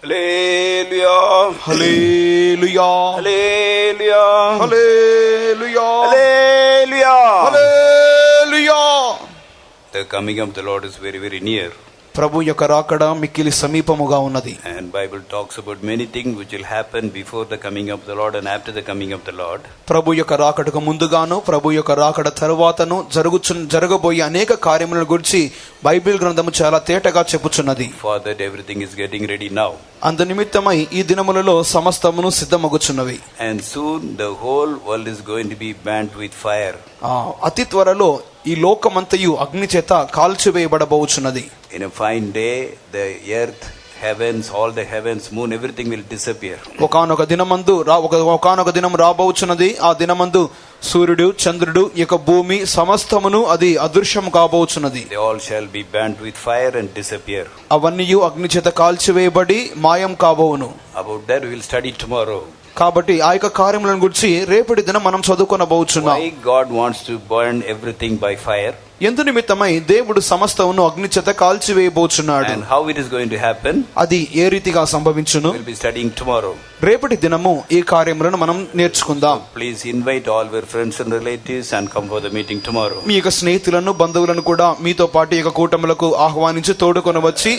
Hallelujah. Hallelujah. Hallelujah. Hallelujah. Hallelujah. Hallelujah. The coming of the Lord is very, very near. ప్రభు యొక్క రాకడ మిక్కిలి సమీపముగా ఉన్నది. And Bible talks about many things which will happen before the coming of the Lord and after the coming of the Lord. ప్రభు యొక్క రాకడకు ముందుగాను ప్రభు యొక్క రాకడ తరువాతను జరగబోయే అనేక కార్యములను గురించి బైబిల్ గ్రంథము చాలా తేటగా చెప్పుచున్నది. For that everything is getting ready now. అందు నిమిత్తమై ఈ దినములలో సమస్తమును సిద్ధమగుచున్నవి. And soon the whole world is going to be burnt with fire. అతి త్వరలో ఈ లోకమంతయు అగ్ని చేత కాల్చివేయబడబోచున్నది. In a fine day, the earth, heavens, all the heavens, moon, everything will disappear. ఒకానొక దినం రాబోచున్నది. ఆ దినమందు సూర్యుడు, చంద్రుడు, ఈ యొక్క భూమి సమస్తమును అది అదృశ్యం కాబోచున్నది. They all shall be burnt with fire and disappear. అవన్నీయు అగ్ని చేత కాల్చివేయబడి మాయం కాబోవును. About that we will study tomorrow. కాబట్టి ఆ యొక్క కార్యములను గురించి రేపటి దినం మనం చదువుకొనబోచున్నాం. Why God wants to burn everything by fire? ఎందు నిమిత్తమై దేవుడు సమస్తమును అగ్ని చేత కాల్చివేయబోచున్నాడు. And how it is going to happen? అది ఏ రీతిగా సంభవించును? We will be studying tomorrow. రేపటి దినము ఈ కార్యములను మనం నేర్చుకుందాం. Please invite all your friends and relatives and come for the meeting tomorrow. మీ యొక్క స్నేహితులను, బంధువులను కూడా మీతో పాటు ఈ యొక్క కూటములకు ఆహ్వానించి తోడుకొని వచ్చి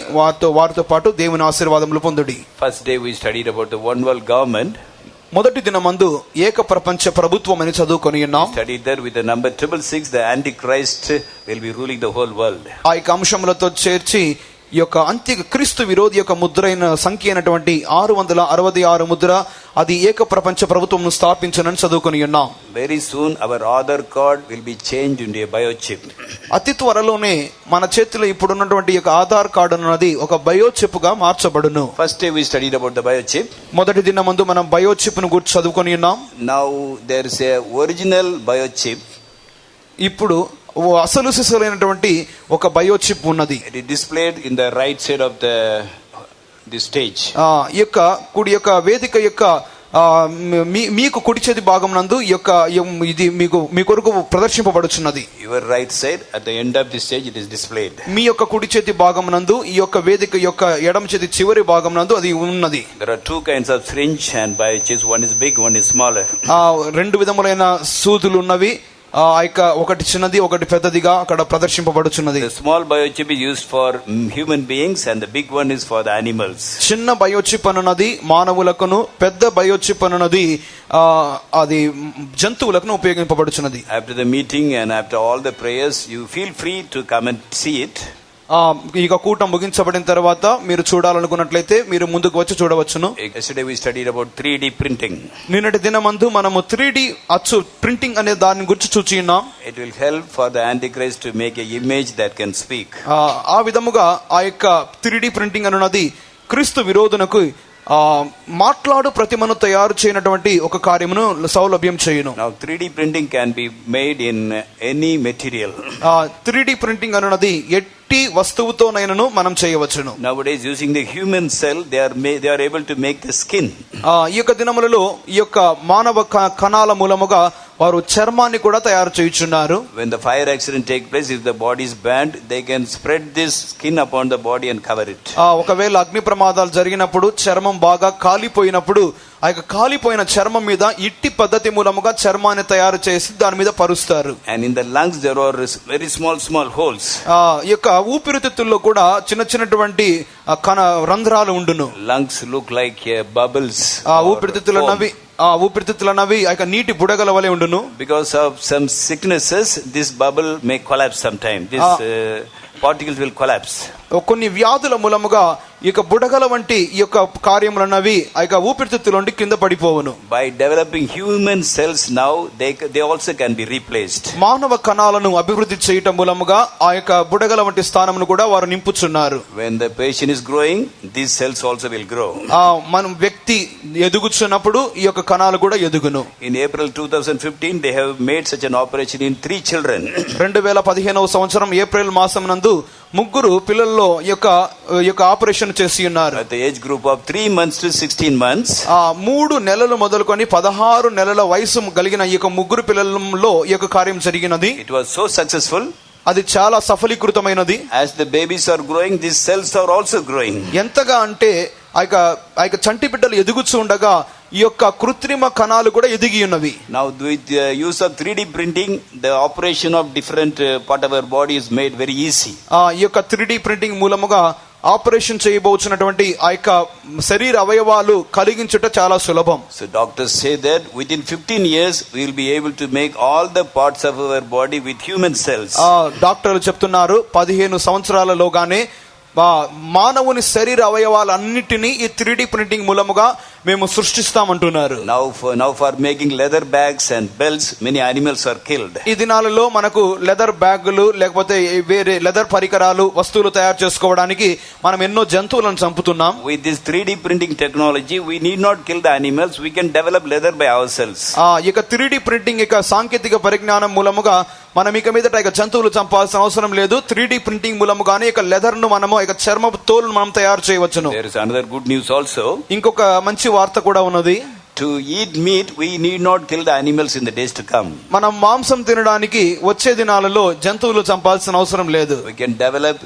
వారితో పాటు దేవుని ఆశీర్వాదములు పొందుడి. First day we studied about the one world government. మొదటి దినమందు ఏక ప్రపంచ ప్రభుత్వం అని చదువుకొని ఉన్నాం. Studied there with the number 666, the Antichrist will be ruling the whole world. ఆ యొక్క అంశములతో చేర్చి ఈ యొక్క అంత్య క్రీస్తు విరోధి యొక్క ముద్రైన సంఖ్య అయినటువంటి 666 ముద్ర అది ఏక ప్రపంచ ప్రభుత్వం స్థాపించనని చదువుకొని ఉన్నాం. Very soon our Aadhaar card will be changed into a biochip. అతి త్వరలోనే మన చేతిలో ఇప్పుడు ఉన్నటువంటి యొక్క ఆధార్ కార్డు అన్నది ఒక బయోచిప్ గా మార్చబడును. First day we studied about the biochip. మొదటి దినమందు మనం బయోచిప్ ను గురించి చదువుకొని ఉన్నాం. Now there is a original biochip. ఇప్పుడు అసలు సిసలైనటువంటి ఒక బయోచిప్ ఉన్నది. It is displayed in the right side of the stage. ఈ యొక్క కుడి యొక్క వేదిక యొక్క మీకు కుడి చేతి భాగం నందు ఈ యొక్క ఇది మీ కొరకు ప్రదర్శింపబడుచున్నది. Your right side at the end of the stage it is displayed. మీ యొక్క కుడి చేతి భాగం నందు ఈ యొక్క వేదిక యొక్క ఎడమ చేతి చివరి భాగం నందు అది ఉన్నది. There are two kinds of syringe and biochips. One is big, one is smaller. రెండు విధములైన సూదులు ఉన్నవి. ఒకటి చిన్నది, ఒకటి పెద్దదిగా అక్కడ ప్రదర్శింపబడుచున్నది. The small biochip is used for human beings and the big one is for the animals. చిన్న బయోచిప్ అనున్నది మానవులకును, పెద్ద బయోచిప్ అనున్నది అది జంతువులకు ఉపయోగింపబడుచున్నది. After the meeting and after all the prayers, you feel free to come and see it. ఇక కూటం ముగించబడిన తర్వాత మీరు చూడాలనుకున్నట్లయితే మీరు ముందుకు వచ్చి చూడవచ్చును. Yesterday we studied about 3D printing. నిన్నటి దినమందు మనము 3D అచ్చు ప్రింటింగ్ అనే దాని గురించి చూచిన్నాం. It will help for the Antichrist to make a image that can speak. ఆ విధముగా ఆ యొక్క 3D ప్రింటింగ్ అనున్నది క్రీస్తు విరోధునకు మాట్లాడు ప్రతిమను తయారు చేయనటువంటి ఒక కార్యమును సౌలభ్యం చేయును. Now 3D printing can be made in any material. 3D printing అనున్నది ఎట్టి వస్తువుతోనైనను మనం చేయవచ్చును. Nowadays using the human cell they are able to make the skin. ఈ యొక్క దినములలో ఈ యొక్క మానవ కణాల మూలముగా వారు చర్మాన్ని కూడా తయారు చేయుచున్నారు. When the fire accident take place, if the body is burnt, they can spread this skin upon the body and cover it. ఒకవేళ అగ్ని ప్రమాదాలు జరిగినప్పుడు చర్మం బాగా కాలిపోయినప్పుడు ఆ యొక్క కాలిపోయిన చర్మం మీద ఇట్టి పద్ధతి మూలముగా చర్మాన్ని తయారు చేసి దాని మీద పరుస్తారు. And in the lungs there are very small holes. ఈ యొక్క ఊపిరితిత్తుల్లో కూడా చిన్నటువంటి రంధ్రాలు ఉండును. Lungs look like bubbles. ఊపిరితిత్తులన్నవి ఆ యొక్క నీటి బుడగల వలె ఉండును. Because of some sicknesses, this bubble may collapse sometime. This particles will collapse. కొన్ని వ్యాధుల మూలముగా ఈ యొక్క బుడగల వంటి ఈ యొక్క కార్యములన్నవి ఆ యొక్క ఊపిరితిత్తులోండి కింద పడిపోవును. By developing human cells now, they also can be replaced. మానవ కణాలను అభివృద్ధి చేయటం మూలముగా ఆ యొక్క బుడగల వంటి స్థానమును కూడా వారు నింపుచున్నారు. When the patient is growing, these cells also will grow. మనం వ్యక్తి ఎదుగుచున్నప్పుడు ఈ యొక్క కణాలు కూడా ఎదుగును. In April 2015, they have made such an operation in 3 children. 2015వ సంవత్సరం ఏప్రిల్ మాసం నందు 3 పిల్లల్లో ఈ యొక్క ఆపరేషన్ చేసి ఉన్నారు. At the age group of 3 months to 16 months. 3 నెలలు మొదలుకొని 16 నెలల వయసు కలిగిన ఈ యొక్క 3 పిల్లల్లో ఈ యొక్క కార్యం జరిగినది. It was so successful. అది చాలా సఫలీకృతమైనది. As the babies are growing, these cells are also growing. ఎంతగా అంటే ఆ యొక్క చంటి బిడ్డలు ఎదుగుచూ ఉండగా ఈ యొక్క కృత్రిమ కణాలు కూడా ఎదిగి ఉన్నవి. Now with the use of 3D printing, the operation of different part of our body is made very easy. ఈ యొక్క 3D ప్రింటింగ్ మూలముగా ఆపరేషన్ చేయబోతున్నటువంటి ఆ యొక్క శరీర అవయవాలు కలిగించుట చాలా సులభం. So doctors say that within 15 years we will be able to make all the parts of our body with human cells. డాక్టర్లు చెప్తున్నారు 15 సంవత్సరాలలోగానే మానవుని శరీర అవయవాలన్నిటినీ ఈ 3D ప్రింటింగ్ మూలముగా మేము సృష్టిస్తామంటున్నారు. Now for making leather bags and belts, many animals are killed. ఈ దినాలలో మనకు లెదర్ బ్యాగులు లేకపోతే వేరే లెదర్ పరికరాలు వస్తువులు తయారు చేసుకోవడానికి మనం ఎన్నో జంతువులను చంపుతున్నాం. With this 3D printing technology, we need not kill the animals. We can develop leather by ourselves. ఇక 3D ప్రింటింగ్ ఇక సాంకేతిక పరిజ్ఞానం మూలముగా మనం ఇక మీదట ఇక జంతువులు చంపాల్సిన అవసరం లేదు. 3D ప్రింటింగ్ మూలముగానే ఇక లెదర్ ను మనము ఇక చర్మపు తోలును మనం తయారు చేయవచ్చును. There is another good news also. ఇంకొక మంచి వార్త కూడా ఉన్నది. To eat meat, we need not kill the animals in the days to come. మనం మాంసం తినడానికి వచ్చే దినాలలో జంతువులు చంపాల్సిన అవసరం లేదు. We can develop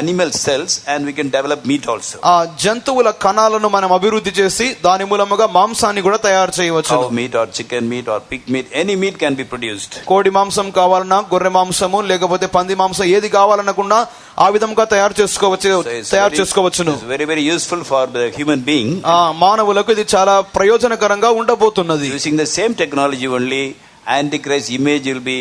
animal cells and we can develop meat also. ఆ జంతువుల కణాలను మనం అభివృద్ధి చేసి దాని మూలముగా మాంసాన్ని కూడా తయారు చేయవచ్చు. Cow meat or chicken meat or pig meat, any meat can be produced. కోడి మాంసం కావాలన్నా, గొర్రె మాంసము లేకపోతే పంది మాంసం ఏది కావాలనుకున్నా ఆ విధంగా తయారు చేసుకోవచ్చును. It's very very useful for the human being. మానవులకు ఇది చాలా ప్రయోజనకరంగా ఉండబోతున్నది. Using the same technology only, Antichrist image will be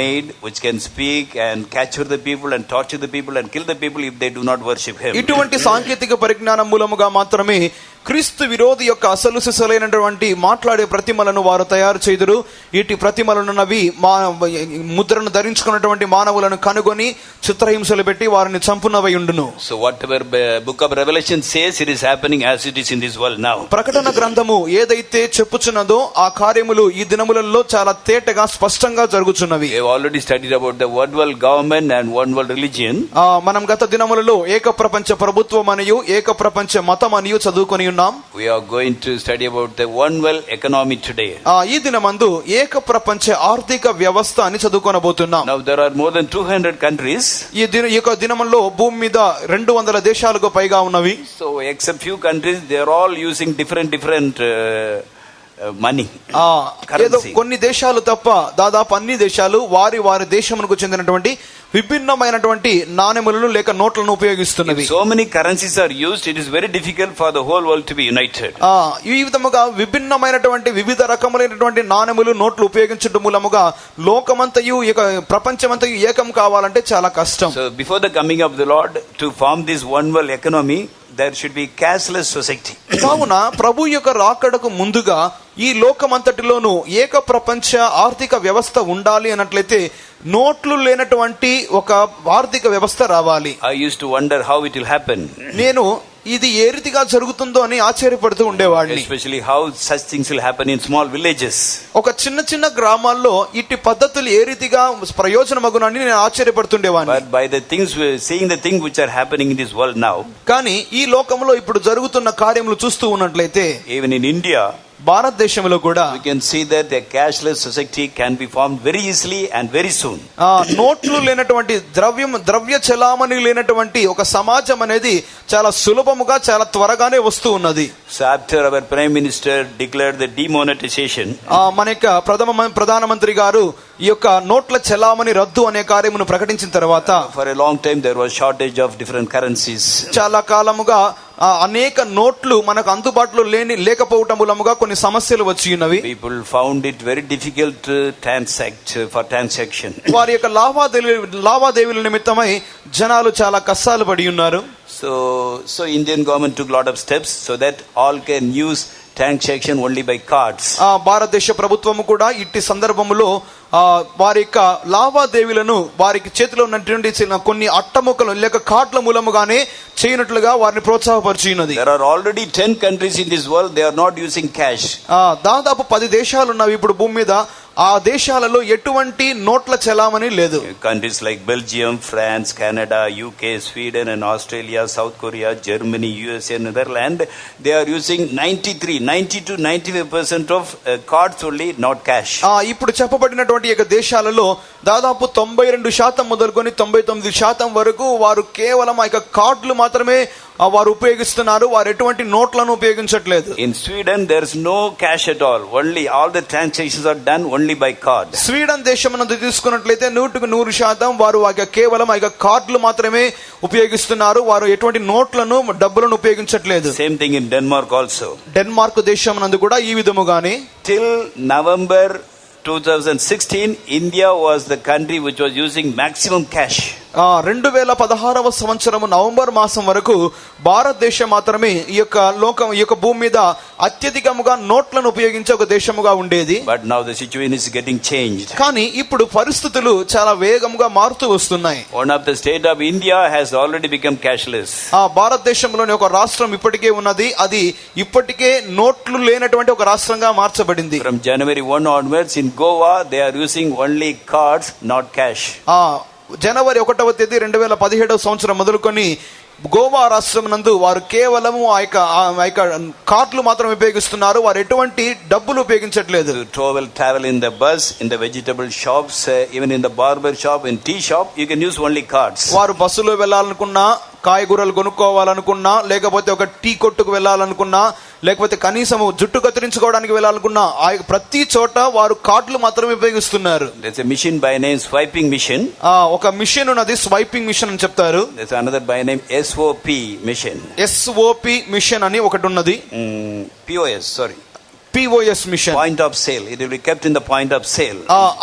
made which can speak and capture the people and torture the people and kill the people if they do not worship him. ఇటువంటి సాంకేతిక పరిజ్ఞానం మూలముగా మాత్రమే క్రీస్తు విరోధి యొక్క అసలు సిసలైనటువంటి మాట్లాడే ప్రతిమలను వారు తయారు చేయుదురు. ఇటు ప్రతిమలనున్నవి ముద్రను ధరించుకున్నటువంటి మానవులను కనుగొని చిత్రహింసలు పెట్టి వారిని చంపునవై ఉండును. So whatever book of Revelation says, it is happening as it is in this world now. ప్రకటన గ్రంథము ఏదైతే చెప్పుచున్నదో ఆ కార్యములు ఈ దినములలో చాలా తేటగా స్పష్టంగా జరుగుచున్నవి. We have already studied about the one world government and one world religion. మనం గత దినములలో ఏక ప్రపంచ ప్రభుత్వం అనియు ఏక ప్రపంచ మతం అనియు చదువుకొని We are going to study about the one world economy today. ఈ దినమందు ఏక ప్రపంచ ఆర్థిక వ్యవస్థ అని చదువుకొనబోతున్నాం. Now there are more than 200 countries. ఈ దినములో భూమి మీద 200 దేశాలకు పైగా ఉన్నవి. So except few countries, they are all using different money. ఏదో కొన్ని దేశాలు తప్ప దాదాపు అన్ని దేశాలు వారి దేశమునకు చెందినటువంటి విభిన్నమైనటువంటి నాణెములను లేక నోట్లను ఉపయోగిస్తున్నవి. So many currencies are used, it is very difficult for the whole world to be united. ఈ విధముగా విభిన్నమైనటువంటి వివిధ రకములైనటువంటి నాణెములు నోట్లు ఉపయోగించడం మూలముగా లోకమంతయు ప్రపంచమంతయు ఏకం కావాలంటే చాలా కష్టం. So before the coming of the Lord, to form this one world economy, there should be cashless society. కావున ప్రభు యొక్క రాకడకు ముందుగా ఈ లోకమంతటిలోనూ ఏక ప్రపంచ ఆర్థిక వ్యవస్థ ఉండాలి అన్నట్లయితే నోట్లు లేనటువంటి ఒక ఆర్థిక వ్యవస్థ రావాలి. I used to wonder how it will happen. నేను ఇది ఏ రీతిగా జరుగుతుందో అని ఆశ్చర్యపడుతూ ఉండేవాడిని. Especially how such things will happen in small villages. ఒక చిన్న గ్రామాల్లో ఇట్టి పద్ధతులు ఏ రీతిగా ప్రయోజనమగునని నేను ఆశ్చర్యపడుతుండేవాడిని. But by the things seeing the things which are happening in this world now, కానీ ఈ లోకంలో ఇప్పుడు జరుగుతున్న కార్యములు చూస్తూ ఉన్నట్లయితే even in India, భారతదేశంలో కూడా we can see that a cashless society can be formed very easily and very soon. నోట్లు లేనటువంటి ద్రవ్య చలామణి లేనటువంటి ఒక సమాజం అనేది చాలా సులభముగా చాలా త్వరగానే వస్తూ ఉన్నది. So after our prime minister declared the demonetization, మన యొక్క ప్రధానమంత్రి గారు ఈ యొక్క నోట్ల చలామణి రద్దు అనే కార్యమును ప్రకటించిన తర్వాత for a long time there was shortage of different currencies. చాలా కాలముగా అనేక నోట్లు మనకు అందుబాటులో లేకపోవటం మూలముగా కొన్ని సమస్యలు వచ్చి ఉన్నవి. People found it very difficult to transaction. వారి యొక్క లావాదేవీల నిమిత్తమై జనాలు చాలా కష్టాలు పడి ఉన్నారు. So Indian government took a lot of steps so that all can use transaction only by cards. భారతదేశ ప్రభుత్వము కూడా ఇట్టి సందర్భములో వారి యొక్క లావాదేవీలను వారికి చేతిలో ఉన్నటువంటి కొన్ని అట్టముక్కలు లేక కార్డుల మూలముగానే చేయనట్లుగా వారిని ప్రోత్సాహపరిచినది. There are already 10 countries in this world, they are not using cash. దాదాపు 10 దేశాలు ఉన్నవి ఇప్పుడు భూమి మీద. ఆ దేశాలలో ఎటువంటి నోట్ల చలామణి లేదు. Countries like Belgium, France, Canada, UK, Sweden and Australia, South Korea, Germany, USA, Netherlands, they are using 90 to 95% of cards only, not cash. ఇప్పుడు చెప్పబడినటువంటి ఈ దేశాలలో దాదాపు 92% మొదలుకొని 99% వరకు వారు కేవలం ఆ కార్డులు మాత్రమే వారు ఉపయోగిస్తున్నారు. వారు ఎటువంటి నోట్లను ఉపయోగించట్లేదు. In Sweden, there is no cash at all. Only all the transactions are done only by card. Sweden దేశమునందు తీసుకున్నట్లయితే 100% వారు కేవలం కార్డులు మాత్రమే ఉపయోగిస్తున్నారు. వారు ఎటువంటి నోట్లను డబ్బులను ఉపయోగించట్లేదు. Same thing in Denmark also. Denmark దేశమునందు కూడా ఈ విధముగానే Till November 2016, India was the country which was using maximum cash. 2016వ సంవత్సరము నవంబర్ మాసం వరకు భారతదేశం మాత్రమే ఈ యొక్క భూమి మీద అత్యధికముగా నోట్లను ఉపయోగించే ఒక దేశముగా ఉండేది. But now the situation is getting changed. కానీ ఇప్పుడు పరిస్థితులు చాలా వేగంగా మారుతూ వస్తున్నాయి. One of the state of India has already become cashless. భారతదేశంలోని ఒక రాష్ట్రం ఇప్పటికే ఉన్నది. అది ఇప్పటికే నోట్లు లేనటువంటి ఒక రాష్ట్రంగా మార్చబడింది. From January 1 onwards in Goa, they are using only cards, not cash. జనవరి 1వ తేదీ 2017వ సంవత్సరం మొదలుకొని గోవా రాష్ట్రం నందు వారు కేవలము ఆ యొక్క కార్డులు మాత్రం ఉపయోగిస్తున్నారు. వారు ఎటువంటి డబ్బులు ఉపయోగించట్లేదు. Travel in the bus, in the vegetable shops, even in the barber shop, in tea shop, you can use only cards. వారు బస్సులో వెళ్ళాలనుకున్నా, కాయగూరలు కొనుక్కోవాలనుకున్నా, లేకపోతే ఒక టీ కొట్టుకు వెళ్ళాలనుకున్నా, లేకపోతే కనీసం జుట్టు కత్తిరించుకోవడానికి వెళ్ళాలనుకున్నా ప్రతి చోట వారు కార్డులు మాత్రమే ఉపయోగిస్తున్నారు. There's a machine by name swiping machine. ఒక మిషన్ ఉన్నది, స్వైపింగ్ మిషన్ అని చెప్తారు. There's another by name SOP machine. SOP machine అని ఒకటి ఉన్నది. POS machine. Point of sale. It will be kept in the point of sale.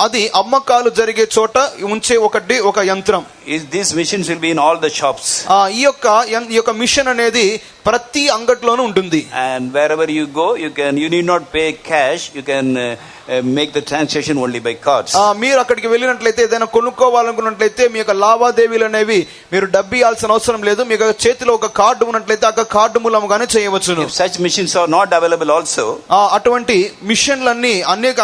అది అమ్మకాలు జరిగే చోట ఉంచే ఒక యంత్రం. These machines will be in all the shops. ఈ యొక్క మిషన్ అనేది ప్రతి అంగట్లోనూ ఉంటుంది. And wherever you go, you need not pay cash. You can make the transaction only by cards. మీరు అక్కడికి వెళ్ళినట్లయితే ఏదైనా కొనుక్కోవాలనుకున్నట్లయితే మీ యొక్క లావాదేవీలు అనేవి మీరు డబ్బు ఇవ్వాల్సిన అవసరం లేదు. మీ చేతిలో ఒక కార్డు ఉన్నట్లయితే ఆ కార్డు మూలంగానే చేయవచ్చును. If such machines are not available also, అటువంటి మిషన్లన్నీ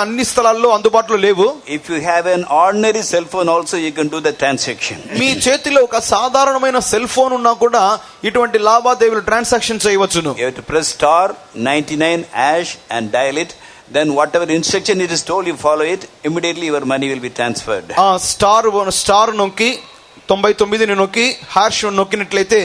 అన్ని స్థలాల్లో అందుబాటులో లేవు. If you have an ordinary cell phone also, you can do the transaction. మీ చేతిలో ఒక సాధారణమైన సెల్ ఫోన్ ఉన్నా కూడా ఇటువంటి లావాదేవీలు ట్రాన్సాక్షన్ చేయవచ్చును. You have to press *99# and dial it. Then whatever instruction it is told, you follow it. Immediately your money will be transferred. Star నొక్కి 99 నొక్కి హాష్ నొక్కినట్లయితే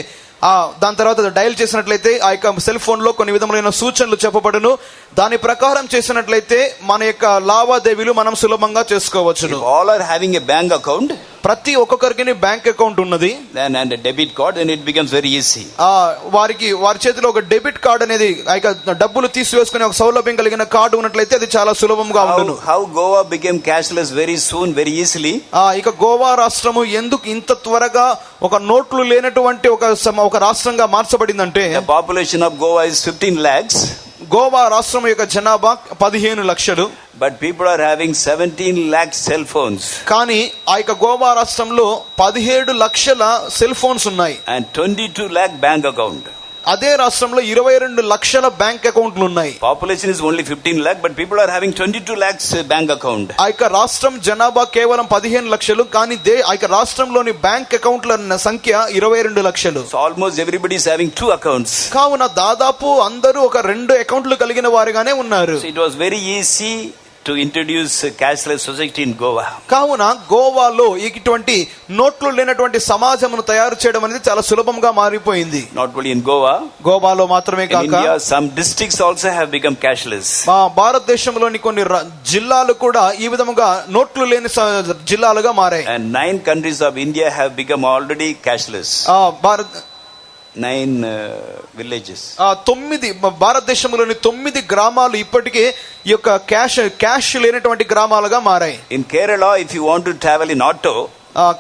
దాని తర్వాత డయల్ చేసినట్లయితే ఆ యొక్క సెల్ ఫోన్ లో కొన్ని విధములైన సూచనలు చెప్పబడును. దాని ప్రకారం చేసినట్లయితే మన యొక్క లావాదేవీలు మనం సులభంగా చేసుకోవచ్చును. All are having a bank account. ప్రతి ఒక్కొక్కరికి బ్యాంక్ అకౌంట్ ఉన్నది. Then and a debit card, and it becomes very easy. వారి చేతిలో ఒక డెబిట్ కార్డ్ అనేది డబ్బులు తీసివేసుకునే ఒక సౌలభ్యం కలిగిన కార్డు ఉన్నట్లయితే అది చాలా సులభంగా ఉంటుంది. How Goa became cashless very soon, very easily. ఇక గోవా రాష్ట్రము ఎందుకు ఇంత త్వరగా ఒక నోట్లు లేనటువంటి ఒక రాష్ట్రంగా మార్చబడిందంటే, the population of Goa is 15 lakhs. Goa రాష్ట్రం యొక్క జనాభా 15 లక్షలు. But people are having 17 lakh cell phones. కానీ ఆ యొక్క గోవా రాష్ట్రంలో 17 లక్షల సెల్ ఫోన్స్ ఉన్నాయి. And 22 lakh bank account. అదే రాష్ట్రంలో 22 లక్షల బ్యాంక్ అకౌంట్లు ఉన్నాయి. Population is only 15 lakh, but people are having 22 lakhs bank account. ఆ యొక్క రాష్ట్రం జనాభా కేవలం 15 లక్షలు, కానీ ఆ యొక్క రాష్ట్రంలోని బ్యాంక్ అకౌంట్ల సంఖ్య 22 లక్షలు. So almost everybody is having 2 accounts. కావున దాదాపు అందరూ ఒక 2 అకౌంట్లు కలిగిన వారుగానే ఉన్నారు. So it was very easy to introduce cashless society in Goa. కావున గోవాలో ఇటువంటి నోట్లు లేనటువంటి సమాజమును తయారు చేయడం అనేది చాలా సులభంగా మారిపోయింది. Not only in Goa, గోవాలో మాత్రమే కాక in India some districts also have become cashless. భారతదేశంలోని కొన్ని జిల్లాలు కూడా ఈ విధముగా నోట్లు లేని జిల్లాలుగా మారాయి. And 9 countries of India have become already cashless. 9 villages. 9 భారతదేశంలోని 9 గ్రామాలు ఇప్పటికే ఈ యొక్క క్యాష్ లేనటువంటి గ్రామాలుగా మారాయి. In Kerala, if you want to travel in auto,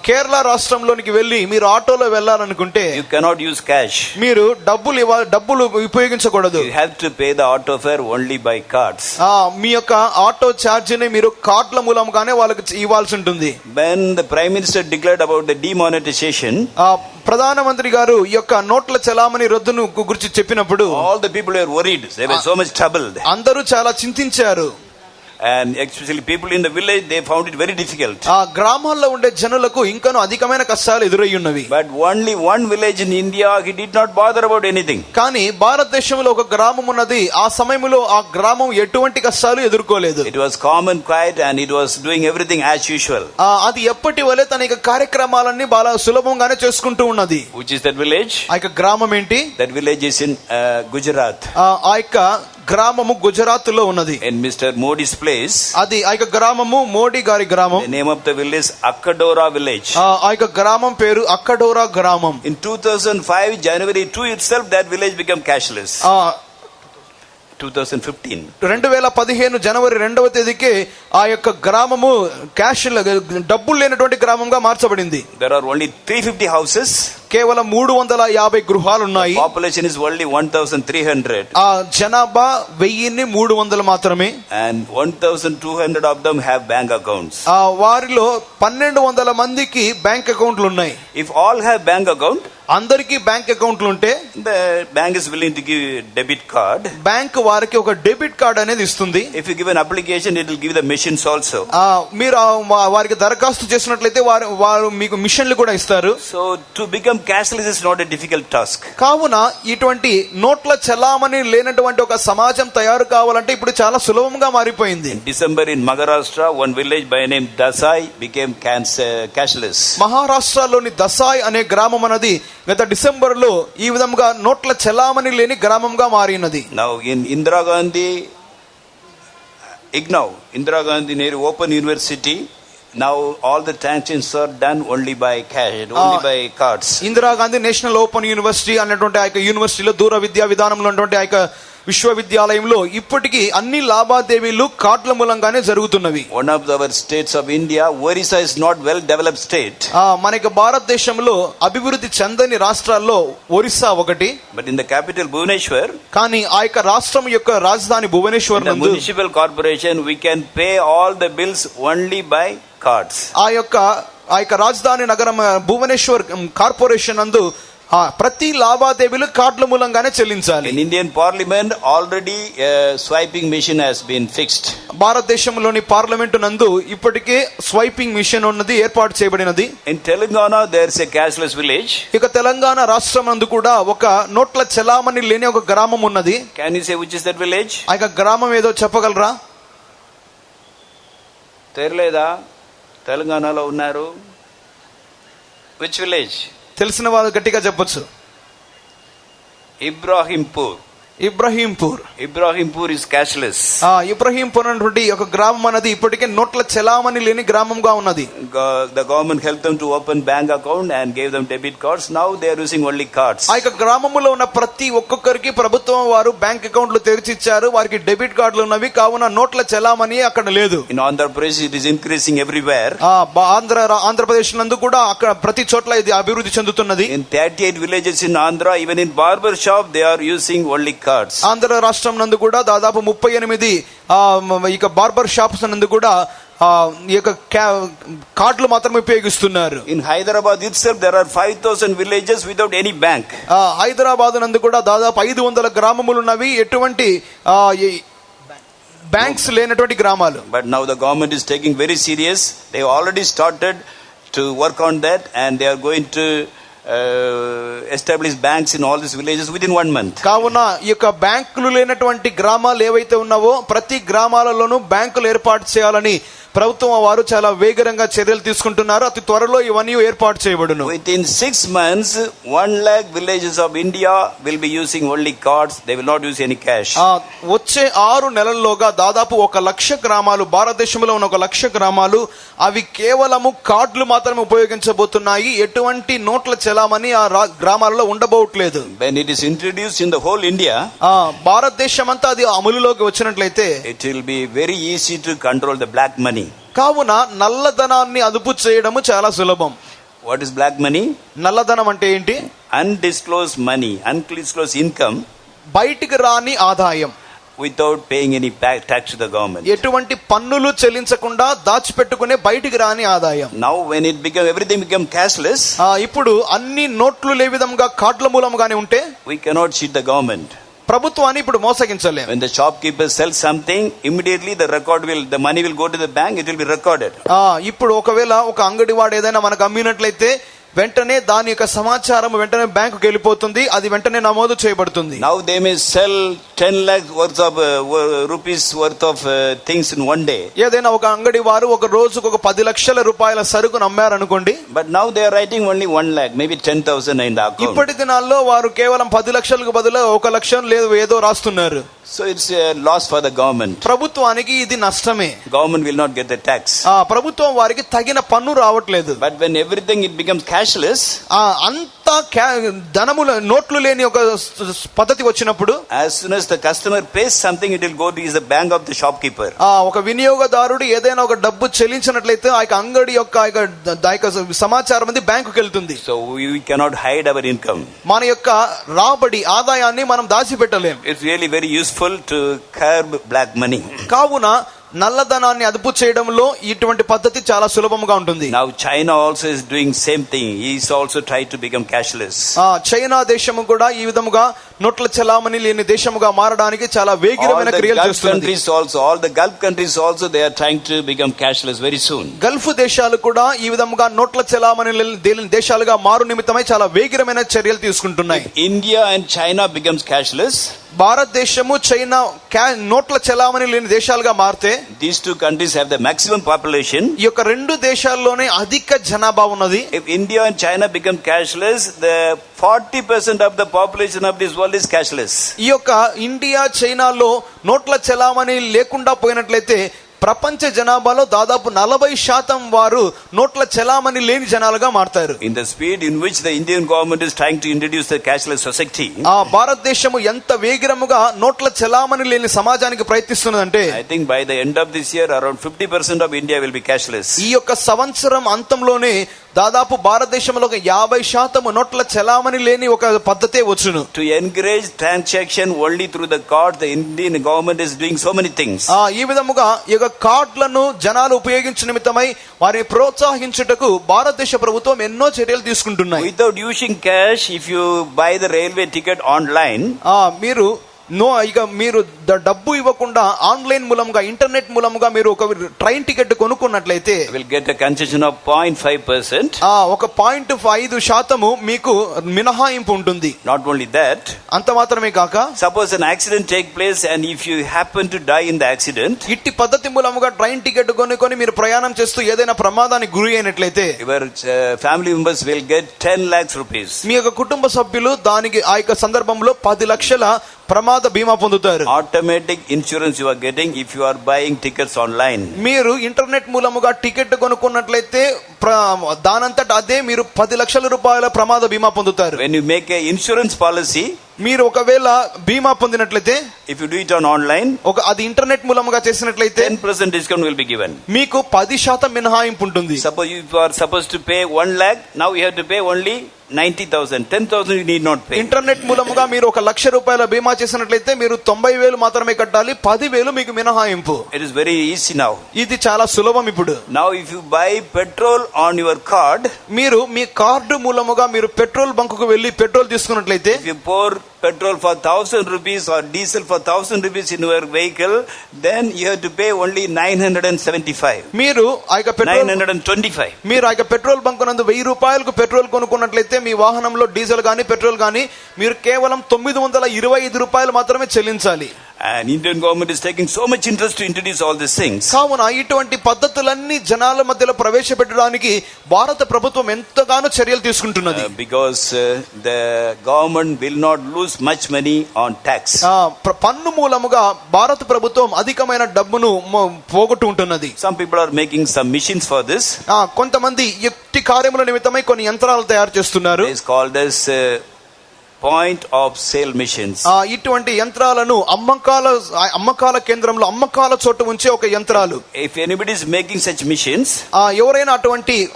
Kerala రాష్ట్రంలోనికి వెళ్ళి మీరు ఆటోలో వెళ్ళాలనుకుంటే you cannot use cash. మీరు డబ్బులు ఉపయోగించకూడదు. You have to pay the auto fare only by cards. మీ యొక్క ఆటో ఛార్జీని మీరు కార్డుల మూలంగానే వాళ్ళకి ఇవ్వాల్సి ఉంటుంది. When the Prime Minister declared about the demonetization, ప్రధానమంత్రి గారు ఈ యొక్క నోట్ల చలామణి రద్దును గురించి చెప్పినప్పుడు all the people were worried. They were so much troubled. అందరూ చాలా చింతించారు. and especially people in the village, they found it very difficult. ఆ గ్రామాల్లో ఉండే జనులకు ఇంకనూ అధికమైన కష్టాలు ఎదురయ్యున్నవి. But only one village in India, he did not bother about anything. కానీ భారతదేశంలో ఒక గ్రామం ఉన్నది. ఆ సమయంలో ఆ గ్రామం ఎటువంటి కష్టాలు ఎదుర్కోలేదు. It was calm and quiet, and it was doing everything as usual. అది ఎప్పటి వలె తన యొక్క కార్యక్రమాలన్నీ బాగా సులభంగానే చేసుకుంటూ ఉన్నది. Which is that village? ఆ యొక్క గ్రామం ఏంటి? That village is in Gujarat. ఆ యొక్క గ్రామము గుజరాత్ లో ఉన్నది. In Mr. Modi's place. అది ఆ యొక్క గ్రామము మోడీ గారి గ్రామం. The name of the village is Akkadora village. ఆ యొక్క గ్రామం పేరు అక్కడోరా గ్రామం. In 2005 January 2 itself, that village became cashless. 2015. 2015 జనవరి 2వ తేదీకి ఆ యొక్క గ్రామము క్యాష్ డబ్బులు లేనటువంటి గ్రామంగా మార్చబడింది. There are only 350 houses. కేవలం 350 గృహాలు ఉన్నాయి. Population is only 1,300. ఆ జనాభా 1300 మాత్రమే. And 1,200 of them have bank accounts. ఆ వారిలో 1200 మందికి బ్యాంక్ అకౌంట్లు ఉన్నాయి. If all have bank account, అందరికీ బ్యాంక్ అకౌంట్లు ఉంటే the bank is willing to give debit card. Bank వారికి ఒక డెబిట్ కార్డ్ అనేది ఇస్తుంది. If you give an application, it will give the machines also. మీరు వారికి దరఖాస్తు చేసినట్లయితే వారు మీకు మిషన్లు కూడా ఇస్తారు. So to become cashless is not a difficult task. కావున ఇటువంటి నోట్ల చలామణి లేనటువంటి ఒక సమాజం తయారు కావాలంటే ఇప్పుడు చాలా సులభంగా మారిపోయింది. In December in Maharashtra, one village by name Dasai became cashless. మహారాష్ట్రలోని దసాయ్ అనే గ్రామం అనేది గత డిసెంబర్ లో ఈ విధంగా నోట్ల చలామణి లేని గ్రామంగా మారినది. Now in Indira Gandhi IGNOU, Indira Gandhi Nehru Open University, now all the transactions are done only by cash, only by cards. Indira Gandhi national open university అన్నటువంటి ఆ యొక్క యూనివర్సిటీలో దూర విద్యా విధానంలో ఉన్నటువంటి ఆ యొక్క విశ్వవిద్యాలయంలో ఇప్పటికీ అన్ని లావాదేవీలు కార్డుల మూలంగానే జరుగుతున్నవి. One of our states of India, Orissa is not well developed state. మనకి భారతదేశంలో అభివృద్ధి చెందని రాష్ట్రాల్లో ఒరిస్సా ఒకటి. But in the capital Bhubaneswar, కానీ ఆ యొక్క రాష్ట్రం యొక్క రాజధాని భువనేశ్వర్ నందు municipal corporation, we can pay all the bills only by cards. ఆ యొక్క రాజధాని నగరం భువనేశ్వర్ కార్పొరేషన్ నందు ప్రతి లావాదేవీలు కార్డుల మూలంగానే చెల్లించాలి. In Indian Parliament already a swiping machine has been fixed. భారతదేశంలోని పార్లమెంటు నందు ఇప్పటికే స్వైపింగ్ మిషన్ ఉన్నది, ఏర్పాటు చేయబడినది. In Telangana there is a cashless village. ఇక తెలంగాణ రాష్ట్రం నందు కూడా ఒక నోట్ల చలామణి లేని ఒక గ్రామం ఉన్నది. Can you say which is that village? ఆ యొక్క గ్రామం ఏదో చెప్పగలరా? తెరలేదా? తెలంగాణలో ఉన్నారు. Which village? తెలిసిన వాళ్ళు గట్టిగా చెప్పొచ్చు. Ibrahimpur. Ibrahimpur is cashless. Ibrahimpur అనేటువంటి ఒక గ్రామం అనేది ఇప్పటికే నోట్ల చలామణి లేని గ్రామంగా ఉన్నది. The government helped them to open bank account and gave them debit cards. Now they are using only cards. ఆ యొక్క గ్రామంలో ఉన్న ప్రతి ఒక్కొక్కరికి ప్రభుత్వం వారు బ్యాంక్ అకౌంట్లు తెరిచి ఇచ్చారు. వారికి డెబిట్ కార్డులు ఉన్నవి. కావున నోట్ల చలామణి అక్కడ లేదు. In Andhra Pradesh it is increasing everywhere. Andhra Pradesh నందు కూడా అక్కడ ప్రతి చోట్ల ఇది అభివృద్ధి చెందుతున్నది. In 38 villages in Andhra, even in barber shop they are using only cards. Andhra రాష్ట్రం నందు కూడా దాదాపు 38 ఇక బార్బర్ షాప్స్ నందు కూడా ఈ యొక్క కార్డులు మాత్రమే ఉపయోగిస్తున్నారు. In Hyderabad itself there are 5,000 villages without any bank. Hyderabad నందు కూడా దాదాపు 500 గ్రామములు ఉన్నవి, ఎటువంటి బ్యాంక్స్ లేనటువంటి గ్రామాలు. But now the government is taking very serious. They already started to work on that, and they are going to establish banks in all these villages within 1 month. కావున ఈ యొక్క బ్యాంకులు లేనటువంటి గ్రామాలు ఏవైతే ఉన్నావో ప్రతి గ్రామాలలోనూ బ్యాంకులు ఏర్పాటు చేయాలని ప్రభుత్వం వారు చాలా వేగంగా చర్యలు తీసుకుంటున్నారు. అతి త్వరలో ఇవన్నీ ఏర్పాటు చేయబడును. Within 6 months 1 lakh villages of India will be using only cards. They will not use any cash. వచ్చే 6 నెలల్లోగా దాదాపు 1 లక్ష గ్రామాలు, భారతదేశంలో ఉన్న 1 లక్ష గ్రామాలు అవి కేవలము కార్డులు మాత్రమే ఉపయోగించబోతున్నాయి. ఎటువంటి నోట్ల చలామణి ఆ గ్రామాలలో ఉండబోట్లేదు. When it is introduced in the whole India, భారతదేశం అంతా అది అమలులోకి వచ్చినట్లయితే it will be very easy to control the black money. కావున నల్లధనాన్ని అదుపు చేయడము చాలా సులభం. What is black money? నల్లధనం అంటే ఏంటి? Undisclosed money, undisclosed income, బయటికి రాని ఆదాయం, without paying any tax to the government. ఎటువంటి పన్నులు చెల్లించకుండా దాచిపెట్టుకునే బయటికి రాని ఆదాయం. Now when everything become cashless, ఇప్పుడు అన్ని నోట్లు లే విధంగా కార్డుల మూలంగానే ఉంటే we cannot cheat the government. ప్రభుత్వాన్ని ఇప్పుడు మోసగించలేం. When the shopkeeper sells something, immediately the money will go to the bank, it will be recorded. ఇప్పుడు ఒకవేళ ఒక అంగడి వాడు ఏదైనా మనకు అమ్మినట్లయితే వెంటనే దాని యొక్క సమాచారం వెంటనే బ్యాంకుకి వెళ్ళిపోతుంది, అది వెంటనే నమోదు చేయబడుతుంది. Now they may sell 10 lakh worth of rupees worth of things in one day. ఏదైనా ఒక అంగడి వారు ఒక రోజుకు ఒక 10 లక్షల రూపాయల సరుకును అమ్మారనుకోండి. But now they are writing only 1 lakh, maybe 10,000 in the account. ఇప్పటి దినాల్లో వారు కేవలం 10 లక్షలకు బదులు 1 లక్షం లేదు ఏదో రాస్తున్నారు. So it's a loss for the government. ప్రభుత్వానికి ఇది నష్టమే. Government will not get the tax. ప్రభుత్వం వారికి తగిన పన్ను రావట్లేదు. But when everything it becomes cashless, అంతా ధనముల నోట్లు లేని ఒక పద్ధతి వచ్చినప్పుడు, as soon as the customer pays something, it will go to the bank of the shopkeeper. ఒక వినియోగదారుడు ఏదైనా ఒక డబ్బు చెల్లించినట్లయితే ఆ అంగడి యొక్క సమాచారం అది బ్యాంకుకి వెళ్తుంది. So we cannot hide our income. మన యొక్క రాబడి ఆదాయాన్ని మనం దాచిపెట్టలేం. It's really very useful to curb black money. కావున నల్లధనాన్ని అదుపు చేయడంలో ఇటువంటి పద్ధతి చాలా సులభంగా ఉంటుంది. Now China also is doing same thing. He is also trying to become cashless. China దేశము కూడా ఈ విధముగా నోట్ల చలామణి లేని దేశముగా మారడానికి చాలా వేగిరమైన క్రియలు చేస్తుంది. All the Gulf countries also they are trying to become cashless very soon. Gulf దేశాలు కూడా ఈ విధముగా నోట్ల చలామణి లేని దేశాలుగా మారు నిమిత్తమై చాలా వేగిరమైన చర్యలు తీసుకుంటున్నాయి. India and China becomes cashless. భారతదేశము చైనా నోట్ల చలామణి లేని దేశాలుగా మారితే, these two countries have the maximum population. ఈ యొక్క రెండు దేశాల్లోనే అధిక జనాభా ఉన్నది. If India and China become cashless, the 40% of the population of this world is cashless. ఈ యొక్క ఇండియా చైనాలో నోట్ల చలామణి లేకుండా పోయినట్లయితే ప్రపంచ జనాభాలో దాదాపు 40% వారు నోట్ల చలామణి లేని జనాలుగా మారతారు. In the speed in which the Indian government is trying to introduce the cashless society, భారతదేశము ఎంత వేగిరముగా నోట్ల చలామణి లేని సమాజానికి ప్రయత్నిస్తున్నదంటే, I think by the end of this year around 50% of India will be cashless. ఈ యొక్క సంవత్సరం అంతంలోనే దాదాపు భారతదేశంలో 50% నోట్ల చలామణి లేని ఒక పద్ధతే వచ్చును. To encourage transaction only through the card, the Indian government is doing so many things. ఈ విధముగా ఈ యొక్క కార్డులను జనాలు ఉపయోగించే నిమిత్తమై వారిని ప్రోత్సహించుటకు భారతదేశ ప్రభుత్వం ఎన్నో చర్యలు తీసుకుంటున్నాయి. Without using cash, if you buy the railway ticket online, మీరు డబ్బు ఇవ్వకుండా ఆన్లైన్ మూలంగా ఇంటర్నెట్ మూలంగా మీరు ఒక ట్రైన్ టికెట్ కొనుక్కున్నట్లయితే will get a concession of 0.5%. ఒక 0.5% మీకు మినహాయింపు ఉంటుంది. Not only that, అంత మాత్రమే కాక, suppose an accident take place and if you happen to die in the accident, ఇట్టి పద్ధతి మూలంగా ట్రైన్ టికెట్ కొనుక్కొని మీరు ప్రయాణం చేస్తూ ఏదైనా ప్రమాదానికి గురి అయినట్లయితే, your family members will get 10 lakhs rupees. మీ యొక్క కుటుంబ సభ్యులు దానికి ఆ యొక్క సందర్భంలో 10 లక్షల ప్రమాద బీమా పొందుతారు. Automatic insurance you are getting if you are buying tickets online. మీరు ఇంటర్నెట్ మూలముగా టికెట్ కొనుక్కున్నట్లయితే దానంతట అదే మీరు 10 లక్షల రూపాయల ప్రమాద బీమా పొందుతారు. When you make a insurance policy, మీరు ఒకవేళ బీమా పొందినట్లయితే, if you do it on online, అది ఇంటర్నెట్ మూలముగా చేసినట్లయితే 10% discount will be given. మీకు 10% మినహాయింపు ఉంటుంది. Suppose you are supposed to pay 1 lakh, now you have to pay only 90,000. 10,000 you need not pay. Internet మూలముగా మీరు 1 లక్ష రూపాయల బీమా చేసినట్లయితే మీరు 90,000 మాత్రమే కట్టాలి, 10,000 మీకు మినహాయింపు. It is very easy now. ఇది చాలా సులభం ఇప్పుడు. Now if you buy petrol on your card, మీరు మీ కార్డు మూలముగా మీరు పెట్రోల్ బంకుకు వెళ్లి పెట్రోల్ తీసుకున్నట్లయితే, if you pour petrol for 1,000 rupees or diesel for 1,000 rupees in your vehicle, then you have to pay only 975. మీరు ఆ యొక్క పెట్రోల్ 925. మీరు ఆ యొక్క పెట్రోల్ బంక్ నందు 1000 రూపాయలకు పెట్రోల్ కొనుక్కున్నట్లయితే మీ వాహనంలో డీజిల్ గానీ పెట్రోల్ గానీ మీరు కేవలం 925 రూపాయలు మాత్రమే చెల్లించాలి. And Indian government is taking so much interest to introduce all these things. కావున ఇటువంటి పద్ధతులన్నీ జనాల మధ్యలో ప్రవేశపెట్టడానికి భారత ప్రభుత్వం ఎంతగానో చర్యలు తీసుకుంటున్నది. Because the government will not lose much money on tax. పన్ను మూలముగా భారత ప్రభుత్వం అధికమైన డబ్బును పోగొట్టుకుంటున్నది. Some people are making some machines for this. కొంతమంది యుక్తి కార్యముల నిమిత్తమై కొన్ని యంత్రాలు తయారు చేస్తున్నారు. It is called as point of sale machines. ఇటువంటి యంత్రాలను అమ్మకాల కేంద్రంలో అమ్మకాల చోటు ఉంచే ఒక యంత్రాలు. If anybody is making such machines, ఎవరైనా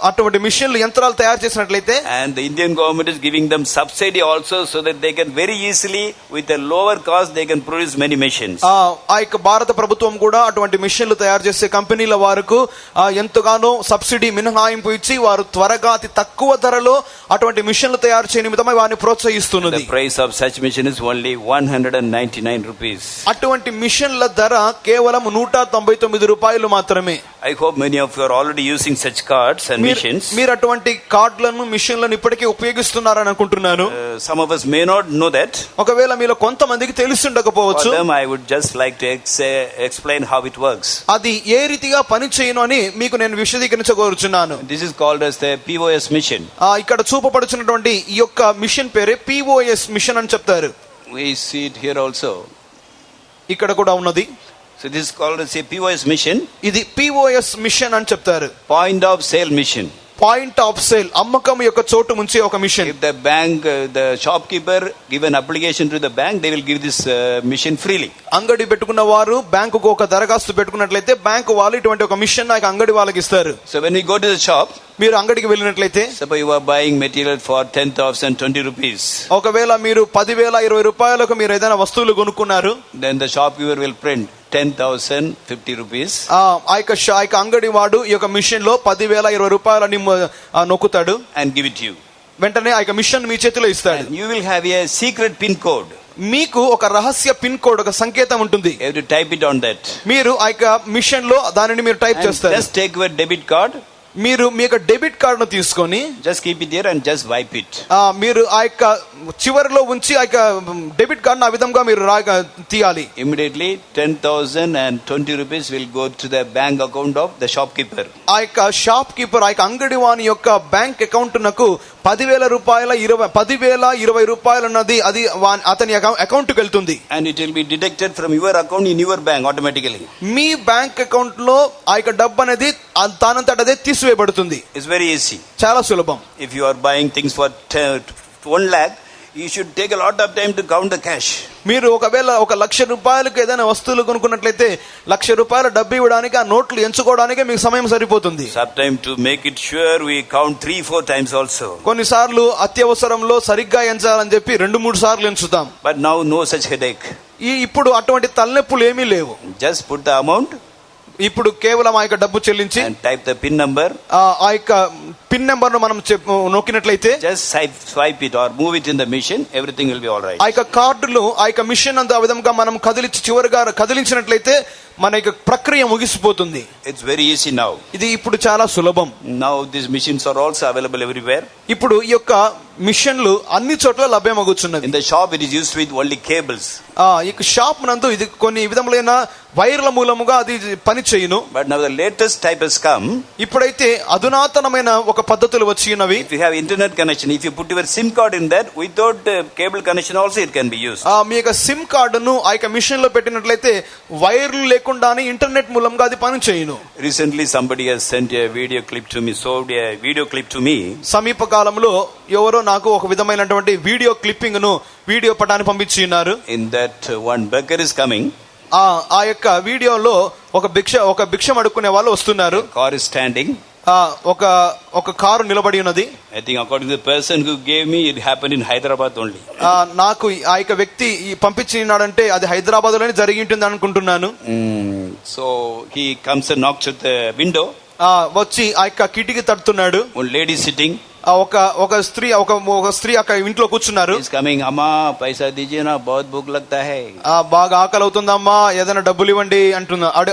అటువంటి మిషన్లు యంత్రాలు తయారు చేసినట్లయితే, and the Indian government is giving them subsidy also so that they can very easily with a lower cost they can produce many machines. ఆ యొక్క భారత ప్రభుత్వం కూడా అటువంటి మిషన్లు తయారు చేసే కంపెనీల వారికి ఎంతగానో సబ్సిడీ మినహాయింపు ఇచ్చి వారు త్వరగా అతి తక్కువ ధరలో అటువంటి మిషన్లు తయారు చేయని నిమిత్తమై వారిని ప్రోత్సహిస్తున్నది. ఉన్నది. The price of such machine is only 199 rupees. అటువంటి మిషన్ల ధర కేవలం 199 రూపాయలు మాత్రమే. I hope many of you are already using such cards and machines. మీరు అటువంటి కార్డులను మిషన్లను ఇప్పటికే ఉపయోగిస్తున్నారని అనుకుంటున్నాను. Some of us may not know that. ఒకవేళ మీలో కొంతమందికి తెలిసిండకపోవచ్చు. For them I would just like to explain how it works. అది ఏ రీతిగా పని చేయను అని మీకు నేను విశదీకరించగోరుచున్నాను. This is called as the POS mission. ఇక్కడ చూపబడుచున్నటువంటి ఈ యొక్క మిషన్ పేరే POS మిషన్ అని చెప్తారు. We see it here also. ఇక్కడ కూడా ఉన్నది. So this is called as a POS mission. ఇది POS మిషన్ అని చెప్తారు. Point of sale mission. Point of sale, అమ్మకం యొక్క చోటు ముంచే ఒక machine. If the bank, the shopkeeper give an application to the bank, they will give this mission freely. అంగడి పెట్టుకున్న వారు బ్యాంకుకు ఒక దరఖాస్తు పెట్టుకున్నట్లయితే బ్యాంకు వాళ్ళు ఇటువంటి ఒక మిషన్ నాకు అంగడి వాళ్ళకి ఇస్తారు. So when we go to the shop, మీరు అంగడికి వెళ్ళినట్లయితే, suppose you are buying material for 10,020 rupees. ఒకవేళ మీరు 10,020 రూపాయలకు మీరు ఏదైనా వస్తువులు కొనుక్కున్నారు, then the shopkeeper will print 10,050 rupees. ఆ యొక్క అంగడి వాడు ఈ యొక్క మిషన్ లో 10,020 రూపాయలని నొక్కుతాడు and give it to you. వెంటనే ఆ యొక్క మిషన్ మీ చేతిలో ఇస్తాడు. And you will have a secret pin code. మీకు ఒక రహస్య పిన్ కోడ్, ఒక సంకేతం ఉంటుంది. You have to type it on that. మీరు ఆ యొక్క మిషన్ లో దానిని మీరు టైప్ చేస్తారు. Just take your debit card. మీరు మీ యొక్క డెబిట్ కార్డును తీసుకొని just keep it there and just wipe it. మీరు ఆ యొక్క చివరిలో ఉంచి ఆ యొక్క డెబిట్ కార్డును ఆ విధంగా మీరు తీయాలి. Immediately 10,020 rupees will go to the bank account of the shopkeeper. ఆ యొక్క షాప్ కీపర్, ఆ యొక్క అంగడి వాని యొక్క బ్యాంక్ అకౌంట్ నకు 10,020 రూపాయలు ఉన్నది, అది అతని అకౌంట్ కి వెళ్తుంది. And it will be deducted from your account in your bank automatically. Me bank account లో ఆ యొక్క డబ్బు అనేది తానంతట అదే తీసివేయబడుతుంది. It's very easy. చాలా సులభం. If you are buying things for 1 lakh, you should take a lot of time to count the cash. మీరు ఒకవేళ 1,00,000 రూపాయలకు ఏదైనా వస్తువులు కొనుక్కున్నట్లయితే 1,00,000 రూపాయలు డబ్బు ఇవ్వడానికి, ఆ నోట్లు ఎంచుకోవడానికి మీకు సమయం సరిపోతుంది. Sometime to make it sure we count 3-4 times also. కొన్నిసార్లు అత్యవసరంలో సరిగ్గా ఎంచాలని చెప్పి 2-3 సార్లు ఎంచుతాం. But now no such headache. ఇప్పుడు అటువంటి తలనొప్పులు ఏమీ లేవు. Just put the amount. ఇప్పుడు కేవలం ఆ యొక్క డబ్బు చెల్లించి and type the pin number. ఆ యొక్క పిన్ నెంబర్ ను మనం నొక్కినట్లయితే, just swipe it or move it in the machine, everything will be all right. ఆ యొక్క కార్డులు ఆ యొక్క మిషన్ అంతా ఆ విధంగా మనం చివరిగా కదిలించినట్లయితే మన యొక్క ప్రక్రియ ముగిసిపోతుంది. It's very easy now. ఇది ఇప్పుడు చాలా సులభం. Now these machines are also available everywhere. ఇప్పుడు ఈ యొక్క మిషన్లు అన్ని చోట్ల లభ్యమగుచున్నవి. In the shop it is used with only cables. ఈ షాప్ నందు ఇది కొన్ని విధములైన వైర్ల మూలముగా అది పని చేయును. But now the latest type has come. ఇప్పుడైతే అధునాతనమైన ఒక పద్ధతులు వచ్చినవి. If you have internet connection, if you put your SIM card in that, without cable connection also it can be used. మీ యొక్క సిమ్ కార్డును ఆ యొక్క మిషన్ లో పెట్టినట్లయితే వైర్లు లేకుండానే ఇంటర్నెట్ మూలంగా అది పని చేయును. Recently somebody has sent a video clip to me, showed a video clip to me. సమీప కాలంలో ఎవరో నాకు ఒక విధమైనటువంటి వీడియో పటాన్ని పంపించి ఉన్నారు. In that one beggar is coming. ఆ యొక్క వీడియోలో ఒక భిక్షం అడుక్కునే వాళ్ళు వస్తున్నారు. Car is standing. ఒక కారు నిలబడి ఉన్నది. I think according to the person who gave me, it happened in Hyderabad only. నాకు ఆ యొక్క వ్యక్తి పంపించినాడంటే అది హైదరాబాద్ లోనే జరిగి ఉంటుంది అనుకుంటున్నాను. So he comes and knocks at the window. వచ్చి ఆ యొక్క కిటికీ తడుతున్నాడు. One lady sitting. ఒక స్త్రీ అక్కడ ఇంట్లో కూర్చున్నారు. Is coming, amma paisa dijiye na, bahut bhuk lagta hai. బాగా ఆకలి అవుతుందమ్మా, ఏదైనా డబ్బులు ఇవ్వండి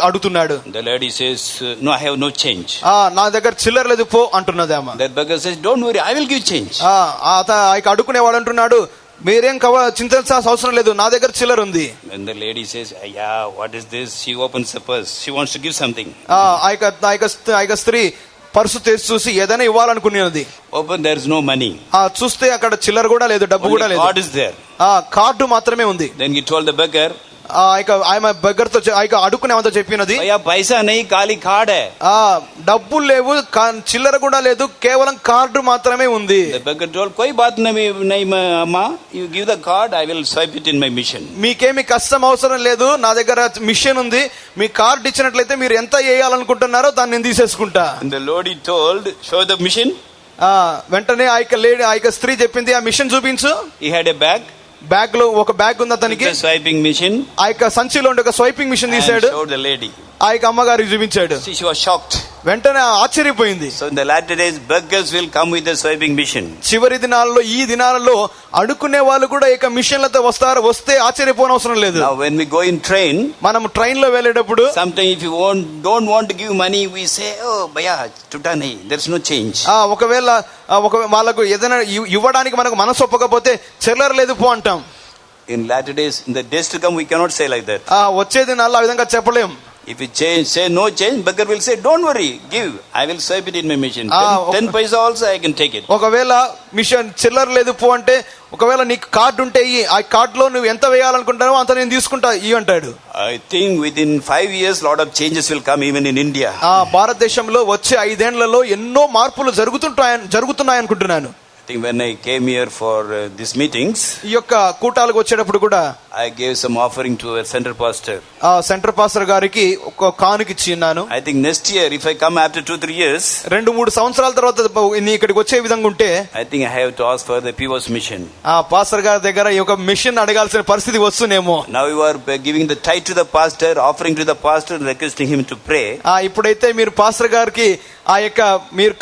అడుగుతున్నాడు. The lady says, no, I have no change. నా దగ్గర చిల్లర లేదు పో అంటున్నది ఆమె. That beggar says, don't worry, I will give change. అడుక్కునేవాడు అంటున్నాడు, మీరేం చింతించాల్సిన అవసరం లేదు, నా దగ్గర చిల్లర ఉంది. And the lady says, yeah, what is this? She opens the purse, she wants to give something. ఆ యొక్క స్త్రీ పర్సు తెరిచి చూసి ఏదైనా ఇవ్వాలనుకునేది. Open, there is no money. చూస్తే అక్కడ చిల్లర కూడా లేదు, డబ్బు కూడా లేదు. Card is there. కార్డు మాత్రమే ఉంది. Then he told the beggar, ఆమె బెగ్గర్ తో అడుక్కునేమంతా చెప్పినది, పైసా నహీ, ఖాళీ కార్డ్ హై. డబ్బులు లేవు, చిల్లర కూడా లేదు, కేవలం కార్డు మాత్రమే ఉంది. The beggar told, koi baat nahi amma, you give the card, I will swipe it in my machine. మీకేమి కష్టం అవసరం లేదు, నా దగ్గర మిషన్ ఉంది, మీ కార్డు ఇచ్చినట్లయితే మీరు ఎంత వేయాలనుకుంటున్నారో దాన్ని నేను తీసేసుకుంటా. And the lady told, show the machine. వెంటనే ఆ యొక్క స్త్రీ చెప్పింది, ఆ మిషన్ చూపించు. He had a bag. Bag లో ఒక బ్యాగ్ ఉంది అతనికి. Swiping machine. ఆ యొక్క సంచిలో ఉండే ఒక స్వైపింగ్ మిషన్ తీశాడు. the lady. ఆ యొక్క అమ్మగారికి చూపించాడు. She was shocked. వెంటనే ఆశ్చర్యపోయింది. So in the latter days, beggars will come with the swiping machine. చివరి దినాల్లో ఈ దినాలలో అడుక్కునే వాళ్ళు కూడా ఇక మిషన్లతో వస్తే ఆశ్చర్యపోనవసరం లేదు. Now when we go in train, మనం ట్రైన్ లో వెళ్ళేటప్పుడు sometimes if you don't want to give money, we say, oh bhaiya chuta nahi, there's no change. ఒకవేళ వాళ్ళకు ఏదైనా ఇవ్వడానికి మనకు మనసు ఒప్పకపోతే చిల్లర లేదు పో అంటాం. In latter days, in the days to come, we cannot say like that. వచ్చే దినాల్లో ఆ విధంగా చెప్పలేం. If you say no change, beggar will say, don't worry, give, I will swipe it in my machine. 10 paisa also I can take it. ఒకవేళ machine చిల్లర లేదు పో అంటే, ఒకవేళ నీకు కార్డు ఉంటే ఆ కార్డులో నువ్వు ఎంత వేయాలనుకుంటావో అంత నేను తీసుకుంటా ఇవి అంటాడు. I think within 5 years lot of changes will come even in India. భారతదేశంలో వచ్చే 5 ఏళ్లలో ఎన్నో మార్పులు జరుగుతున్నాయి అనుకుంటున్నాను. I think when I came here for these meetings, ఈ యొక్క కూటాలకు వచ్చేటప్పుడు కూడా I gave some offering to a center pastor. Centre pastor గారికి ఒక కానుక ఇచ్చి ఉన్నాను. I think next year if I come after 2-3 years, 2-3 సంవత్సరాల తర్వాత నీ ఇక్కడికి వచ్చే విధంగా ఉంటే, I think I have to ask for the POS mission. Pastor గారి దగ్గర ఈ యొక్క మిషన్ అడగాల్సిన పరిస్థితి వస్తుందేమో. Now you are giving the tithe to the pastor, offering to the pastor, and requesting him to pray. ఇప్పుడైతే మీరు పాస్టర్ గారికి ఆ యొక్క మీరు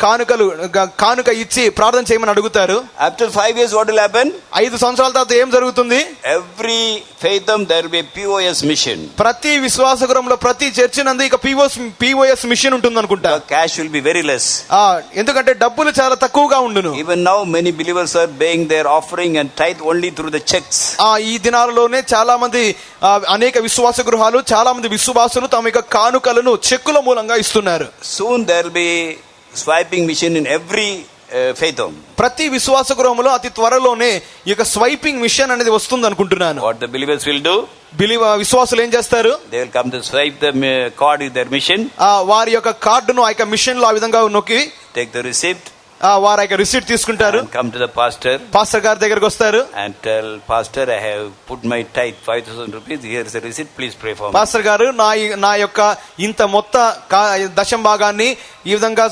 కానుక ఇచ్చి ప్రార్థన చేయమని అడుగుతారు. After 5 years what will happen? 5 సంవత్సరాల తర్వాత ఏం జరుగుతుంది? Every faithum there will be a POS mission. ప్రతి విశ్వాస గృహంలో ప్రతి చర్చి నందు ఇక POS మిషన్ ఉంటుంది అనుకుంటా. Cash will be very less. ఎందుకంటే డబ్బులు చాలా తక్కువగా ఉండును. Even now many believers are paying their offering and tithe only through the checks. ఈ దినాలలోనే చాలా మంది అనేక విశ్వాస గృహాలు చాలా మంది విశ్వాసులు తమ యొక్క కానుకలను చెక్కుల మూలంగా ఇస్తున్నారు. Soon there will be swiping machine in every faith home. ప్రతి విశ్వాస గృహంలో అతి త్వరలోనే ఈ యొక్క స్వైపింగ్ మిషన్ అనేది వస్తుంది అనుకుంటున్నాను. What the believers will do? విశ్వాసులు ఏం చేస్తారు? They will come to swipe the card with their mission. వారి యొక్క కార్డును ఆ యొక్క మిషన్ లో ఆ విధంగా నొక్కి take the receipt. వారి యొక్క రిసీట్ తీసుకుంటారు. Come to the pastor గారి దగ్గరకు వస్తారు and tell pastor, I have put my tithe 5,000 rupees, here is a receipt, please pray for me. Pastor గారు నా యొక్క ఇంత మొత్త దశం భాగాన్ని ఈ విధంగా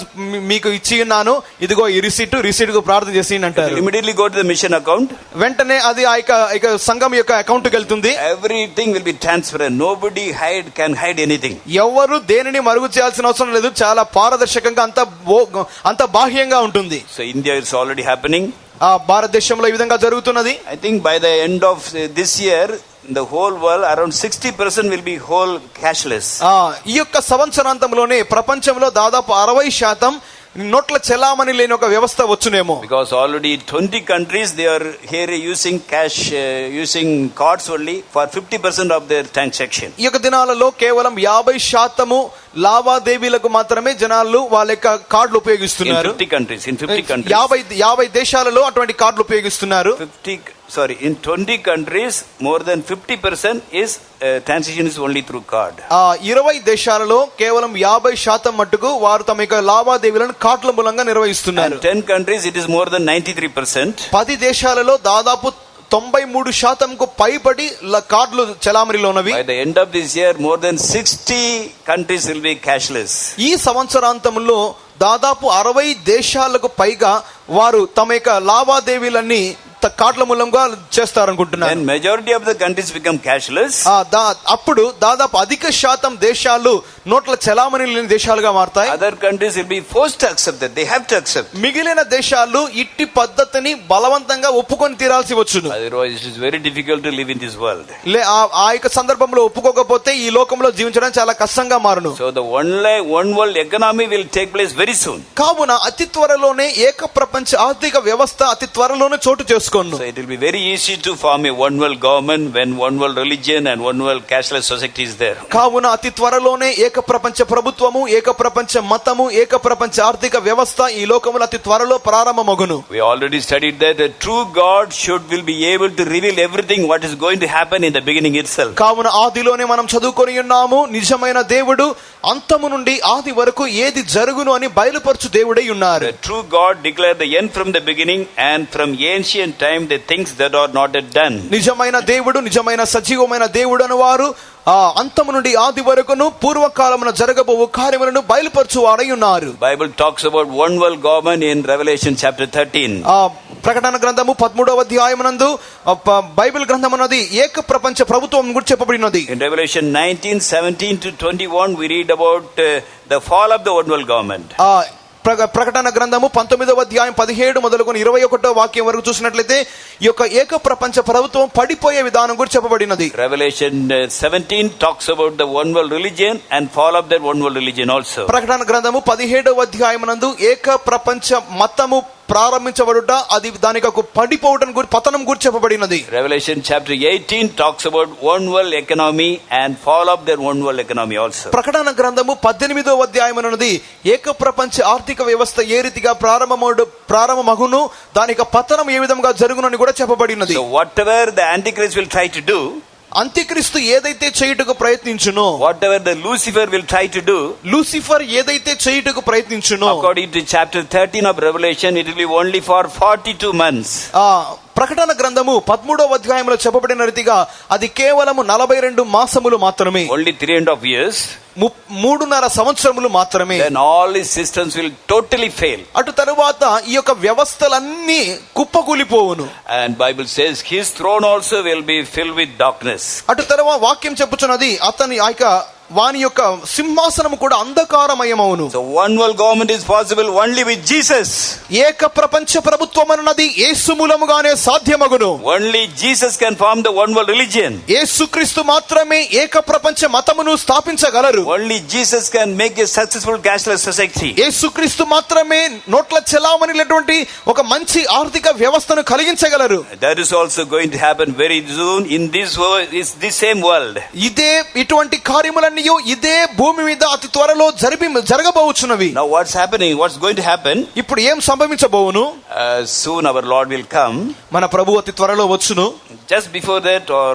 మీకు ఇచ్చి ఉన్నాను, ఇదిగో ఈ రిసీట్ కు ప్రార్థన చేసి అంటారు. Immediately go to the mission account. వెంటనే అది ఆ యొక్క సంఘం యొక్క అకౌంట్ కి వెళ్తుంది. Everything will be transparent. Nobody can hide anything. ఎవరు దేనిని మరుగు చేయాల్సిన అవసరం లేదు. చాలా పారదర్శకంగా అంత బాహ్యంగా ఉంటుంది. So India is already happening. భారతదేశంలో ఈ విధంగా జరుగుతున్నది. I think by the end of this year the whole world around 60% will be whole cashless. ఈ యొక్క సంవత్సరాంతంలోనే ప్రపంచంలో దాదాపు 60% నోట్ల చెలామణి లేని ఒక వ్యవస్థ వచ్చునేమో. Because already 20 countries they are here using cash, using cards only for 50% of their transaction. ఈ యొక్క దినాలలో కేవలం 50% లావాదేవీలకు మాత్రమే జనాలు వాళ్ళ యొక్క కార్డులు ఉపయోగిస్తున్నారు. In 50 countries. 50 దేశాలలో అటువంటి కార్డులు ఉపయోగిస్తున్నారు. In 20 countries more than 50% is transaction is only through card. 20 దేశాలలో కేవలం 50% మట్టుకు వారు తమ యొక్క లావాదేవీలను కార్డుల మూలంగా నిర్వహిస్తున్నారు. 10 countries it is more than 93%. 10 దేశాలలో దాదాపు 93% పైబడి కార్డులు చలామణిలో ఉన్నవి. By the end of this year more than 60 countries will be cashless. ఈ సంవత్సరాంతంలో దాదాపు 60 దేశాలకు పైగా వారు తమ యొక్క లావాదేవీలన్నీ కార్డుల మూలంగా చేస్తారనుకుంటున్నాను. And majority of the countries become cashless. అప్పుడు దాదాపు అధిక శాతం దేశాలు నోట్ల చలామణి లేని దేశాలుగా మారతాయి. Other countries will be forced to accept that. They have to accept. మిగిలిన దేశాలు ఇట్టి పద్ధతిని బలవంతంగా ఒప్పుకొని తీరాల్సి వచ్చును. Otherwise it is very difficult to live in this world. ఆ యొక్క సందర్భంలో ఒప్పుకోకపోతే ఈ లోకంలో జీవించడం చాలా కష్టంగా మారును. So the one world economy will take place very soon. కావున అతి త్వరలోనే ఏక ప్రపంచ ఆర్థిక వ్యవస్థ అతి త్వరలోనే చోటు చేసుకొను. So it will be very easy to form a one world government when one world religion and one world cashless society is there. కావున అతి త్వరలోనే ఏక ప్రపంచ ప్రభుత్వము, ఏక ప్రపంచ మతము, ఏక ప్రపంచ ఆర్థిక వ్యవస్థ ఈ లోకములో అతి త్వరలో ప్రారంభమగును. We already studied that the true God will be able to reveal everything what is going to happen in the beginning itself. కావున ఆదిలోనే మనం చదువుకొని ఉన్నాము, నిజమైన దేవుడు అంతము నుండి ఆది వరకు ఏది జరుగును అని బయలుపరచు దేవుడై ఉన్నారు. The true God declared the end from the beginning and from ancient time the things that are not yet done. నిజమైన దేవుడు, నిజమైన సజీవమైన దేవుడు అను వారు అంతము నుండి ఆది వరకును పూర్వకాలమున జరగబోవు కార్యములను బయలుపరచు వాడై ఉన్నారు. Bible talks about one world government in Revelation chapter 13. ప్రకటన గ్రంథము 13వ అధ్యాయమునందు బైబిల్ గ్రంథమున్నది ఏక ప్రపంచ ప్రభుత్వం గురించి చెప్పబడినది. In Revelation 19:17-21 we read about the fall of the one world government. ప్రకటన గ్రంథము 19వ అధ్యాయం 17 మొదలుకొని 21వ వాక్యం వరకు చూసినట్లయితే ఈ యొక్క ఏక ప్రపంచ ప్రభుత్వం పడిపోయే విధానం గురించి చెప్పబడినది. Revelation 17 talks about the one world religion and fall of that one world religion also. ప్రకటన గ్రంథము 17వ అధ్యాయమునందు ఏక ప్రపంచ మతము ప్రారంభించబడుట, అది దానికి ఒక పడిపోవడం పతనం గురించి చెప్పబడినది. Revelation chapter 18 talks about one world economy and fall of that one world economy also. ప్రకటన గ్రంథము 18వ అధ్యాయమునందు ఏక ప్రపంచ ఆర్థిక వ్యవస్థ ఏ రీతిగా ప్రారంభమగును, దానికి పతనం ఏ విధంగా జరుగునని కూడా చెప్పబడినది. So whatever the Antichrist will try to do, అంత్యక్రీస్తు ఏదైతే చేయుటకు ప్రయత్నించునో, whatever the Lucifer will try to do, Lucifer ఏదైతే చేయుటకు ప్రయత్నించునో, according to chapter 13 of Revelation, it will be only for 42 months. ప్రకటన గ్రంథము 13వ అధ్యాయంలో చెప్పబడిన రీతిగా అది కేవలము 42 మాసములు మాత్రమే, only 3.5 years. 3.5 సంవత్సరములు మాత్రమే. Then all his systems will totally fail. అటు తరువాత ఈ యొక్క వ్యవస్థలన్నీ కుప్పకూలిపోవును. And Bible says his throne also will be filled with darkness. అటు తరువాత వాక్యం చెప్పుచున్నది అతని వాని యొక్క సింహాసనము కూడా అంధకారమయమవును. So one world government is possible only with Jesus. ఏక ప్రపంచ ప్రభుత్వం అన్నది యేసు మూలముగానే సాధ్యమగును. Only Jesus can form the one world religion. యేసుక్రీస్తు మాత్రమే ఏక ప్రపంచ మతమును స్థాపించగలరు. Only Jesus can make a successful cashless society. యేసుక్రీస్తు మాత్రమే నోట్ల చెలామణిటువంటి ఒక మంచి ఆర్థిక వ్యవస్థను కలిగించగలరు. That is also going to happen very soon in this world, is this same world. ఇదే ఇటువంటి కార్యములన్నీ ఇదే భూమి మీద అతి త్వరలో జరగబోచున్నవి. Now what's happening? What's going to happen? ఇప్పుడు ఏం సంభవించబోవును? Soon our Lord will come. మన ప్రభు అతి త్వరలో వచ్చును. Just before that or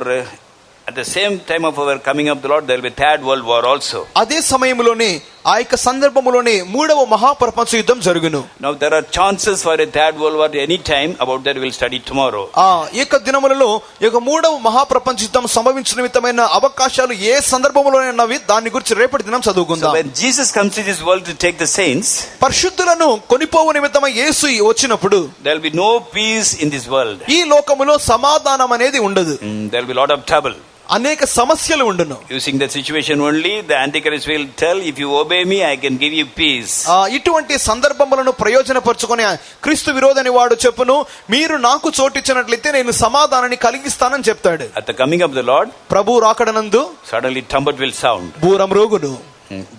at the same time of our coming of the Lord, there will be third world war also. అదే సమయంలోనే ఆ యొక్క సందర్భములోనే 3వ మహాప్రపంచ యుద్ధం జరుగును. Now there are chances for a third world war any time. About that we will study tomorrow. ఏక దినములలో ఈ యొక్క 3వ మహాప్రపంచ యుద్ధం సంభవించిన నిమిత్తమైన అవకాశాలు ఏ సందర్భములోనే ఉన్నవి, దాని గురించి రేపటి దినం చదువుకుందాం. So when Jesus comes to this world to take the saints, పరిశుద్ధులను కొనిపోవు నిమిత్తమై యేసు వచ్చినప్పుడు there will be no peace in this world. ఈ లోకములో సమాధానం అనేది ఉండదు. There will be a lot of trouble. అనేక సమస్యలు ఉండును. Using that situation only, the Antichrist will tell, if you obey me, I can give you peace. ఇటువంటి సందర్భములను ప్రయోజనపరచుకొని క్రీస్తు విరోధని వాడు చెప్పును, మీరు నాకు చోటిచ్చినట్లయితే నేను సమాధానాన్ని కలిగిస్తానని చెప్తాడు. At the coming of the Lord, Prabhu రాకడనందు suddenly trumpet will sound. బూరం రోగును.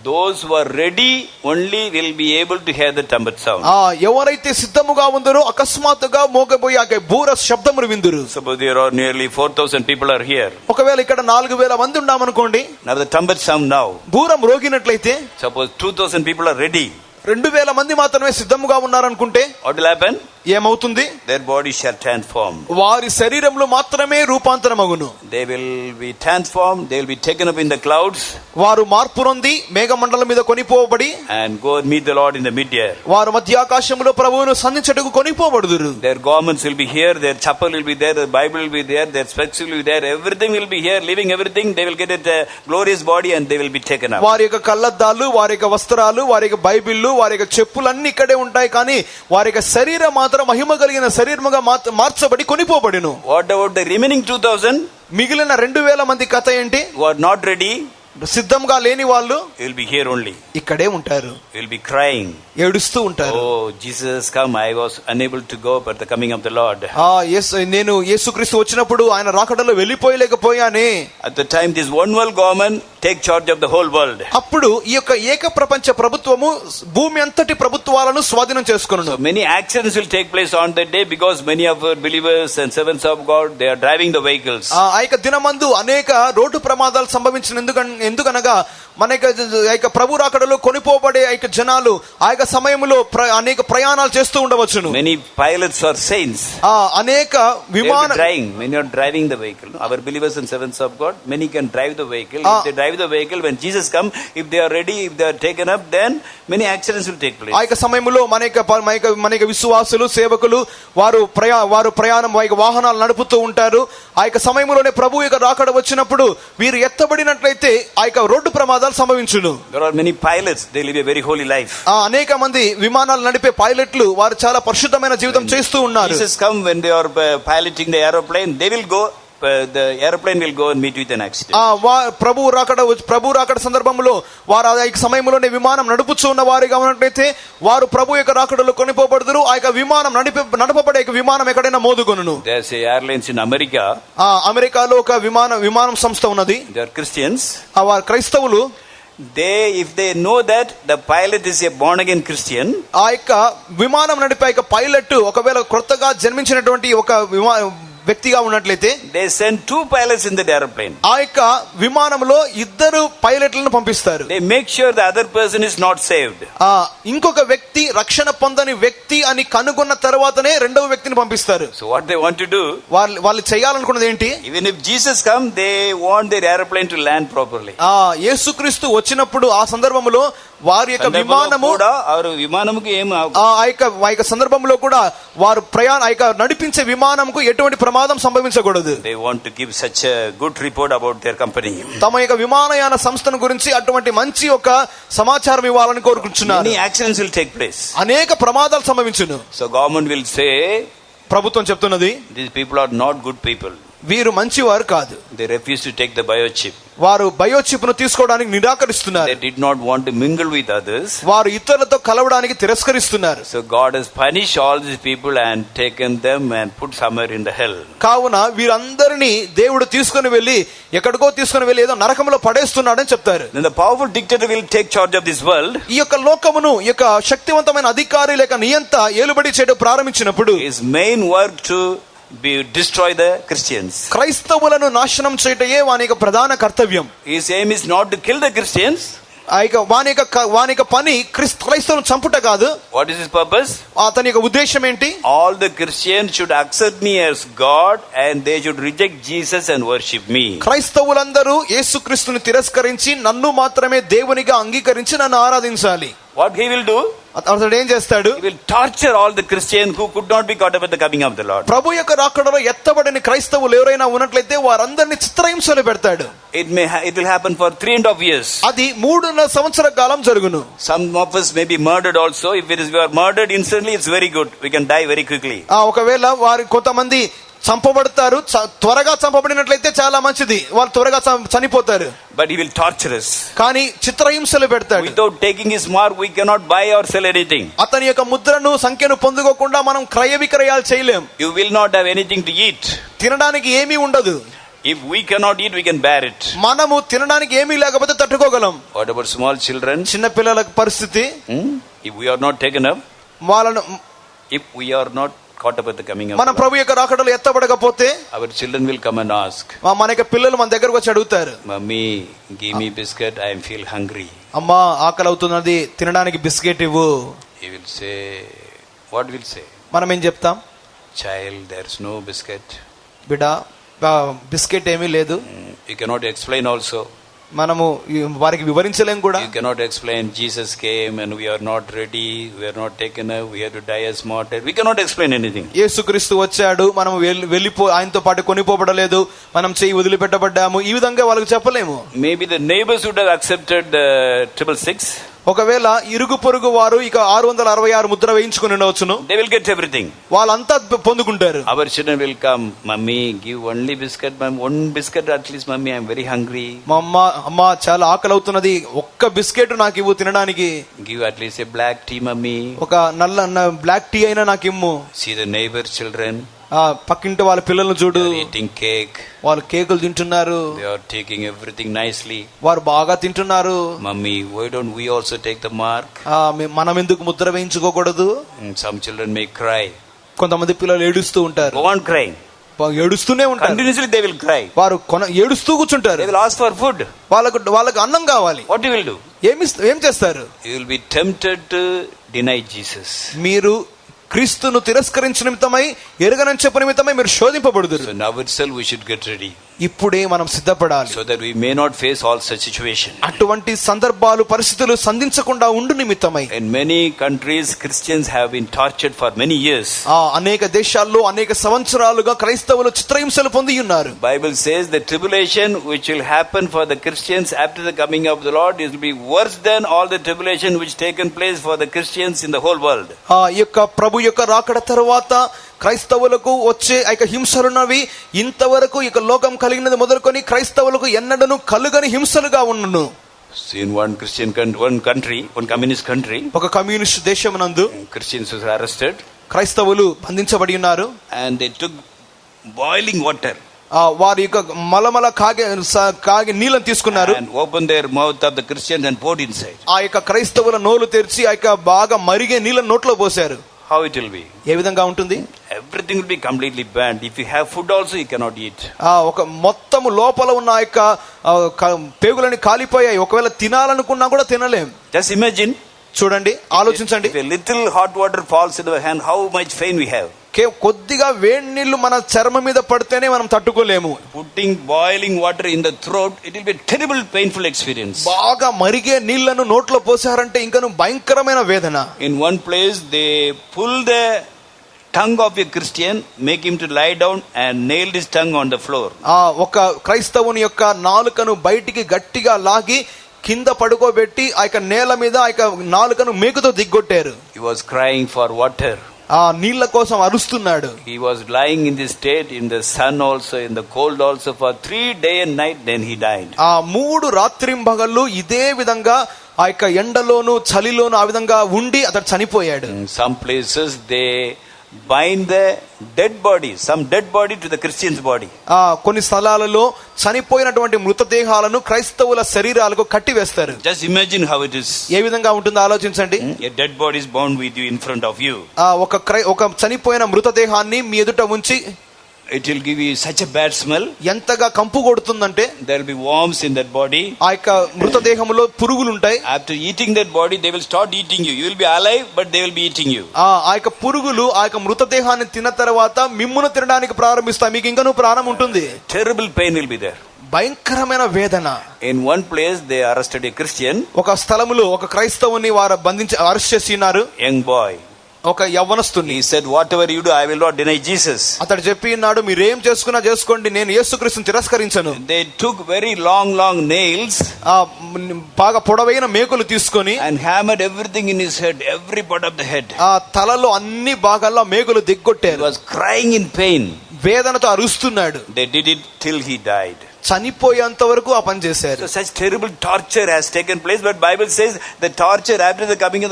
Those who are ready only will be able to hear the trumpet sound. ఎవరైతే సిద్ధముగా ఉందరో అకస్మాత్తుగా మోగబోయే బూర శబ్దమును విందురు. Suppose there are nearly 4,000 people are here. ఒకవేళ ఇక్కడ 4,000 మంది ఉన్నామనుకోండి. Now the trumpet sound now. బూరం రోగినట్లయితే Suppose 2,000 people are ready. 2,000 మంది మాత్రమే సిద్ధముగా ఉన్నారనుకుంటే what will happen? ఏమవుతుంది? Their body shall transform. వారి శరీరంలో మాత్రమే రూపాంతరమగును. They will be transformed. They will be taken up in the clouds. వారు మార్పు నొంది మేఘమండలం మీద కొనిపోబడి and go and meet the Lord in the mid-air. వారు మధ్యాకాశములో ప్రభువును సంధించుటకు కొనిపోబడుదురు. Their garments will be here, their chapel will be there, their Bible will be there, their specs will be there, everything will be here, leaving everything. They will get a glorious body and they will be taken up. వారి యొక్క కళ్ళద్దాలు, వారి యొక్క వస్త్రాలు, వారి యొక్క బైబిళ్ళు, వారి యొక్క చెప్పులన్నీ ఇక్కడే ఉంటాయి, కానీ వారి యొక్క శరీరం మాత్రం మహిమ కలిగిన శరీరముగా మార్చబడి కొనిపోబడిను. What about the remaining 2,000? మిగిలిన 2,000 మంది కథ ఏంటి? who are not ready, సిద్ధంగా లేని వాళ్ళు will be here only. ఇక్కడే ఉంటారు. will be crying. ఏడుస్తూ ఉంటారు. Oh Jesus come, I was unable to go but the coming of the Lord. నేను యేసుక్రీస్తు వచ్చినప్పుడు ఆయన రాకడలో వెళ్ళిపోయలేకపోయానే. At the time this one world government take charge of the whole world. అప్పుడు ఈ యొక్క ఏక ప్రపంచ ప్రభుత్వము భూమి అంతటి ప్రభుత్వాలను స్వాధీనం చేసుకొనును. So many accidents will take place on that day because many of our believers and servants of God, they are driving the vehicles. ఆ యొక్క దినమందు అనేక రోడ్డు ప్రమాదాలు సంభవించిన ఎందుకనగా మన యొక్క ప్రభు రాకడలో కొనిపోబడే యొక్క జనాలు ఆ యొక్క సమయంలో అనేక ప్రయాణాలు చేస్తూ ఉండవచ్చును. Many pilots are saints. అనేక విమాన many are driving the vehicle. Our believers and servants of God, many can drive the vehicle. If they drive the vehicle, when Jesus come, if they are ready, if they are taken up, then many accidents will take place. ఆ యొక్క సమయంలో మన యొక్క విశ్వాసులు, సేవకులు వారు ప్రయాణం వాహనాలు నడుపుతూ ఉంటారు. ఆ యొక్క సమయంలోనే ప్రభు యొక్క రాకడ వచ్చినప్పుడు వీరు ఎత్తబడినట్లయితే ఆ యొక్క రోడ్డు ప్రమాదాలు సంభవించును. There are many pilots, they live a very holy life. అనేక మంది విమానాలు నడిపే పైలట్లు వారు చాలా పరిశుద్ధమైన జీవితం చేస్తూ ఉన్నారు. Jesus come when they are piloting the aeroplane, they will go, the aeroplane will go and meet with an accident. ప్రభు రాకడ సందర్భంలో వారు ఆ యొక్క సమయంలోనే విమానం నడుపుచూ ఉన్న వారిగా ఉన్నట్లయితే వారు ప్రభు యొక్క రాకడలో కొనిపోబడదురు. ఆ యొక్క విమానం నడపబడే విమానం ఎక్కడైనా మోదుకొనును. There's a airlines in America. అమెరికాలో ఒక విమానం సంస్థ ఉన్నది. They are Christians. వారు క్రైస్తవులు. If they know that the pilot is a born again Christian, ఆ యొక్క విమానం నడిపే యొక్క పైలట్ ఒకవేళ కొత్తగా జన్మించినటువంటి ఒక వ్యక్తిగా ఉన్నట్లయితే they send 2 pilots in that airplane. ఆ యొక్క విమానంలో 2 పైలట్లను పంపిస్తారు. They make sure the other person is not saved. ఇంకొక వ్యక్తి రక్షణ పొందని వ్యక్తి అని కనుగొన్న తర్వాతనే రెండవ వ్యక్తిని పంపిస్తారు. So what they want to do, వాళ్ళు చేయాలనుకున్నది ఏంటి? even if Jesus come, they want their airplane to land properly. యేసుక్రీస్తు వచ్చినప్పుడు ఆ సందర్భంలో వారి యొక్క విమానముకు ఏం ఆ యొక్క సందర్భంలో కూడా వారు నడిపించే విమానంకు ఎటువంటి ప్రమాదం సంభవించకూడదు. They want to give such a good report about their company. తమ యొక్క విమానయాన సంస్థను గురించి అటువంటి మంచి ఒక సమాచారం ఇవ్వాలని కోరుకుంటున్నారు. Many accidents will take place. అనేక ప్రమాదాలు సంభవించును. So government will say, ప్రభుత్వం చెప్తున్నది, these people are not good people. వీరు మంచివారు కాదు. They refuse to take the biochip. వారు బయోచిప్ ను తీసుకోవడానికి నిరాకరిస్తున్నారు. They did not want to mingle with others. వారు ఇతరులతో కలవడానికి తిరస్కరిస్తున్నారు. So God has punished all these people and taken them and put somewhere in the hell. కావున వీరందరినీ దేవుడు తీసుకొని వెళ్లి ఎక్కడికో తీసుకొని వెళ్లి ఏదో నరకంలో పడేస్తున్నాడని చెప్తారు. Then the powerful dictator will take charge of this world. ఈ యొక్క లోకమును ఈ యొక్క శక్తివంతమైన అధికారి లేక నియంత ఏలుబడి చేయడం ప్రారంభించినప్పుడు his main work to destroy the Christians. క్రైస్తవులను నాశనం చేయటమే వాని యొక్క ప్రధాన కర్తవ్యం. His aim is not to kill the Christians. వాని యొక్క పని క్రైస్తవులను చంపుట కాదు. What is his purpose? అతని యొక్క ఉద్దేశం ఏంటి? All the Christians should accept me as God and they should reject Jesus and worship me. క్రైస్తవులందరూ యేసుక్రీస్తుని తిరస్కరించి నన్ను మాత్రమే దేవునిగా అంగీకరించి నన్ను ఆరాధించాలి. What he will do? అతడు ఏం చేస్తాడు? He will torture all the Christians who could not be caught up at the coming of the Lord. ప్రభు యొక్క రాకడలో ఎత్తబడిన క్రైస్తవులు ఎవరైనా ఉన్నట్లయితే వారందరినీ చిత్రహింసలు పెడతాడు. It will happen for 3.5 years. అది 3.5 సంవత్సర కాలం జరుగును. Some of us may be murdered also. If we are murdered instantly, it's very good. We can die very quickly. ఒకవేళ వారి కొంతమంది చంపబడతారు, త్వరగా చంపబడినట్లయితే చాలా మంచిది, వాళ్ళు త్వరగా చనిపోతారు. But he will torture us. కానీ చిత్రహింసలు పెడతాడు. Without taking his mark, we cannot buy or sell anything. అతని యొక్క ముద్రను సంఖ్యను పొందుకోకుండా మనం క్రయ విక్రయాలు చేయలేం. You will not have anything to eat. తినడానికి ఏమీ ఉండదు. If we cannot eat, we can bear it. మనము తినడానికి ఏమీ లేకపోతే తట్టుకోగలం. What about small children? చిన్న పిల్లల పరిస్థితి? If we are not taken up, if we are not caught up at the coming of మన ప్రభు యొక్క రాకడలో ఎత్తబడకపోతే our children will come and ask, మన యొక్క పిల్లలు మన దగ్గరకు వచ్చి అడుగుతారు, Mummy, give me biscuit, I feel hungry. అమ్మా ఆకలి అవుతున్నది, తినడానికి బిస్కెట్ ఇవ్వు. He will say, what will say? మనం ఏం చెప్తాం? Child, there's no biscuit. బిడ్డ బిస్కెట్ ఏమీ లేదు. You cannot explain also. మనము వారికి వివరించలేం కూడా. You cannot explain Jesus came and we are not ready, we are not taken up, we have to die as martyrs. We cannot explain anything. యేసుక్రీస్తు వచ్చాడు, మనం ఆయనతో పాటు కొనిపోబడలేదు, మనం చేయి వదిలిపెట్టబడ్డాము, ఈ విధంగా వాళ్ళకి చెప్పలేము. Maybe the neighbors would have accepted 666. ఒకవేళ ఇరుగు పొరుగు వారు ఇక 666 ముద్ర వేయించుకుని ఉండవచ్చును. They will get everything. వాళ్ళంతా పొందుకుంటారు. Our children will come, Mummy, give only biscuit, one biscuit at least, Mummy, I am very hungry. అమ్మా చాలా ఆకలి అవుతున్నది, ఒక్క బిస్కెట్ నాకు ఇవ్వు తినడానికి. Give at least a black tea, Mummy. ఒక నల్ల బ్లాక్ టీ అయినా నాకు ఇమ్ము. See the neighbor children. పక్కింటి వాళ్ళ పిల్లలను చూడు, eating cake. వాళ్ళు కేకులు తింటున్నారు. They are taking everything nicely. వారు బాగా తింటున్నారు. Mummy, why don't we also take the mark? మనం ఎందుకు Mudra వేయించుకోకూడదు? Some children may cry. కొంతమంది పిల్లలు ఏడుస్తూ ఉంటారు. Go on crying. ఏడుస్తూనే ఉంటారు. Continuously they will cry. వారు ఏడుస్తూ కూర్చుంటారు. They will ask for food. వాళ్ళకు అన్నం కావాలి. What you will do? ఏం చేస్తారు? You will be tempted to deny Jesus. మీరు క్రీస్తును తిరస్కరించిన నిమిత్తమై ఎరగనని చెప్పు నిమిత్తమై మీరు శోధింపబడుదురు. So now itself we should get ready. ఇప్పుడే మనం సిద్ధపడాలి, so that we may not face all such situation. అటువంటి సందర్భాలు పరిస్థితులు సంధించకుండా ఉండు నిమిత్తమై. In many countries, Christians have been tortured for many years. అనేక దేశాల్లో అనేక సంవత్సరాలుగా క్రైస్తవులు చిత్రహింసలు పొంది ఉన్నారు. Bible says the tribulation which will happen for the Christians after the coming of the Lord is will be worse than all the tribulation which taken place for the Christians in the whole world. ఈ యొక్క ప్రభు యొక్క రాకడ తరువాత క్రైస్తవులకు వచ్చే హింసలున్నవి ఇంతవరకు ఇక లోకం కలిగినది మొదలుకొని క్రైస్తవులకు ఎన్నడను కలుగని హింసలుగా ఉన్నను. In one communist country, ఒక కమ్యూనిస్ట్ దేశమునందు Christians were arrested క్రైస్తవులు బంధించబడి ఉన్నారు. and they took boiling water వారి యొక్క మలమల కాగే నీళ్ళని తీసుకున్నారు and opened their mouth of the Christians and poured inside. ఆ యొక్క క్రైస్తవుల నోలు తెరిచి ఆ యొక్క బాగా మరిగే నీళ్ళని నోట్లో పోశారు. How it will be? ఏ విధంగా ఉంటుంది? Everything will be completely banned. If you have food also, you cannot eat. ఒక మొత్తము లోపల ఉన్న ఆ యొక్క పేగులని కాలిపోయాయి. ఒకవేళ తినాలనుకున్నా కూడా తినలేం. Just imagine. చూడండి, ఆలోచించండి. If a little hot water falls into our hand, how much pain we have. కొద్దిగా వేడి నీళ్లు మన చర్మం మీద పడితేనే మనం తట్టుకోలేము. Putting boiling water in the throat, it will be a terrible painful experience. బాగా మరిగే నీళ్లను నోట్లో పోసారంటే ఇంకను భయంకరమైన వేదన. In one place they pull the tongue of a Christian, make him to lie down and nailed his tongue on the floor. ఒక క్రైస్తవుని యొక్క నాలుకను బయటికి గట్టిగా లాగి కింద పడుకోబెట్టి ఆ యొక్క నేల మీద ఆ యొక్క నాలుకను మేకుతో దిగ్గొట్టారు. He was crying for water. నీళ్ల కోసం అరుస్తున్నాడు. He was lying in this state, in the sun also, in the cold also, for 3 days and night. Then he died. 3 రాత్రింబగళ్ళు ఇదే విధంగా ఆ యొక్క ఎండలోను చలిలోను ఆ విధంగా ఉండి అతడు చనిపోయాడు. In some places they bind the dead body, some dead body to the Christian's body. కొన్ని స్థలాలలో చనిపోయినటువంటి మృతదేహాలను క్రైస్తవుల శరీరాలకు కట్టి వేస్తారు. Just imagine how it is. ఏ విధంగా ఉంటుందో ఆలోచించండి. A dead body is bound with you in front of you. ఒక చనిపోయిన మృతదేహాన్ని మీ ఎదుట ఉంచి it will give you such a bad smell. ఎంతగా కంపు కొడుతుందంటే there will be worms in that body. ఆ యొక్క మృతదేహంలో పురుగులు ఉంటాయి. after eating that body they will start eating you. You will be alive but they will be eating you. ఆ యొక్క పురుగులు ఆ యొక్క మృతదేహాన్ని తిన్న తర్వాత మిమ్మును తినడానికి ప్రారంభిస్తాయి. మీకు ఇంకనూ ప్రాణం ఉంటుంది. terrible pain will be there. భయంకరమైన వేదన. in one place they arrested a Christian. ఒక స్థలములో ఒక క్రైస్తవుని వారు బంధించి అరెస్ట్ చేసినారు. young boy. ఒక యవ్వనస్తుని. he said whatever you do I will not deny Jesus. అతడు చెప్పినాడు, మీరేం చేసుకున్నా చేసుకోండి, నేను యేసుక్రీస్తుని తిరస్కరించను. they took very long nails. బాగా పొడవైన మేకులు తీసుకొని and hammered everything in his head, every part of the head. తలలో అన్ని భాగాల్లో మేకులు దిగ్గొట్టారు. he was crying in pain. వేదనతో అరుస్తున్నాడు. they did it till he died. చనిపోయేంత వరకు ఆ పని చేశారు. So such terrible torture has taken place, but Bible says the torture after the coming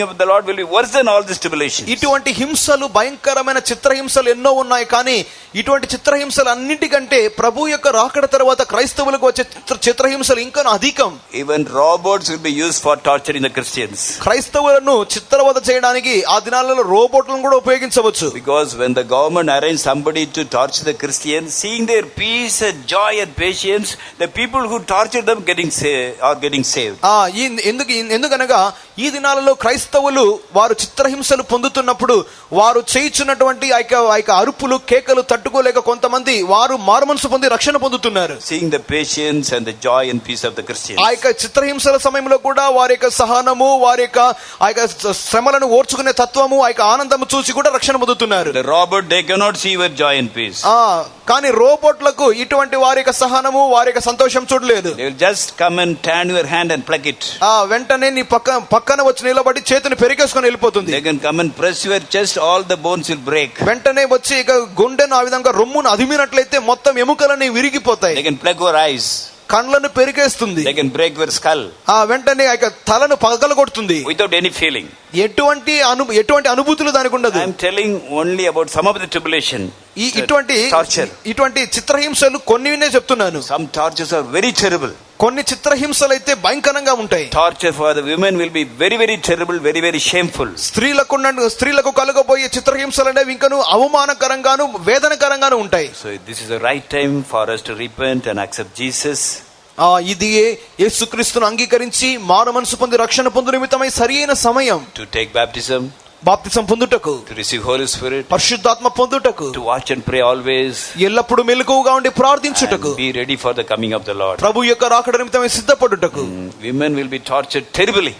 of the Lord will be worse than all this tribulation. ఇటువంటి హింసలు, భయంకరమైన చిత్రహింసలు ఎన్నో ఉన్నాయి. కానీ ఇటువంటి చిత్రహింసలు అన్నిటికంటే ప్రభు యొక్క రాకడ తర్వాత క్రైస్తవులకు వచ్చే చిత్రహింసలు ఇంకా అధికం. Even robots will be used for torturing the Christians. క్రైస్తవులను చిత్రవద చేయడానికి ఆ దినాలలో రోబోట్లను కూడా ఉపయోగించవచ్చు. Because when the government arranged somebody to torture the Christians, seeing their peace and joy and patience, the people who torture them are getting saved. ఎందుకనగా ఈ దినాలలో క్రైస్తవులు వారు చిత్రహింసలు పొందుతున్నప్పుడు వారు చేయించున్నటువంటి ఆ యొక్క అరుపులు కేకలు తట్టుకోలేక కొంతమంది వారు మారుమనసు పొంది రక్షణ పొందుతున్నారు. seeing the patience and the joy and peace of the Christians. ఆ యొక్క చిత్రహింసల సమయంలో కూడా వారి యొక్క సహనము, వారి యొక్క ఆ యొక్క శ్రమలను ఓర్చుకునే తత్వము, ఆ యొక్క ఆనందము చూసి కూడా రక్షణ పొందుతున్నారు. the robot, they cannot see your joy and peace. కానీ రోబోట్లకు ఇటువంటి వారి యొక్క సహనము, వారి యొక్క సంతోషం చూడలేదు. they will just come and turn your hand and pluck it. వెంటనే నీ పక్కన వచ్చి నిలబడి చేతిని పెరికేసుకొని వెళ్ళిపోతుంది. they can come and press your chest, all the bones will break. వెంటనే వచ్చి ఇక గుండెను ఆ విధంగా రొమ్మును అదిమినట్లయితే మొత్తం ఎముకలన్నీ విరిగిపోతాయి. they can pluck your eyes. కళ్ళను పెరికేస్తుంది. they can break your skull. వెంటనే ఆ తలను పగలగొడుతుంది. without any feeling. ఎటువంటి అనుభూతులు దానికి ఉండదు. I am telling only about some of the tribulation. ఇటువంటి చిత్రహింసలు కొన్నినే చెప్తున్నాను. some tortures are very terrible. కొన్ని చిత్రహింసలు అయితే భయంకరంగా ఉంటాయి. torture for the women will be very very terrible, very very shameful. స్త్రీలకు కలగబోయే చిత్రహింసలు అనేవి ఇంకను అవమానకరంగాను వేదనకరంగాను ఉంటాయి. so this is the right time for us to repent and accept Jesus. ఇది యేసుక్రీస్తును అంగీకరించి మారు మనసు పొంది రక్షణ పొందు నిమిత్తమై సరియైన సమయం. to take baptism. బాప్తిసం పొందుటకు, to receive Holy Spirit, పరిశుద్ధాత్మ పొందుటకు, to watch and pray always, ఎల్లప్పుడూ మెలకువగా ఉండి ప్రార్థించుటకు, and be ready for the coming of the Lord. ప్రభు యొక్క రాకడ నిమిత్తమై సిద్ధపడుటకు. Women will be tortured terribly.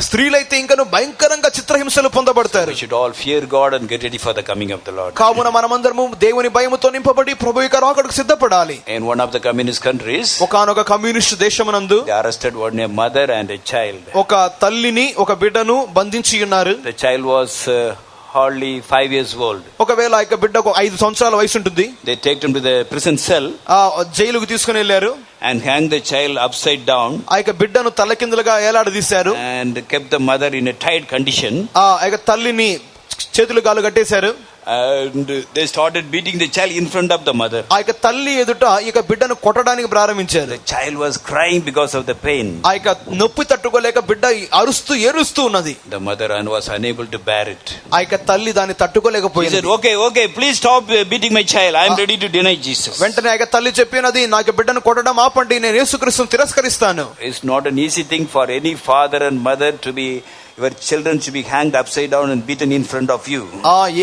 స్త్రీలైతే ఇంకను భయంకరంగా చిత్రహింసలు పొందబడతారు. We should all fear God and get ready for the coming of the Lord. కావున మనమందరము దేవుని భయముతో నింపబడి ప్రభు యొక్క రాకడకు సిద్ధపడాలి. In one of the communist countries, ఒకనొక communist దేశమునందు they arrested one a mother and a child. ఒక తల్లిని ఒక బిడ్డను బంధించి ఉన్నారు. The child was hardly 5 years old. ఒకవేళ ఆ యొక్క బిడ్డకు 5 సంవత్సరాల వయసు ఉంటుంది. They take him to the prison cell, ఆ జైలుకు తీసుకుని వెళ్ళారు. and hang the child upside down, ఆ యొక్క బిడ్డను తలకిందులుగా ఏలాడదీశారు. and kept the mother in a tight condition. ఆ యొక్క తల్లిని చేతులు కాలు కట్టేశారు. And they started beating the child in front of the mother. ఆ యొక్క తల్లి ఎదుట ఈ యొక్క బిడ్డను కొట్టడానికి ప్రారంభించారు. The child was crying because of the pain. ఆ యొక్క నొప్పి తట్టుకోలేక బిడ్డ అరుస్తూ ఏడుస్తూ ఉన్నది. The mother was unable to bear it. ఆ యొక్క తల్లి దాన్ని He తట్టుకోలేకపోయింది. said, okay, please stop beating my child. I am ready to deny Jesus. వెంటనే ఆ యొక్క తల్లి చెప్పినది, నా యొక్క బిడ్డను కొట్టడం ఆపండి, నేను యేసుక్రీస్తును తిరస్కరిస్తాను. It's not an easy thing for any father and mother to be, your children to be hanged upside down and beaten in front of you.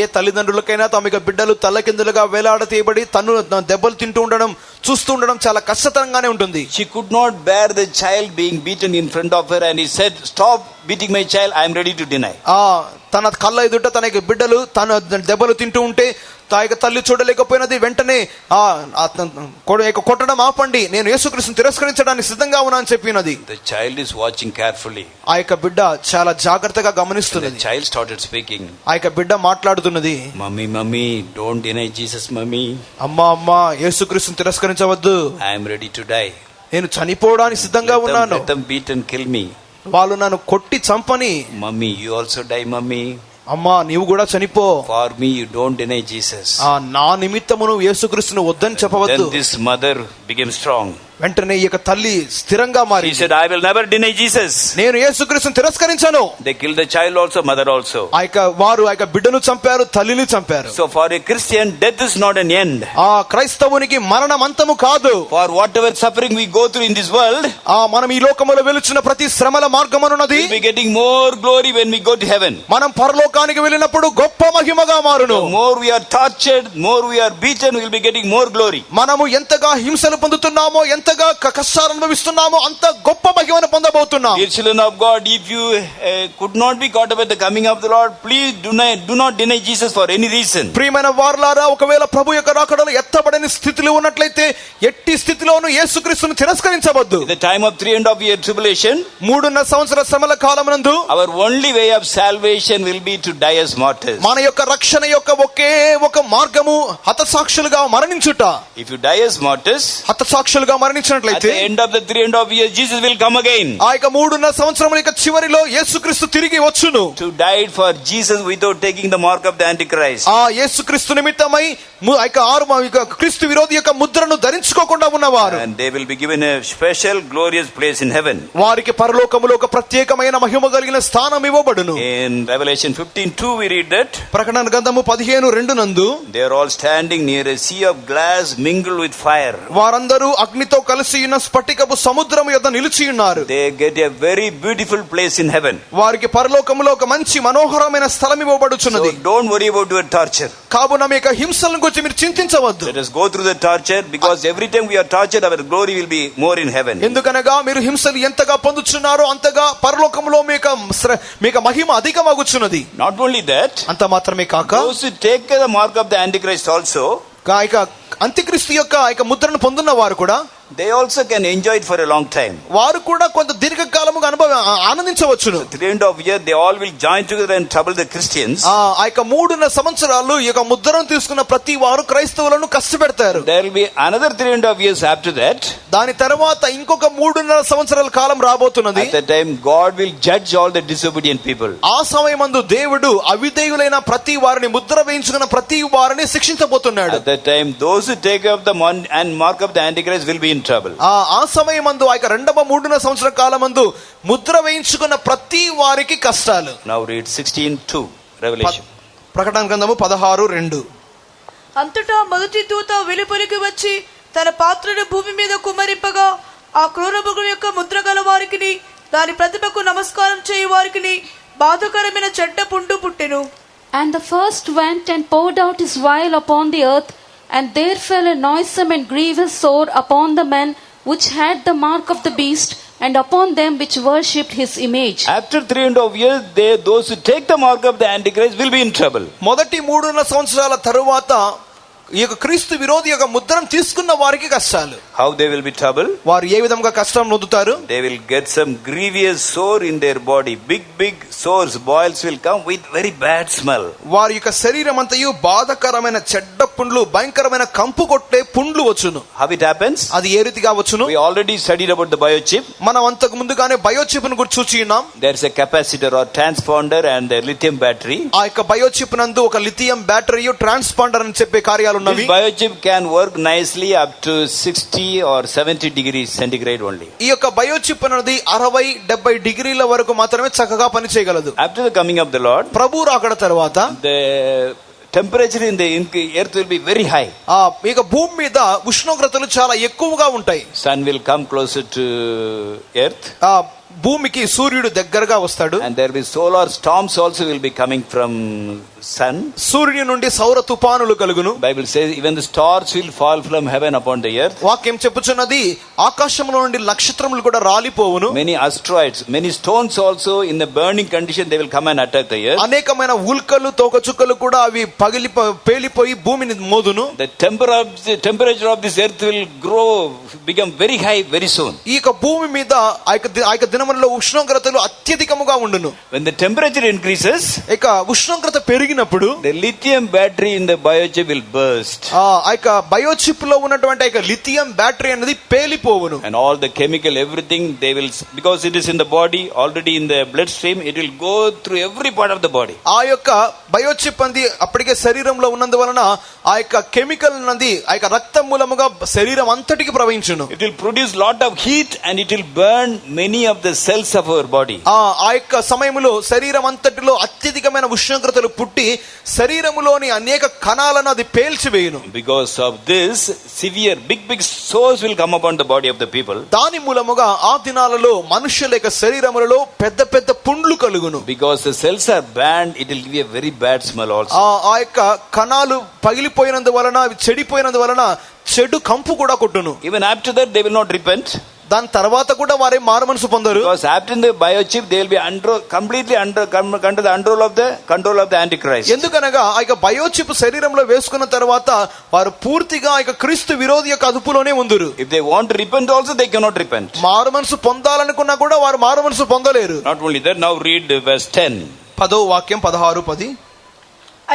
ఏ తల్లిదండ్రులకైనా తమ యొక్క బిడ్డలు తల్లకిందులుగా వేలాడతీయబడి తను దెబ్బలు తింటూ ఉండడం చూస్తూ ఉండడం చాలా కష్టతరంగానే ఉంటుంది. She could not bear the child being beaten in front of her, and he said, stop beating my child, I am ready to deny. తన కళ్ళ ఎదుట తన యొక్క బిడ్డలు తన దెబ్బలు తింటూ ఉంటే తా యొక్క తల్లి చూడలేకపోయినది. వెంటనే కొట్టడం ఆపండి, నేను యేసుక్రీస్తును తిరస్కరించడానికి సిద్ధంగా ఉన్నా అని చెప్పినది. The child is watching carefully. ఆ యొక్క బిడ్డ చాలా జాగ్రత్తగా గమనిస్తున్నది. The child started speaking. ఆ యొక్క బిడ్డ మాట్లాడుతున్నది, mummy don't deny Jesus, mummy. అమ్మా యేసుక్రీస్తును తిరస్కరించవద్దు, I am ready to die. నేను చనిపోవడానికి సిద్ధంగా ఉన్నాను. Let them beat and kill me. వాళ్ళు నన్ను కొట్టి చంపని. Mummy you also die, mummy. అమ్మా నీవు కూడా చనిపో. For me you don't deny Jesus. నా నిమిత్తము నువ్వు యేసుక్రీస్తును వద్దని చెప్పవద్దు. Then this mother became strong. వెంటనే ఈ యొక్క తల్లి స్థిరంగా మారి, She said, I will never deny Jesus. నేను యేసుక్రీస్తును తిరస్కరించను. They killed the child also, mother also. వారు ఆ యొక్క బిడ్డను చంపారు, తల్లిని చంపారు. So for a Christian, death is not an end. క్రైస్తవునికి మరణం అంతము కాదు. For whatever suffering we go through in this world, మనం ఈ లోకములో వెలుచున్న ప్రతి శ్రమల మార్గమునున్నది, we'll be getting more glory when we go to heaven. మనం పరలోకానికి వెళ్ళినప్పుడు గొప్ప మహిమగా మారును. The more we are tortured, more we are beaten, we'll be getting more glory. మనము ఎంతగా హింసలు పొందుతున్నామో, ఎంతగా కష్టాలు అనుభవిస్తున్నామో అంత గొప్ప మహిమను పొందబోతున్నాం. Dear children of God, if you could not be caught up at the coming of the Lord, please do not deny Jesus for any reason. ప్రియమైన వారలారా, ఒకవేళ ప్రభు యొక్క రాకడలో ఎత్తబడని స్థితిలో ఉన్నట్లయితే ఎట్టి స్థితిలోనూ యేసుక్రీస్తును తిరస్కరించవద్దు. At the time of 3.5 year tribulation, 3.5 సంవత్సరాల శ్రమల కాలమునందు our only way of salvation will be to die as martyrs. మన యొక్క రక్షణ యొక్క ఒకే ఒక మార్గము హతసాక్షులుగా మరణించుట. If you die as martyrs, హతసాక్షులుగా at మరణించినట్లయితే the end of the 3.5 years, Jesus will come again. ఆ యొక్క 3.5 సంవత్సరముల యొక్క చివరిలో యేసుక్రీస్తు తిరిగి వచ్చును. To die for Jesus without taking the mark of the Antichrist. ఆ యేసుక్రీస్తు నిమిత్తమై ఆ యొక్క క్రీస్తు విరోధి యొక్క ముద్రను ధరించుకోకుండా ఉన్నవారు, And they will be given a special glorious place in heaven. వారికి పరలోకములో ఒక ప్రత్యేకమైన మహిమ కలిగిన స్థానం ఇవ్వబడును. In Revelation 15:2 we read that ప్రకటన గ్రంథము 15:2 నందు, they are all standing near a sea of glass mingled with fire. వారందరూ అగ్నితో కలిసి ఉన్న స్ఫటికపు సముద్రము యొద్ద నిలిచి ఉన్నారు. They get a very beautiful place in heaven. వారికి పరలోకములో ఒక మంచి మనోహరమైన స్థలం ఇవ్వబడుచున్నది. So don't worry about your torture. కావున మీ యొక్క హింసలను గురించి మీరు చింతించవద్దు. Let us go through the torture, because every time we are tortured, our glory will be more in heaven. ఎందుకనగా మీరు హింసలు ఎంతగా పొందుచున్నారో అంతగా పరలోకములో మీకు మహిమ అధికమగుచున్నది. Not only that, అంత మాత్రమే కాక those who take the mark of the Antichrist also, అంత్యక్రీస్తు యొక్క ముద్రను పొందున్న వారు కూడా they also can enjoy it for a long time. వారు కూడా కొంత దీర్ఘకాలముగా ఆనందించవచ్చును. 3.5 years they all will join together and trouble the Christians. ఆ యొక్క 3.5 సంవత్సరాలు ఈ యొక్క ముద్రను తీసుకున్న ప్రతి వారు క్రైస్తవులను కష్టపెడతారు. There will be another 3.5 years after that. దాని తర్వాత ఇంకొక 3.5 సంవత్సరాల కాలం రాబోతున్నది. At that time God will judge all the disobedient people. ఆ సమయమందు దేవుడు అవిధేయులైన ప్రతి వారిని, ముద్ర వేయించుకున్న ప్రతి వారిని శిక్షించబోతున్నాడు. At that time those who take up the mark of the Antichrist will be in trouble. ఆ సమయమందు ఆ యొక్క 3.5 సంవత్సర కాలమందు ముద్ర వేయించుకున్న ప్రతి వారికి కష్టాలు. Now read 16:2 Revelation. ప్రకటన గ్రంథము 16:2. అంతటా మొదటి దూత వెలుపలికి వచ్చి తన పాత్రను భూమి మీద కుమ్మరింపగా ఆ క్రూర మృగం యొక్క ముద్ర గల వారికిని, దాని ప్రతిభకు నమస్కారం చేయు వారికిని, బాధకరమైన చెడ్డ పుండు పుట్టెను. And the first went and poured out his vial upon the earth, and there fell a noisome and grievous sore upon the men which had the mark of the beast, and upon them which worshipped his image. After 3.5 years, those who take the mark of the Antichrist will be in trouble. మొదటి 3.5 సంవత్సరాల తరువాత ఈ యొక్క క్రీస్తు విరోధి యొక్క ముద్రను తీసుకున్న వారికి కష్టాలు. How they will be trouble? వారు ఏ విధంగా కష్టం నొందుతారు? They will get some grievous sore in their body. Big sores, boils will come with very bad smell. వారి యొక్క శరీరం అంతయు బాధకరమైన చెడ్డ పుండ్లు, భయంకరమైన కంపు కొట్టే పుండ్లు వచ్చును. How it happens? అది ఏ రీతిగా వచ్చును? We already studied about the biochip. మనం అంతకు ముందుగానే బయోచిప్ ను గురించి చూచి ఉన్నాం. There is a capacitor or transponder and a lithium battery. ఆ యొక్క బయోచిప్ నందు ఒక లిథియం బ్యాటరీ, ట్రాన్స్పాండర్ అని చెప్పే కార్యాలు ఉన్నవి. This biochip can work nicely up to 60 or 70 degrees centigrade only. ఈ యొక్క బయోచిప్ అనేది 60-70 డిగ్రీల వరకు మాత్రమే చక్కగా పని చేయగలదు. After the coming of the Lord, ప్రభు రాకడ తర్వాత the temperature in the earth will be very high. ఇక భూమి మీద ఉష్ణోగ్రతలు చాలా ఎక్కువగా ఉంటాయి. Sun will come closer to earth. భూమికి సూర్యుడు దగ్గరగా వస్తాడు. And there will be solar storms also will be coming from sun. సూర్యుని నుండి సౌర తుఫానులు కలుగును. Bible says even the stars will fall from heaven upon the earth. వాక్యం చెప్పుచున్నది ఆకాశంలో నుండి నక్షత్రములు కూడా రాలిపోవును. Many asteroids, many stones also in the burning condition they will come and attack the earth. అనేకమైన ఉల్కలు తోకచుక్కలు కూడా అవి పేలిపోయి భూమిని మోదును. The temperature of this earth will become very high very soon. ఈ యొక్క భూమి మీద ఆ యొక్క దినములలో ఉష్ణోగ్రతలు అత్యధికముగా ఉండును. When the temperature increases, ఇక ఉష్ణోగ్రత పెరిగినప్పుడు the lithium battery in the biochip will burst. ఆ యొక్క బయోచిప్ లో ఉన్నటువంటి ఆ లిథియం బ్యాటరీ అనేది పేలిపోవును. And all the chemical everything they will, because it is in the body already in the bloodstream, it will go through every part of the body. ఆ యొక్క biochip అనేది అప్పటికే శరీరంలో ఉన్నందువలన ఆ యొక్క కెమికల్ అనేది ఆ యొక్క రక్తం మూలముగా శరీరం అంతటికి ప్రవహించును. It will produce lot of heat and it will burn many of the cells of our body. ఆ యొక్క సమయంలో శరీరం అంతటిలో అత్యధికమైన ఉష్ణోగ్రతలు పుట్టి శరీరములోని అనేక కణాలను అది పేల్చివేయును. Because of this, severe big sores will come upon the body of the people. దాని మూలముగా ఆ దినాలలో మనుష్యుల యొక్క శరీరములలో పెద్ద పుండ్లు కలుగును. Because the cells are burned, it will give a very bad smell also. ఆ యొక్క కణాలు పగిలిపోయినందువలన, అవి చెడిపోయినందువలన చెడు కంపు కూడా కొట్టును. Even after that they will not repent. దాని తర్వాత కూడా వారే మారు మనసు పొందరు. Because after the biochip they will be completely under the control of the Antichrist. ఎందుకనగా ఆ యొక్క బయోచిప్ శరీరంలో వేసుకున్న తర్వాత వారు పూర్తిగా ఆ యొక్క క్రీస్తు విరోధి యొక్క అదుపులోనే ఉందురు. If they want to repent also they cannot repent. మారు మనసు పొందాలనుకున్నా కూడా వారు మారు మనసు పొందలేరు. Not only that, now read verse 10. 10వ వాక్యం 16-10.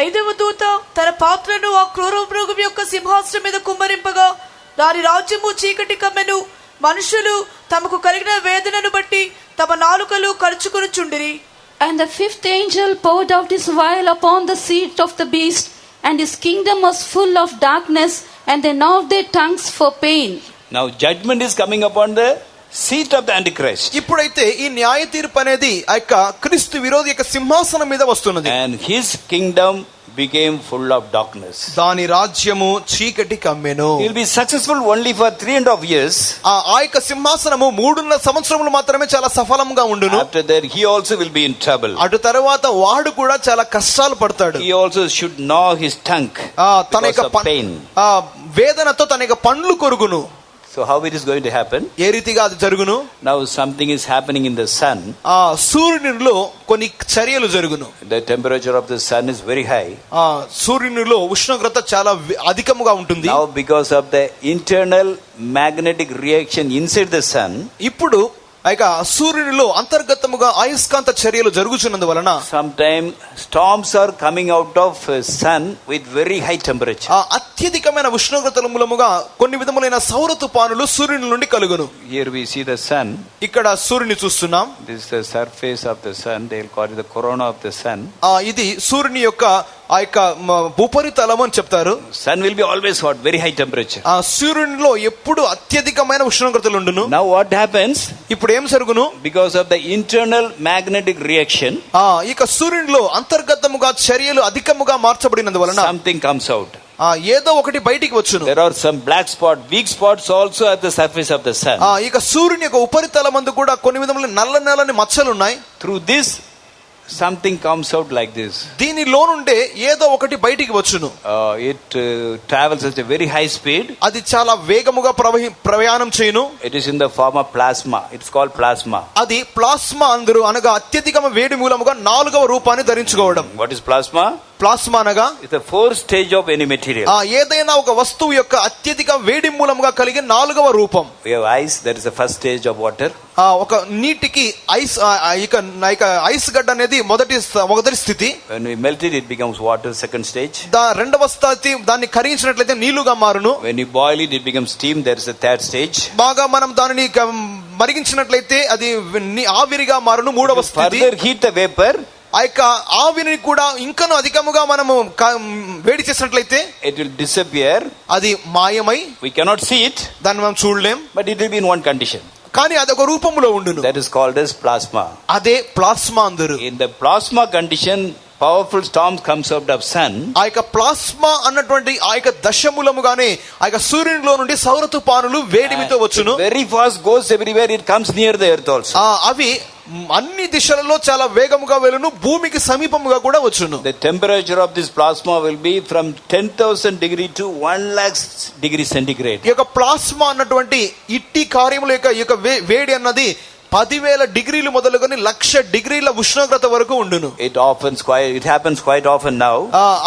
5వ దూత తన పాత్రను ఆ క్రూర మృగం యొక్క సింహాసనం మీద కుమ్మరింపగా దాని రాజ్యము చీకటి కమ్మెను. మనుషులు తమకు కలిగిన వేదనను బట్టి తమ నాలుకలు కరుచుకొనుచుండిరి. And the fifth angel poured out his vial upon the seat of the beast, and his kingdom was full of darkness, and they gnawed their tongues for pain. Now judgment is coming upon the seat of the Antichrist. ఇప్పుడైతే ఈ న్యాయ తీర్పు అనేది ఆ యొక్క క్రీస్తు విరోధి యొక్క సింహాసనం మీద వస్తున్నది. And his kingdom became full of darkness. దాని రాజ్యము చీకటి కమ్మెను. He will be successful only for 3.5 years. ఆ యొక్క సింహాసనము 3.5 సంవత్సరములు మాత్రమే చాలా సఫలంగా ఉండును. After that he also will be in trouble. అటు తర్వాత వాడు కూడా చాలా కష్టాలు పడతాడు. He also should gnaw his tongue తన because యొక్క of pain. వేదనతో తన యొక్క పండ్లు కొరుకును. So how it is going to happen? ఏ రీతిగా అది జరుగును? Now something is happening in the sun. సూర్యునిలో కొన్ని చర్యలు జరుగును. The temperature of the sun is very high. సూర్యునిలో ఉష్ణోగ్రత చాలా అధికముగా ఉంటుంది. Now because of the internal magnetic reaction inside the sun, ఇప్పుడు సూర్యునిలో అంతర్గతముగా అయస్కాంత చర్యలు జరుగుతున్నందువలన sometimes storms are coming out of sun with very high temperature. అత్యధికమైన ఉష్ణోగ్రతల మూలముగా కొన్ని విధములైన సౌర తుఫానులు సూర్యుని నుండి కలుగును. Here we see the sun. ఇక్కడ సూర్యుని చూస్తున్నాం. This is the surface of the sun. They will call it the corona of the sun. ఇది సూర్యుని యొక్క ఆ యొక్క ఉపరితలం అని చెప్తారు. Sun will be always hot, very high temperature. సూర్యునిలో ఎప్పుడు అత్యధికమైన ఉష్ణోగ్రతలు ఉండును. Now what happens? ఇప్పుడు ఏం జరుగును? Because of the internal magnetic reaction, ఇక సూర్యునిలో అంతర్గతముగా చర్యలు అధికముగా మార్చబడినందువలన something comes out. ఏదో ఒకటి బయటికి వచ్చును. There are some black spot, weak spots also at the surface of the sun. ఇక సూర్యుని యొక్క ఉపరితలం అందు కూడా కొన్ని విధముల నల్లని మచ్చలు ఉన్నాయి. Through this something comes out like this. దీనిలో నుండే ఏదో ఒకటి బయటికి వచ్చును. It travels at a very high speed. అది చాలా వేగముగా ప్రయాణం చేయును. It is in the form of plasma. It's called plasma. అది ప్లాస్మా అందరు అనగా అత్యధికమైన వేడి మూలముగా 4వ రూపాన్ని ధరించుకోవడం. What is plasma? ప్లాస్మా అనగా It's the fourth stage of any material. ఏదైనా ఒక వస్తువు యొక్క అత్యధిక వేడి మూలముగా కలిగే 4వ రూపం. We have ice. That is the first stage of water. ఒక నీటికి ఐస్ ఐస్ గడ్డ అనేది మొదటి స్థితి. When we melt it, it becomes water. Second stage. రెండవ స్థితి దాన్ని కరిగించినట్లయితే నీళ్లుగా మారును. When you boil it, it becomes steam. There is a third stage. బాగా మనం దానిని మరిగించినట్లయితే అది ఆవిరిగా మారును. 3వ స్థితి. Further heat the vapor. ఆ యొక్క ఆవిరిని కూడా ఇంకను అధికముగా మనము వేడి చేసినట్లయితే It will disappear. అది మాయమై We cannot see it, దాన్ని మనం చూడలేం. but it will be in one condition. కానీ అదొక రూపంలో ఉండును. That is called as plasma. అదే ప్లాస్మా అందరు. In the plasma condition, powerful storm comes out of sun. ఆ యొక్క ప్లాస్మా అన్నటువంటి ఆ యొక్క దశమూలముగానే ఆ యొక్క సూర్యునిలో నుండి సౌర తుఫానులు వేడిమితో వచ్చును. Very fast, goes everywhere. It comes near the earth also. అవి అన్ని దిశలలో చాలా వేగముగా వెలును. భూమికి సమీపముగా కూడా వచ్చును. The temperature of this plasma will be from 10,000 degree to 1,00,000 degree centigrade. ఈ యొక్క ప్లాస్మా అన్నటువంటి ఇట్టి కార్యముల యొక్క వేడి అన్నది 10,000 డిగ్రీలు మొదలుకొని 1,00,000 డిగ్రీల ఉష్ణోగ్రత వరకు ఉండును. It happens quite often now.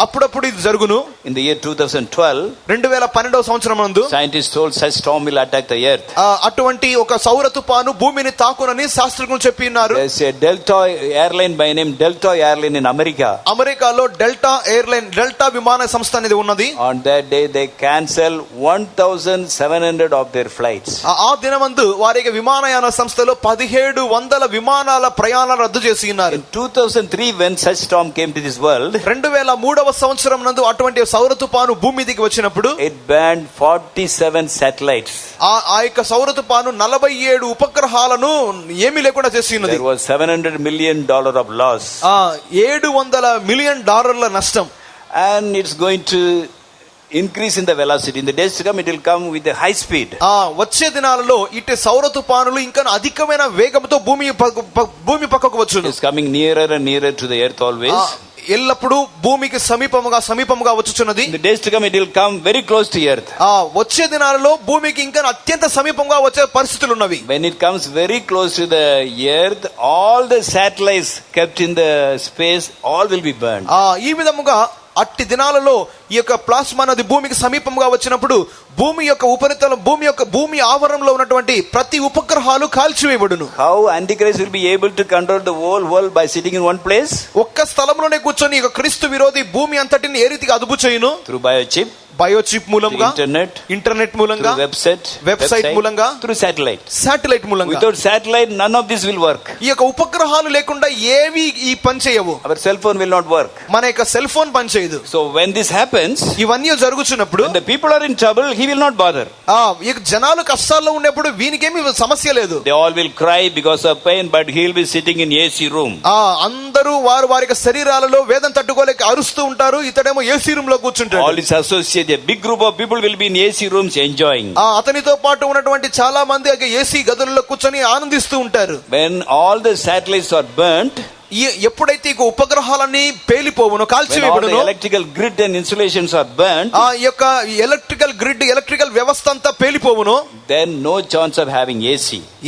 అప్పుడప్పుడు ఇది జరుగును. In the year 2012, 2012వ సంవత్సరం నందు scientists told such storm will attack the earth. అటువంటి ఒక సౌర తుఫాను భూమిని తాకునని శాస్త్రజ్ఞులు చెప్పినారు. There's a Delta airline by name Delta airline in America. అమెరికాలో డెల్టా విమాన సంస్థ అనేది ఉన్నది. On that day they cancel 1,700 of their flights. ఆ దినమందు వారి విమానయాన సంస్థలో 1,700 విమానాల ప్రయాణాలు రద్దు చేసి ఉన్నారు. In 2003, when such storm came to this world, 2003వ సంవత్సరం నందు అటువంటి సౌర తుఫాను భూమి మీదకి వచ్చినప్పుడు it burned 47 satellites. ఆ యొక్క సౌర తుఫాను 47 ఉపగ్రహాలను ఏమీ లేకుండా చేసి ఉన్నది. There was $700 million of loss. $700 million నష్టం. And it's going to increase in the velocity. In the days to come, it will come with a high speed. వచ్చే దినాలలో ఇటు సౌర తుఫానులు ఇంకా అధికమైన వేగంతో భూమి పక్కకు వచ్చును. It's coming nearer and nearer to the earth always. ఎల్లప్పుడూ భూమికి సమీపముగా వచ్చుచున్నది. In the days to come, it will come very close to earth. వచ్చే దినాలలో భూమికి ఇంకా అత్యంత సమీపంగా వచ్చే పరిస్థితులు ఉన్నవి. When it comes very close to the earth, all the satellites kept in the space, all will be burned. ఈ విధముగా అట్టి దినాలలో ఈ యొక్క ప్లాస్మా నది భూమికి సమీపంగా వచ్చినప్పుడు భూమి యొక్క ఉపరితలం భూమి ఆవరణలో ఉన్నటువంటి ప్రతి ఉపగ్రహాలు కాల్చివేయబడును. How Antichrist will be able to control the whole world by sitting in one place? ఒక్క స్థలంలోనే కూర్చొని ఇక క్రీస్తు విరోధి భూమి అంతటిని ఏ రీతిగా అదుపు చేయును? Through biochip మూలంగా, ఇంటర్నెట్ మూలంగా, వెబ్సైట్ మూలంగా, through శాటిలైట్ మూలంగా. Without satellite, none of this will work. ఈ యొక్క ఉపగ్రహాలు లేకుండా ఏవి ఈ పని చేయవు. Our cell phone will not work. మన యొక్క సెల్ ఫోన్ పని చేయదు. So when this happens, ఇవన్నీ జరుగుతున్నప్పుడు when the people are in trouble, he will not bother. ఈ జనాలు కష్టాల్లో ఉన్నప్పుడు వీనికేమి సమస్య లేదు. They all will cry because of pain, but he will be sitting in AC room. అందరూ వారి యొక్క శరీరాలలో వేదన తట్టుకోలేక అరుస్తూ ఉంటారు. ఇతడేమో ఏసీ రూమ్ లో కూర్చుంటాడు. All his associates, a big group of people will be in AC rooms enjoying. అతనితో పాటు ఉన్నటువంటి చాలా మంది ఏసీ గదులలో కూర్చొని ఆనందిస్తూ ఉంటారు. When all the satellites are burnt, ఎప్పుడైతే ఈ ఉపగ్రహాలన్నీ పేలిపోవును, కాల్చివేయబడును, electrical grid and insulations are burnt, ఈ యొక్క ఎలక్ట్రికల్ వ్యవస్థ అంతా పేలిపోవును, then no chance of having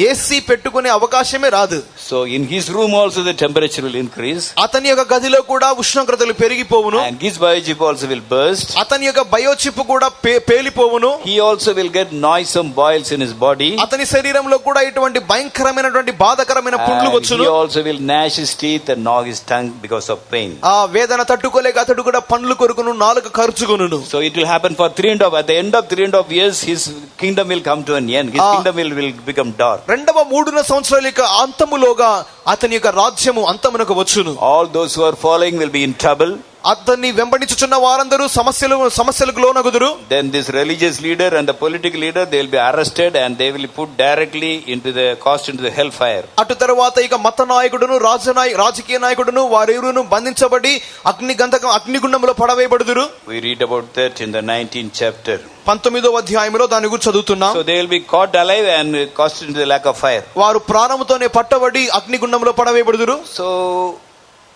AC పెట్టుకునే అవకాశమే రాదు. So in his room also the temperature will increase, అతని యొక్క గదిలో కూడా ఉష్ణోగ్రతలు పెరిగిపోవును. And his biochip also will burst, అతని యొక్క బయోచిప్ కూడా పేలిపోవును. He also will get noisome boils in his body, అతని శరీరంలో కూడా ఇటువంటి భయంకరమైనటువంటి బాధకరమైన పుండ్లు వచ్చును. He also will gnash his teeth and gnaw his tongue because of pain. వేదన తట్టుకోలేక అతడు కూడా పండ్లు కొరుకును, నాలుక ఖర్చుకొనును. So it will happen for at the end of 3.5 years his kingdom will come to an end. His kingdom will become dark. 2.5 సంవత్సరాల యొక్క అంతములోగా అతని యొక్క రాజ్యము అంతమునకు వచ్చును. All those who are following will be in trouble. అతన్ని వెంబడించుచున్న వారందరూ సమస్యలకు లోనగుదురు. Then this religious leader and the political leader, they will be arrested and they will be put directly into the hellfire. అటు తరువాత ఇక మత నాయకుడును రాజకీయ నాయకుడును వారెవరును బంధించబడి అగ్నిగుండంలో పడవేయబడుదురు. We read about that in the 19th chapter. 19వ అధ్యాయంలో దాని గురించి చదువుతున్నాం. So they will be caught alive and cast into the lake of fire. వారు ప్రాణముతోనే పట్టబడి అగ్నిగుండంలో పడవేయబడుదురు. So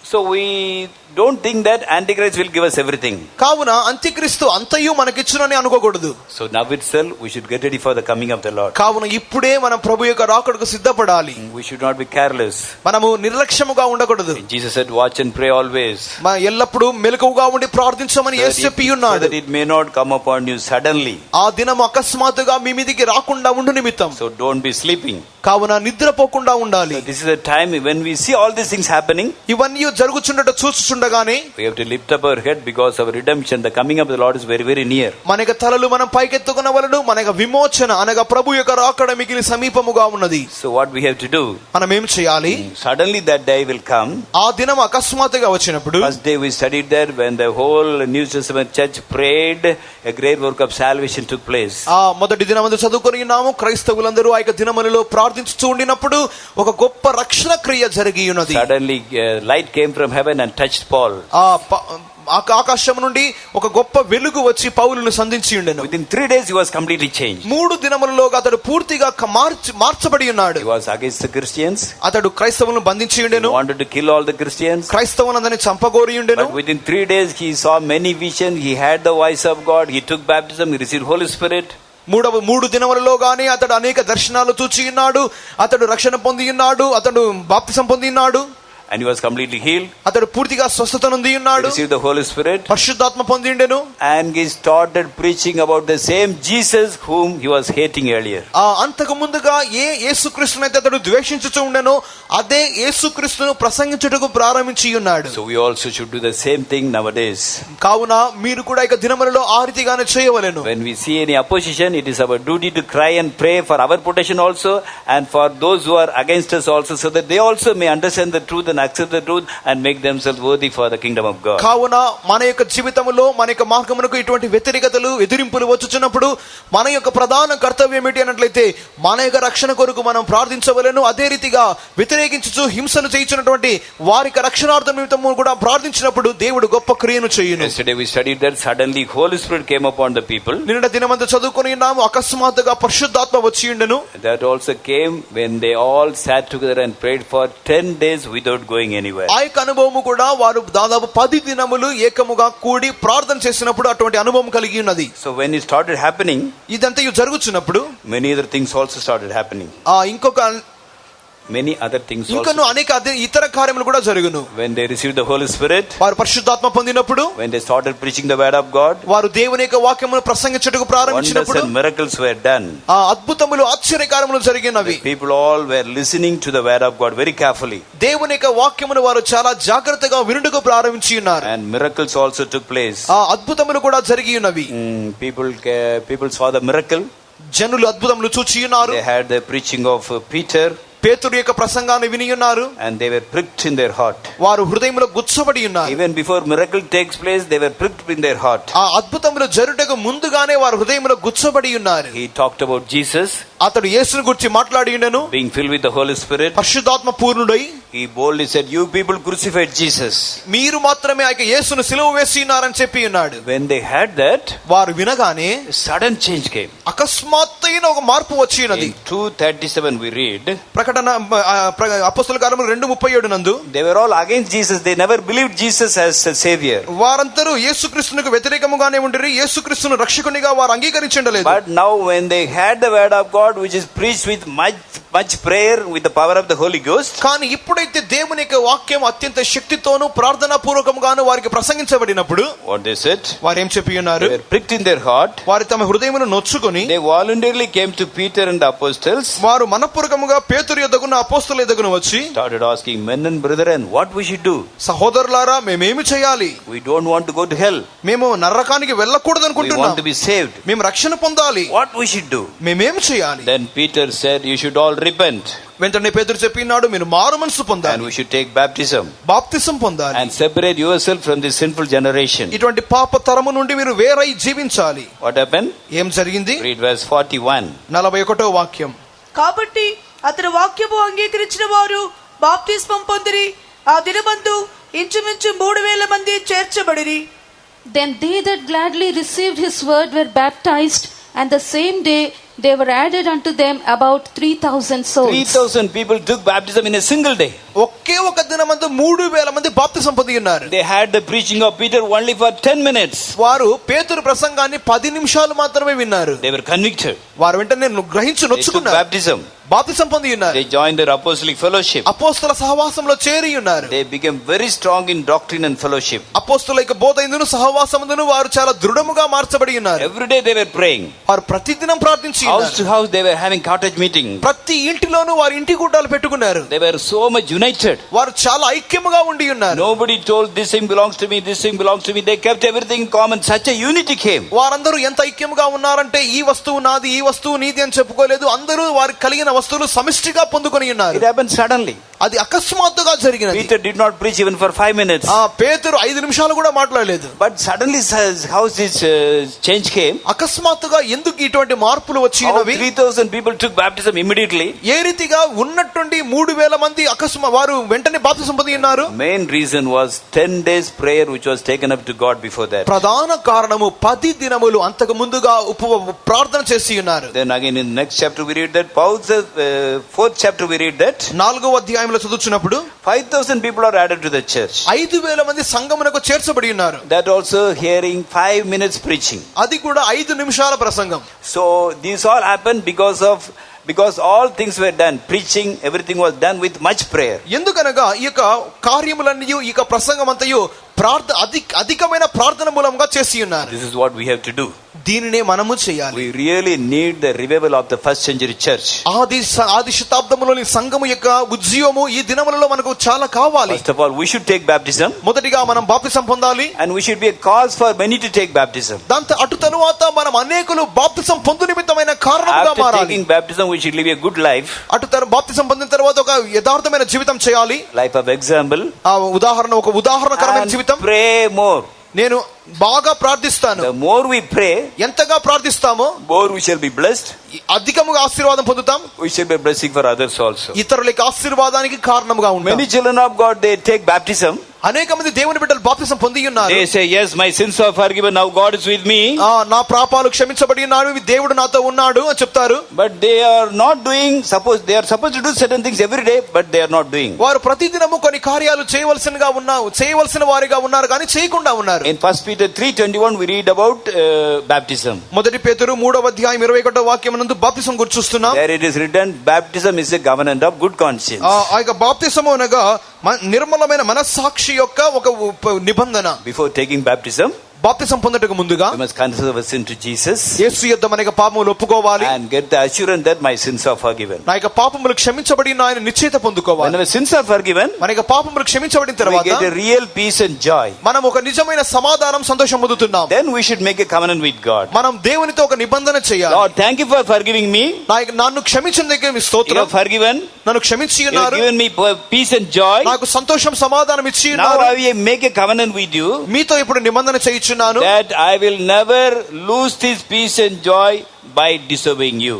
So we don't think that Antichrist will give us everything. కావున అంత్యక్రీస్తు అంతయు మనకిచ్చునని అనుకోకూడదు. So now itself we should get ready for the coming of the Lord. కావున ఇప్పుడే మనం ప్రభు యొక్క రాకడకు సిద్ధపడాలి. We should not be careless. మనము నిర్లక్ష్యముగా ఉండకూడదు. Jesus said, watch and pray always. ఎల్లప్పుడూ మెలకువగా ఉండి ప్రార్థించమని యేసు చెప్పి ఉన్నాడు. So that it may not come upon you suddenly. ఆ దినం అకస్మాత్తుగా మీ మీదికి రాకుండా ఉండు నిమిత్తం. So don't be sleeping. కావున నిద్రపోకుండా ఉండాలి. So this is a time when we see all these things happening. ఇవన్నీ జరుగుచుండట చూచుచుండగానే We have to lift up our head because our redemption, the coming of the Lord is very, very near. మన యొక్క తలలు మనం పైకెత్తుకొనవలెను. మన యొక్క విమోచన అనగా ప్రభు యొక్క రాకడ మిగిలి సమీపముగా ఉన్నది. So what we have to do? మనం ఏం చేయాలి? Suddenly that day will come. ఆ దినం అకస్మాత్తుగా వచ్చినప్పుడు, First day we studied that when the whole New Testament church prayed, a great work of salvation took place. ఆ మొదటి దినమందు చదువుకొని ఉన్నాము. క్రైస్తవులందరూ ఆ యొక్క దినములలో ప్రార్థించుతూ ఉండినప్పుడు ఒక గొప్ప రక్షణ క్రియ జరిగి ఉన్నది. Suddenly light came from heaven and touched Paul. ఆకాశం నుండి ఒక గొప్ప వెలుగు వచ్చి పౌలును సంధించి ఉండెను. Within 3 days he was completely changed. 3 దినములలో అతడు పూర్తిగా మార్చబడి ఉన్నాడు. He was against the Christians. అతడు క్రైస్తవులను బంధించి ఉండెను. He wanted to kill all the Christians. క్రైస్తవులందరినీ చంపగోరి ఉండెను. But within 3 days he saw many visions. He had the voice of God. He took baptism. He received Holy Spirit. 3 దినములలో గాని అతడు అనేక దర్శనాలు చూచి ఉన్నాడు. అతడు రక్షణ పొంది ఉన్నాడు. అతడు బాప్తిసం పొంది ఉన్నాడు. And he was completely healed. అతడు పూర్తిగా స్వస్థత నొంది He ఉన్నాడు. received the Holy Spirit. పరిశుద్ధాత్మ పొంది ఉండెను. And he started preaching about the same Jesus whom he was hating earlier. అంతకు ముందుగా యేసుక్రీస్తునైతే అతడు ద్వేషించుచూ ఉండెనో అదే యేసుక్రీస్తును ప్రసంగించుటకు ప్రారంభించి ఉన్నాడు. So we also should do the same thing nowadays. కావున మీరు కూడా ఇక దినములలో ఆ రీతిగానే చేయవలెను. When we see any opposition, it is our duty to cry and pray for our protection also, and for those who are against us also, so that they also may understand the truth and accept the truth and make themselves worthy for the kingdom of God. కావున మన యొక్క జీవితంలో మన యొక్క మార్గమునకు ఇటువంటి వ్యతిరేకతలు ఎదిరింపులు వచ్చుచున్నప్పుడు మన యొక్క ప్రధాన కర్తవ్యం ఏంటి అన్నట్లయితే మన యొక్క రక్షణ కొరకు మనం ప్రార్థించవలెను. అదే రీతిగా వ్యతిరేకించుచు హింసలు చేయించినటువంటి వారికి రక్షణార్థం నిమిత్తము కూడా ప్రార్థించినప్పుడు దేవుడు గొప్ప క్రియను చేయును. Yesterday we studied that suddenly Holy Spirit came upon the people. నిన్న దినమంతా చదువుకొని ఉన్నాము. అకస్మాత్తుగా పరిశుద్ధాత్మ వచ్చి ఉండెను. That also came when they all sat together and prayed for 10 days without going anywhere. ఆ యొక్క అనుభవము కూడా వారు దాదాపు 10 దినములు ఏకముగా కూడి ప్రార్థన చేసినప్పుడు అటువంటి అనుభవం కలిగి ఉన్నది. So when it started happening, ఇదంతా జరుగుతున్నప్పుడు many other things also started happening. Many other things ఇంకను also. అనేక ఇతర కార్యములు కూడా జరుగును. When they received the Holy Spirit, వారు పరిశుద్ధాత్మ పొందినప్పుడు, when they started preaching the word of God, వారు దేవుని యొక్క వాక్యమును ప్రసంగించుటకు wonders ప్రారంభించినప్పుడు and miracles were done. ఆ అద్భుతములు ఆశ్చర్యకార్యములు జరిగినవి. People all were listening to the word of God very carefully. దేవుని యొక్క వాక్యమును వారు చాలా జాగ్రత్తగా వినుటకు ప్రారంభించి ఉన్నారు. And miracles also took place. ఆ అద్భుతములు కూడా జరిగి ఉన్నవి. People saw the miracle. జనులు అద్భుతములు చూచి ఉన్నారు. They had the preaching of Peter. పేతురు యొక్క ప్రసంగాన్ని విని ఉన్నారు. And they were pricked in their heart. వారు హృదయంలో గుచ్చబడి ఉన్నారు. Even before miracle takes place, they were pricked in their heart. ఆ అద్భుతములు జరుగుటకు ముందుగానే వారు హృదయంలో గుచ్చబడి ఉన్నారు. He talked about Jesus. అతడు యేసుని గురించి మాట్లాడి ఉండెను. Being filled with the Holy Spirit, పరిశుద్ధాత్మ పూర్ణుడై he boldly said, "You people crucified Jesus." మీరు మాత్రమే ఆ యేసును సిలువ వేసి ఉన్నారని చెప్పి ఉన్నాడు. When they had that, వారు వినగానే a sudden change came. అకస్మాత్తైన ఒక మార్పు వచ్చినది. In 2:37 we read, ప్రకటన అపోస్తలుల కార్యములు 2:37 నందు, they were all against Jesus. They never believed Jesus as a savior. వారందరూ యేసుక్రీస్తునకు వ్యతిరేకముగానే ఉండిరి. యేసుక్రీస్తును రక్షకునిగా వారు అంగీకరించలేదు. But now when they had the word of God, which is preached with much prayer, with the power of the Holy Ghost, కానీ ఇప్పుడైతే దేవుని యొక్క వాక్యం అత్యంత శక్తితోను ప్రార్థనా పూర్వకముగాను వారికి ప్రసంగించబడినప్పుడు, what they said, వారు ఏం చెప్పి ఉన్నారు? they were pricked in their heart. వారు తమ హృదయమును నొచ్చుకొని They voluntarily came to Peter and the apostles. వారు మనపూర్వకముగా పేతురు యొద్దకును అపోస్తలుల యొద్దకును వచ్చి started asking, "Men and brethren, what we should do? సహోదరులారా, మేమేమి చేయాలి? We don't want to go to hell. మేము నరకానికి వెళ్ళకూడదు We want అనుకుంటున్నాం. to be saved. మేము రక్షణ పొందాలి. What we should do?" మేమేమి చేయాలి? Then Peter said, "You should all repent, వెంటనే పేతురు చెప్పినాడు, మీరు మారు మనసు and పొందాలి, we should take baptism బాప్తిసం పొందాలి, and separate yourself from this sinful generation." ఇటువంటి పాప తరము నుండి మీరు వేరై జీవించాలి. What happened? ఏం జరిగింది? Read verse 41. 41వ వాక్యం. కాబట్టి అతని వాక్యము అంగీకరించిన వారు బాప్తిస్మం పొందిరి. ఆ దినమందు ఇంచుమించు 3,000 మంది చేర్చబడిరి. Then they that gladly received his word were baptized, and the same day there were added unto them about 3,000 souls. 3,000 people took baptism in a single day. ఒకే ఒక దినమందు 3,000 మంది బాప్తిసం పొంది ఉన్నారు. They had the preaching of Peter only for 10 minutes. వారు పేతురు ప్రసంగాన్ని 10 నిమిషాలు మాత్రమే విన్నారు. They were convicted. వారు వెంటనే గ్రహించి They took నొచ్చుకున్నారు. baptism. బాప్తిసం పొంది ఉన్నారు. They joined their apostolic fellowship. అపోస్తల సహవాసంలో చేరి ఉన్నారు. They became very strong in doctrine and fellowship. అపోస్తల యొక్క బోధయందును సహవాసమందును వారు చాలా దృఢముగా మార్చబడి ఉన్నారు. Every day they were praying. వారు ప్రతిదినం ప్రార్థించి House to house they were having cottage meeting. ప్రతి ఇంటిలోనూ వారు ఇంటి కూటాలు పెట్టుకున్నారు. They were so much united. వారు చాలా ఐక్యముగా ఉండి ఉన్నారు. Nobody told this thing belongs to me, this thing belongs to me. They kept everything in common. Such a unity came. వారందరూ ఎంత ఐక్యముగా ఉన్నారంటే ఈ వస్తువు నాది, ఈ వస్తువు నీది అని చెప్పుకోలేదు. అందరూ వారికి కలిగిన వస్తువులు సమిష్టిగా పొందుకొని ఉన్నారు. It happened suddenly. అది అకస్మాత్తుగా జరిగినది. Peter did not preach even for 5 minutes. పేతురు 5 నిమిషాలు కూడా మాట్లాడలేదు. But suddenly how this change came. అకస్మాత్తుగా ఎందుకు ఇటువంటి మార్పులు వచ్చినవి? 3,000 people took baptism immediately. ఏ రీతిగా ఉన్నట్టుండి 3,000 మంది వారు వెంటనే బాప్తిసం పొంది ఉన్నారు? Main reason was 10 days prayer which was taken up to God before that. ప్రధాన కారణము 10 దినములు అంతకు ముందుగా ప్రార్థన చేసి ఉన్నారు. Then again in next chapter we read that Paul says 4th chapter we read that 4వ అధ్యాయంలో చదువుచున్నప్పుడు 5,000 people are added to the church. 5,000 మంది సంఘమునకు చేర్చబడి ఉన్నారు. That also hearing 5 minutes preaching. అది కూడా 5 నిమిషాల ప్రసంగం. So these all happened because all things were done, preaching, everything was done with much prayer. ఎందుకనగా ఈ యొక్క కార్యములన్నీ ఈ యొక్క ప్రసంగం అంతయు అధికమైన ప్రార్థన మూలంగా చేసి ఉన్నారు. This is what we have to do. దీనినే మనము చేయాలి. We really need the revival of the first century church. ఆది శతాబ్దములోని సంఘము యొక్క ఉజ్జీవము ఈ దినములలో మనకు చాలా కావాలి. First of all, we should take baptism. మొదటిగా మనం బాప్తిసం పొందాలి. And we should be a cause for many to take baptism. దాంతో అటు తరువాత మనం అనేకులు బాప్తిసం పొందు నిమిత్తమైన కారణముగా After మారాలి. taking baptism, we should live a good life. బాప్తిసం పొందిన తర్వాత ఒక యథార్థమైన జీవితం చేయాలి. Life of example. ఒక ఉదాహరణకరమైన జీవితం. Pray more. నేను బాగా ప్రార్థిస్తాను. The more we pray, ఎంతగా ప్రార్థిస్తామో more we shall be blessed. అధికముగా ఆశీర్వాదం పొందుతాం. We shall be a blessing for others also. ఇతరులకు ఆశీర్వాదానికి కారణముగా ఉంటాం. Many children of God, they take baptism. అనేక మంది దేవుని బిడ్డలు బాప్తిసం పొంది ఉన్నారు. They say, yes, my sins are forgiven, now God is with me. నా పాపాలు క్షమించబడి ఉన్నాడు, దేవుడు నాతో ఉన్నాడు అని చెప్తారు. But they are not doing, they are supposed to do certain things every day, but they are not doing. వారు ప్రతిదినము కొన్ని కార్యాలు చేయవలసిన వారిగా ఉన్నారు కానీ చేయకుండా ఉన్నారు. In 1 Peter 3:21 we read about baptism. మొదటి పేతురు 3వ అధ్యాయం 21వ వాక్యమునందు బాప్తిసం గురించి చూస్తున్నాం. There it is written, baptism is a covenant of good conscience. ఆ యొక్క బాప్తిసము అనగా నిర్మలమైన మనస్సాక్షి యొక్క ఒక నిబంధన. Before taking baptism, బాప్తిసం పొందుటకు ముందుగా we must confess our sin to Jesus. యేసు యందు మన యొక్క పాపములు ఒప్పుకోవాలి. And get the assurance that my sins are forgiven. నా యొక్క పాపములు క్షమించబడి ఆయన నిశ్చయత పొందుకోవాలి. When our sins are forgiven, మన యొక్క పాపములు క్షమించబడిన we తర్వాత get a real peace and joy. మనం ఒక నిజమైన సమాధానం సంతోషం పొందుతున్నాం. Then we should make a covenant with God. మనం దేవునితో ఒక నిబంధన చేయాలి. Lord, thank you for forgiving me. నన్ను క్షమించినందుకు మీ You స్తోత్రం. have forgiven. నన్ను క్షమించి You have ఉన్నారు. given me peace and joy. నాకు సంతోషం సమాధానం ఇచ్చి Now ఉన్నారు. I will make a covenant with you మీతో ఇప్పుడు నిబంధన చేయించున్నాను. that I will never lose this peace and joy by disobeying you.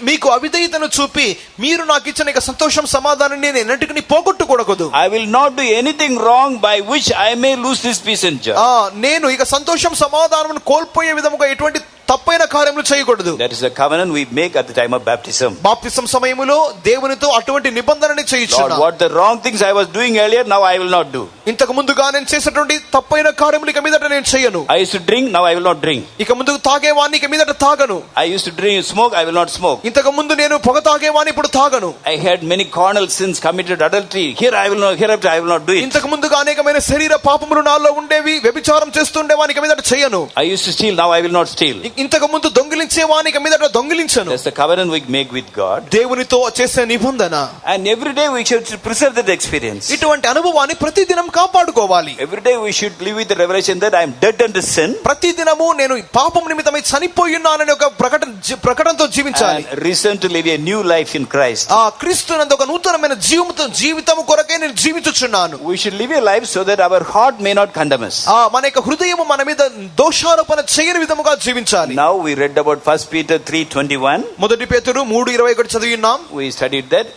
మీకు అవిధేయతను చూపి మీరు నాకు ఇచ్చిన ఇక సంతోషం సమాధానం నేను ఎన్నటికీ పోగొట్టుకోకూడదు. I will not do anything wrong by which I may lose this peace and joy. నేను ఇక సంతోషం సమాధానం కోల్పోయే విధముగా ఎటువంటి తప్పైన కార్యములు చేయకూడదు. That is the covenant we make at the time of baptism. బాప్తిసం సమయములో దేవునితో అటువంటి నిబంధనని Lord, చేయించున్నాను. what the wrong things I was doing earlier, now I will not do. ఇంతకు ముందుగా నేను చేసినటువంటి తప్పైన కార్యములు ఇక మీదట నేను చేయను. I used to drink, now I will not drink. ఇక ముందు తాగేవాడిని ఇక మీదట తాగను. I used to smoke, I will not smoke. ఇంతకు ముందు నేను పొగ తాగేవాడిని ఇప్పుడు తాగను. I had many carnal sins, committed adultery. Hereafter I will not do it. ఇంతకు ముందుగా అనేకమైన శరీర పాపములు నాలో ఉండేవి, వ్యభిచారం చేస్తుండేవాడిని ఇక మీదట చేయను. I used to steal, now I will not steal. ఇంతకు ముందు దొంగిలించేవాడిని ఇక మీదట దొంగిలించను. That's the covenant we make with God. దేవునితో చేసే నిబంధన. And every day we should preserve that experience. ఇటువంటి అనుభవాన్ని ప్రతిదినం కాపాడుకోవాలి. Every day we should live with the revelation that I am dead unto sin. ప్రతిదినము నేను పాపం నిమిత్తమై చనిపోయున్నానని ఒక ప్రకటనతో జీవించాలి. And reason to live a new life in Christ. క్రీస్తునందు ఒక నూతనమైన జీవితం కొరకే నేను జీవించుచున్నాను. We should live a life so that our heart may not condemn us. మన యొక్క హృదయము మన మీద దోషారోపణ చేయని విధముగా జీవించాలి. చేయాలి. Now we read about 1 Peter 3:21. మొదటి పేతురు 3:21 చదివినాం. We studied that.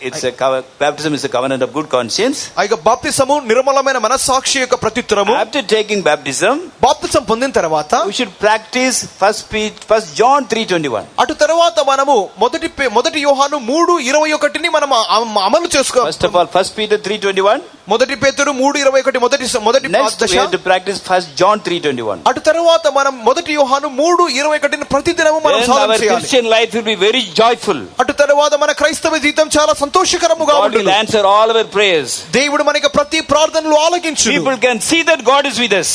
Baptism is a covenant of good conscience. ఇక బాప్తిసము నిర్మలమైన మనస్సాక్షి యొక్క ప్రత్యుత్తరము. After taking baptism, బాప్తిసం పొందిన తర్వాత we should practice 1 John 3:21. అటు తర్వాత మనము మొదటి యోహాను 3:21ని మనం అమలు చేసుకోవాలి. First of all, 1 Peter 3:21. మొదటి పేతురు 3:21 మొదటి Next we దశ. have to practice 1 John 3:21. అటు తర్వాత మనం మొదటి యోహాను 3:21ని ప్రతిదినము మనం Then సాధన our చేయాలి. Christian life will be very joyful. అటు తర్వాత మన క్రైస్తవ జీవితం చాలా సంతోషకరముగా God ఉంటుంది. will answer all our prayers. దేవుడు మనకి ప్రతి ప్రార్థనలు ఆలకించును. People can see that God is with us.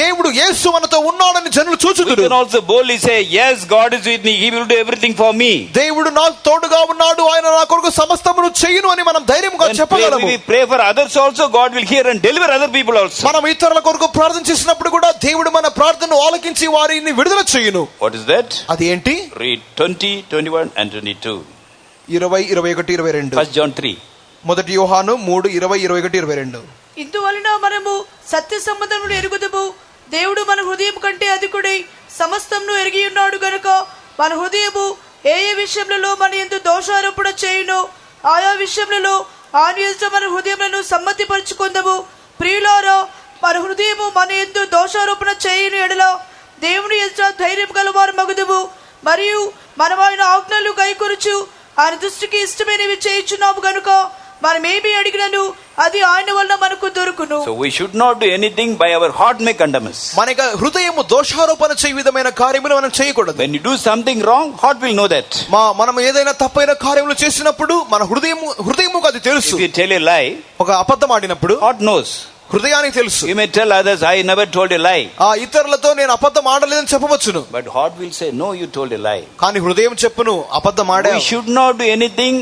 దేవుడు యేసు మనతో ఉన్నాడని జనులు We చూచుదురు. can also boldly say, yes, God is with me. He will do everything for me. దేవుడు నాకు తోడుగా ఉన్నాడు, ఆయన నా కొరకు సమస్తమును చేయును అని మనం ధైర్యంగా When చెప్పగలము. we pray for others also, God will hear and deliver other people also. మనం ఇతరుల కొరకు ప్రార్థన చేసినప్పుడు కూడా దేవుడు మన ప్రార్థనను ఆలకించి వారిని విడుదల చేయును. What is that? అది ఏంటి? Read 20, 21 and 22. 20, 21, 22. 1 John 3. మొదటి యోహాను 3, 20, 21, 22. ఇందువలన మనము సత్య సంబంధమును ఎరుగుదుము. దేవుడు మన హృదయం కంటే అధికుడై సమస్తమును ఎరిగి ఉన్నాడు గనుక మన హృదయము ఏ ఏ విషయములలో మన యందు దోషారోపణ చేయును ఆయా విషయములలో ఆయన ఎదుట మన హృదయములను సమ్మతిపరుచుకుందాము. ప్రియులారా, మన హృదయము మన యందు దోషారోపణ చేయని ఎడల దేవుని ఎదుట ధైర్యం గలవారు మగుదుము. మరియు మనం ఆయన ఆజ్ఞలు గైకొనుచు ఆయన దృష్టికి ఇష్టమైనవి చేయుచున్నాము గనుక మనం ఏమి అడిగినను అది ఆయన వల్ల మనకు దొరుకును. So we should not do anything by our heart may condemn us. మన హృదయము దోషారోపణ చేయ విధమైన కార్యములు మనం చేయకూడదు. When you do something wrong, heart will know that. మనం ఏదైనా తప్పైన కార్యములు చేసినప్పుడు మన హృదయముకు అది తెలుసు. If you tell a lie, ఒక అబద్ధం ఆడినప్పుడు heart knows. హృదయానికి తెలుసు. You may tell others, I never told a lie. ఇతరులతో నేను అబద్ధం ఆడలేదని చెప్పవచ్చును. But heart will say, no, you told a lie. కానీ హృదయం చెప్పును అబద్ధం ఆడావు. We should not do anything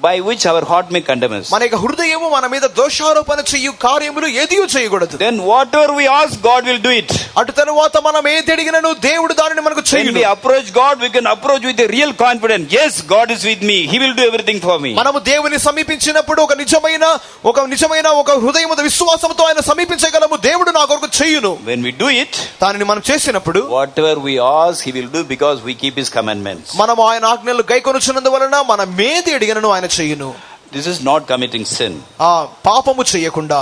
by which our heart may condemn us. మన హృదయము మన మీద దోషారోపణ చేయు కార్యములు ఏదియూ చేయకూడదు. Then whatever we ask, God will do it. అటు తరువాత మనం ఏది అడిగినను దేవుడు దానిని మనకు When చేయును. we approach God, we can approach with a real confidence. Yes, God is with me. He will do everything for me. మనము దేవుని సమీపించినప్పుడు ఒక నిజమైన ఒక హృదయము విశ్వాసంతో ఆయన సమీపించగలము. దేవుడు నా కొరకు చేయును. When we do it, దానిని మనం చేసినప్పుడు whatever we ask, He will do because we keep His commandments. మనము ఆయన ఆజ్ఞలు గైకొనుచున్నందువలన మనం ఏది అడిగినను ఆయన చేయును. This is not committing sin. పాపము చేయకుండా.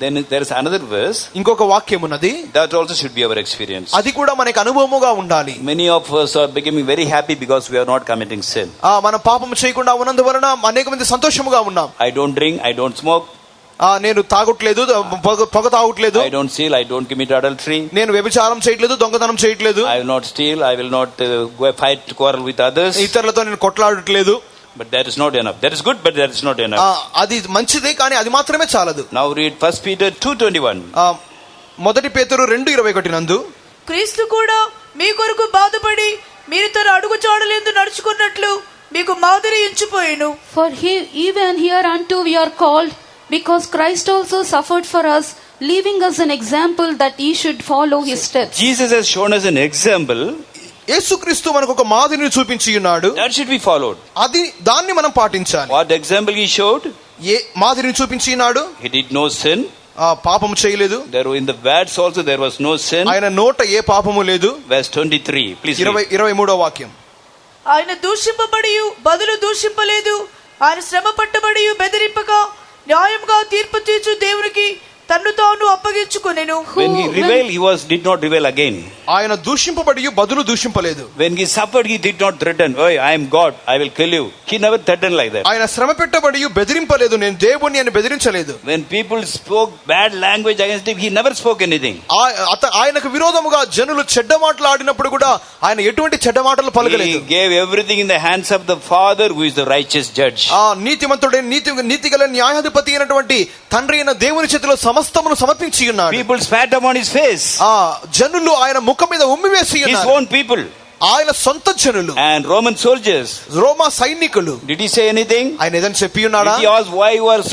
Then there is another verse. ఇంకొక వాక్యం ఉన్నది. That also should be our experience. అది కూడా మనకి అనుభవముగా ఉండాలి. Many of us are becoming very happy because we are not committing sin. మనం పాపము చేయకుండా ఉన్నందువలన అనేక మంది సంతోషముగా ఉన్నాం. I don't drink, I don't smoke. నేను తాగట్లేదు, పొగ తాగట్లేదు. I don't steal, I don't commit adultery. నేను వ్యభిచారం చేయట్లేదు, దొంగతనం చేయట్లేదు. I will not steal, I will not go fight, quarrel with others. ఇతరులతో నేను కొట్లాడట్లేదు. But that is not enough. That is good, but that is not enough. అది మంచిదే, కానీ అది మాత్రమే చాలదు. Now read 1 Peter 2:21. మొదటి పేతురు 2:21 నందు, క్రీస్తు కూడా మీ కొరకు బాధపడి మీరు తన అడుగు జాడలందు నడుచుకున్నట్లు మీకు మాదిరి ఎంచిపోయెను. For even hereunto we are called, because Christ also suffered for us, leaving us an example that ye should follow his steps. Jesus has shown us an example. యేసుక్రీస్తు మనకు ఒక మాదిరిని చూపించి ఉన్నాడు. That should be followed. దాన్ని మనం పాటించాలి. What example he showed? ఏ మాదిరిని చూపించి ఉన్నాడు? He did no sin. పాపము చేయలేదు. There in the words also there was no sin. ఆయన నోట ఏ పాపము లేదు. Verse 23. Please read. 23వ వాక్యం. ఆయన దూషింపబడియు బదులు దూషింపలేదు. ఆయన శ్రమ పట్టబడి బెదిరింపక న్యాయంగా తీర్పు తీర్చు దేవునికి తన్ను తాను అప్పగించుకొనెను. When he revealed, did not reveal again. ఆయన దూషింపబడి బదులు దూషింపలేదు. When he suffered, he did not threaten, "Oh, I am God, I will kill you." He never threatened like that. ఆయన శ్రమ పెట్టబడి బెదిరింపలేదు. నేను దేవుని అని బెదిరించలేదు. When people spoke bad language against him, he never spoke anything. ఆయనకు విరోధముగా జనులు చెడ్డ మాటలు ఆడినప్పుడు కూడా ఆయన ఎటువంటి చెడ్డ మాటలు పలకలేదు. He gave everything in the hands of the Father, who is the righteous judge. నీతిమంతుడైన నీతిగల న్యాయాధిపతి అయినటువంటి తండ్రి అయిన దేవుని చేతిలో సమస్తమును సమర్పించి ఉన్నాడు. People spat upon his face. జనులు ఆయన ముఖం మీద ఉమ్మివేసి ఉన్నారు. His own people. ఆయన సొంత జనులు, and Roman soldiers. రోమా సైనికులు. Did he say anything? ఆయన ఏదైనా చెప్పి ఉన్నాడా? Did he ask why you are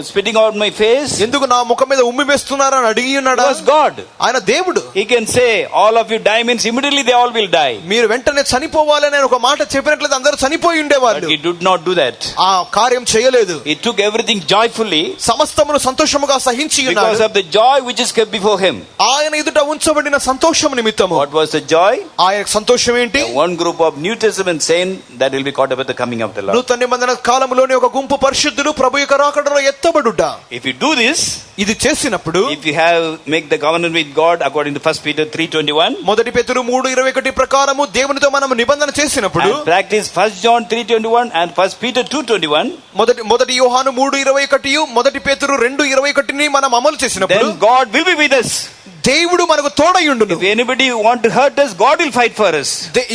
spitting out my face? ఎందుకు నా ముఖం మీద ఉమ్మి వేస్తున్నారని అడిగి He ఉన్నాడా? was God. ఆయన దేవుడు. He can say all of you die means immediately they all will die. మీరు వెంటనే చనిపోవాలని ఒక మాట చెప్పినట్లయితే అందరూ చనిపోయి But ఉండేవాళ్ళు. he did not do that. ఆ కార్యం చేయలేదు. He took everything joyfully సమస్తమును సంతోషముగా సహించి because ఉన్నాడు. of the joy which is kept before him. ఆయన ఎదుట ఉంచబడిన సంతోషం నిమిత్తము. What was the joy? ఆయన సంతోషం ఏంటి? One group of New Testament saints that will be caught up at the coming of the Lord. నూతన నిబంధన కాలంలోని ఒక గుంపు పరిశుద్ధులు ప్రభు యొక్క రాకడలో ఎత్తబడుట. If you do this, ఇది చేసినప్పుడు, if you have make the covenant with God according to 1 Peter 3:21, మొదటి పేతురు 3:21 ప్రకారము దేవునితో మనం నిబంధన చేసినప్పుడు, and practice 1 John 3:21 and 1 Peter 2:21, మొదటి యోహాను 3:21 మొదటి పేతురు 2:21 మనం అమలు చేసినప్పుడు, then God will be with us. దేవుడు మనకు తోడయుండును. If anybody want to hurt us, God will fight for us.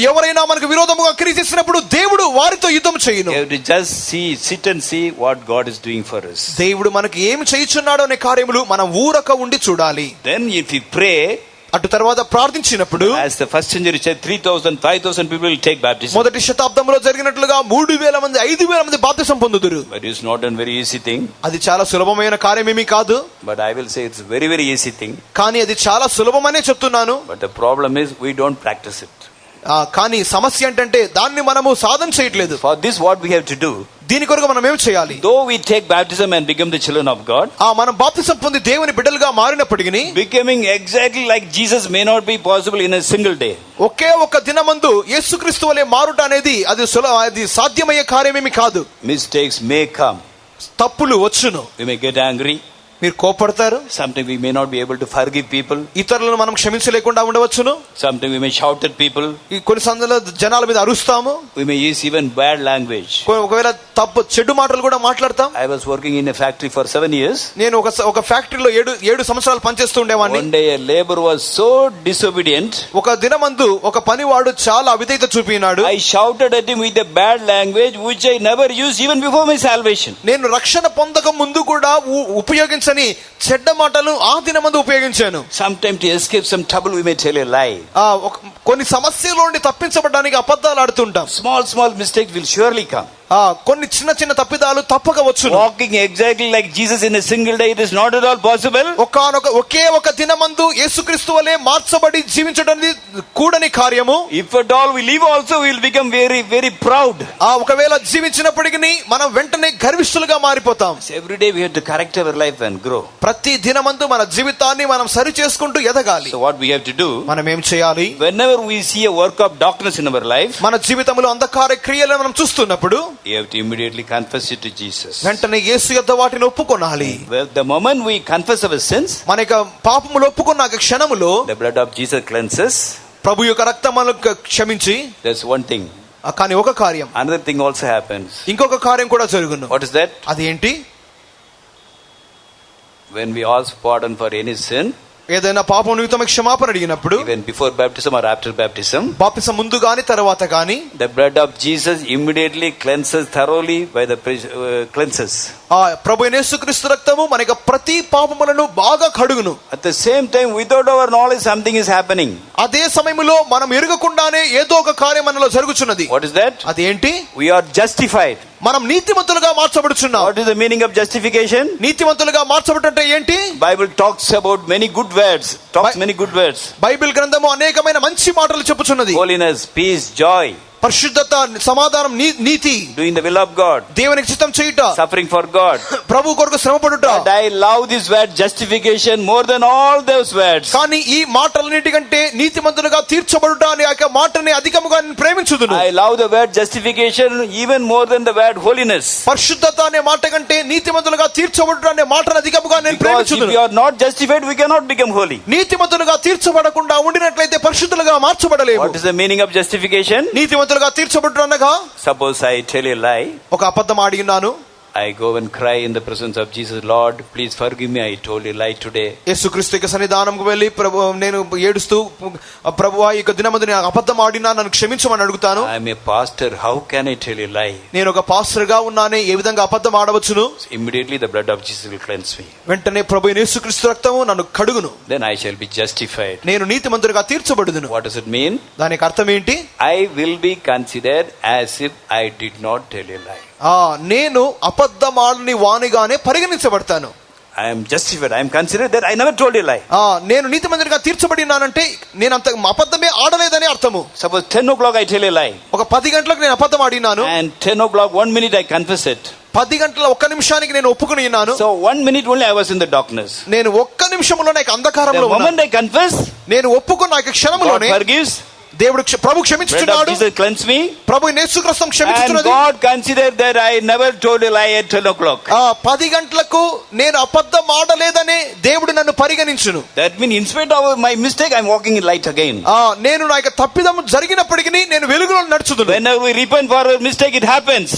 ఎవరైనా మనకు విరోధముగా క్రియ చేసినప్పుడు దేవుడు వారితో యుద్ధం చేయును. You have to just sit and see what God is doing for us. దేవుడు మనకి ఏమి చేయుచున్నాడో అనే కార్యములు మనం ఊరక ఉండి చూడాలి. Then if you pray, అటు తర్వాత ప్రార్థించినప్పుడు, as the first century said, 3,000 5,000 people will take baptism. మొదటి శతాబ్దంలో జరిగినట్లుగా 3,000 మంది 5,000 మంది బాప్తిసం పొందుదురు. But it's not a very easy thing. అది చాలా సులభమైన కార్యమేమీ కాదు. But I will say it's very, very easy thing. కానీ అది చాలా సులభమనే చెప్తున్నాను. But the problem is we don't practice it. కానీ సమస్య ఏంటంటే దాన్ని మనము సాధన చేయట్లేదు. For this what we have to do, దీని కొరకు మనం ఏం చేయాలి? though we take baptism and become the children of God, మనం బాప్తిసం పొంది దేవుని బిడ్డలుగా మారినప్పటికీ becoming exactly like Jesus may not be possible in a single day. ఒకే ఒక దినమందు యేసుక్రీస్తు వలె మారుట అనేది అది సాధ్యమయ్యే కార్యమేమి కాదు. Mistakes may come. తప్పులు వచ్చును. We may get angry. మీరు కోపడతారు. Sometimes we may not be able to forgive people. ఇతరులను మనం క్షమించలేకుండా ఉండవచ్చును. Sometimes we may shout at people. ఈ కొన్ని సందర్భాల్లో జనాల మీద అరుస్తాము. We may use even bad language. ఒకవేళ చెడు మాటలు కూడా మాట్లాడతాం. I was working in a factory for 7 years. నేను ఒక ఫ్యాక్టరీలో 7 సంవత్సరాలు పనిచేస్తూ ఉండేవాడిని. One day a laborer was so disobedient. ఒక దినమందు ఒక పనివాడు చాలా అవిధేయత చూపినాడు. I shouted at him with a bad language which I never used even before my salvation. నేను రక్షణ పొందక ముందు కూడా ఉపయోగించని చెడ్డ మాటలు ఆ దినమందు ఉపయోగించాను. Sometimes to escape some trouble we may tell a lie. కొన్ని సమస్యల నుండి తప్పించబడడానికి అబద్ధాలు ఆడుతుంటాం. Small mistakes will surely come. కొన్ని చిన్న తప్పిదాలు తప్పక వచ్చును. Walking exactly like Jesus in a single day, it is not at all possible. ఒకే ఒక దినమందు యేసుక్రీస్తు వలె మార్చబడి జీవించడం కూడని కార్యము. If at all we live also, we will become very, very proud. ఒకవేళ జీవించినప్పటికీ మనం వెంటనే గర్విష్ఠులుగా మారిపోతాం. So every day we have to correct our life and grow. ప్రతి దినమందు మన జీవితాన్ని మనం సరి చేసుకుంటూ ఎదగాలి. So what we have to do, మనం ఏం చేయాలి? whenever we see a work of darkness in our life, మన జీవితంలో అంధకార క్రియలను మనం చూస్తున్నప్పుడు, you have to immediately confess it to Jesus. వెంటనే యేసు యొద్ద వాటిని ఒప్పుకొనాలి. The moment we confess our sins, మన యొక్క పాపములు ఒప్పుకున్న క్షణములో the blood of Jesus cleanses. ప్రభు యొక్క రక్తం మనకు క్షమించి, There's one thing. కానీ ఒక కార్యం, Another thing also happens. ఇంకొక కార్యం కూడా జరుగును. What is that? అది ఏంటి? When we ask pardon for any sin, ఏదైనా పాపం నిమిత్తం క్షమాపణ అడిగినప్పుడు, even before baptism or after baptism, బాప్తిసం ముందు గాని తర్వాత గాని, the blood of Jesus immediately cleanses thoroughly by the cleanses. ప్రభు యేసుక్రీస్తు రక్తము మనకి ప్రతి పాపములను బాగా కడుగును. At the same time, without our knowledge, something is happening. అదే సమయంలో మనం ఎరుగకుండానే ఏదో ఒక కార్యం మనలో జరుగుచున్నది. What is that? అది ఏంటి? We are justified. మనం నీతిమంతులుగా మార్చబడుచున్నాం. What is the meaning of justification? నీతిమంతులుగా మార్చబడుట ఏంటి? Bible talks about many good words. Many good words. Bible గ్రంథము అనేకమైన మంచి మాటలు చెప్పుచున్నది. Holiness, peace, joy. పరిశుద్ధత, సమాధానం, నీతి, doing the will of God, దేవునికి చిత్తం చేయుట, suffering for God, ప్రభు కొరకు శ్రమపడుట. But I love this word justification more than all those words. కానీ ఈ మాటలన్నిటికంటే నీతిమంతులుగా తీర్చబడుట అనే ఆ మాటని అధికముగా నేను ప్రేమించుదును. I love the word justification even more than the word holiness. పరిశుద్ధత అనే మాట కంటే నీతిమంతులుగా తీర్చబడుట అనే మాటను అధికముగా నేను ప్రేమించుదును. If we are not justified, we cannot become holy. నీతిమంతులుగా తీర్చబడకుండా ఉండినట్లయితే పరిశుద్ధులుగా మార్చబడలేము. What is the meaning of justification? నీతిమంతులుగా తీర్చబడుట అనగా, Suppose I tell a lie. ఒక అబద్ధం ఆడి ఉన్నాను. I go and cry in the presence of Jesus. Lord, please forgive me. I told a lie today. యేసుక్రీస్తు యొక్క సన్నిధానంకు వెళ్ళి ప్రభు నేను ఏడుస్తూ ప్రభువా ఈ యొక్క దినమందు నేను అబద్ధం ఆడినా నన్ను క్షమించమని అడుగుతాను. I am a pastor. How can I tell a lie? నేను ఒక పాస్టర్ గా ఉన్నానే ఏ విధంగా అబద్ధం ఆడవచ్చును? Immediately the blood of Jesus will cleanse me. వెంటనే ప్రభు యేసుక్రీస్తు రక్తము నన్ను కడుగును. Then I shall be justified. నేను నీతిమంతుడిగా తీర్చబడుదును. What does it mean? దానికి అర్థం ఏంటి? I will be considered as if I did not tell a lie. నేను అబద్ధమాడని వానిగానే పరిగణించబడతాను. I am justified. I am considered that I never told a lie. నేను నీతిమంతుడిగా తీర్చబడినానంటే నేను అంత అబద్ధమే ఆడలేదని అర్థము. Suppose 10 o'clock I tell a lie. ఒక 10 గంటలకు నేను అబద్ధం ఆడినాను. And 10 o'clock 1 minute I confess it. 10 గంటల 1 నిమిషానికి నేను ఒప్పుకొని ఉన్నాను. So 1 minute only I was in the darkness. నేను 1 నిమిషంలో నాకు అంధకారంలో The moment I confess, నేను ఒప్పుకున్న ఆ క్షణంలోనే God forgives. దేవుడు ప్రభు క్షమించుచున్నాడు. Jesus cleanse me. ప్రభు యేసుక్రీస్తు And క్షమించుచున్నది. God considered that I never told a lie at 10 o'clock. 10 గంటలకు నేను అబద్ధం ఆడలేదని దేవుడు నన్ను పరిగణించును. That means in spite of my mistake, I am walking in light again. నేను నా యొక్క తప్పిదం జరిగినప్పటికీ నేను వెలుగులో నడుచుదును. Whenever we repent for our mistake, it happens.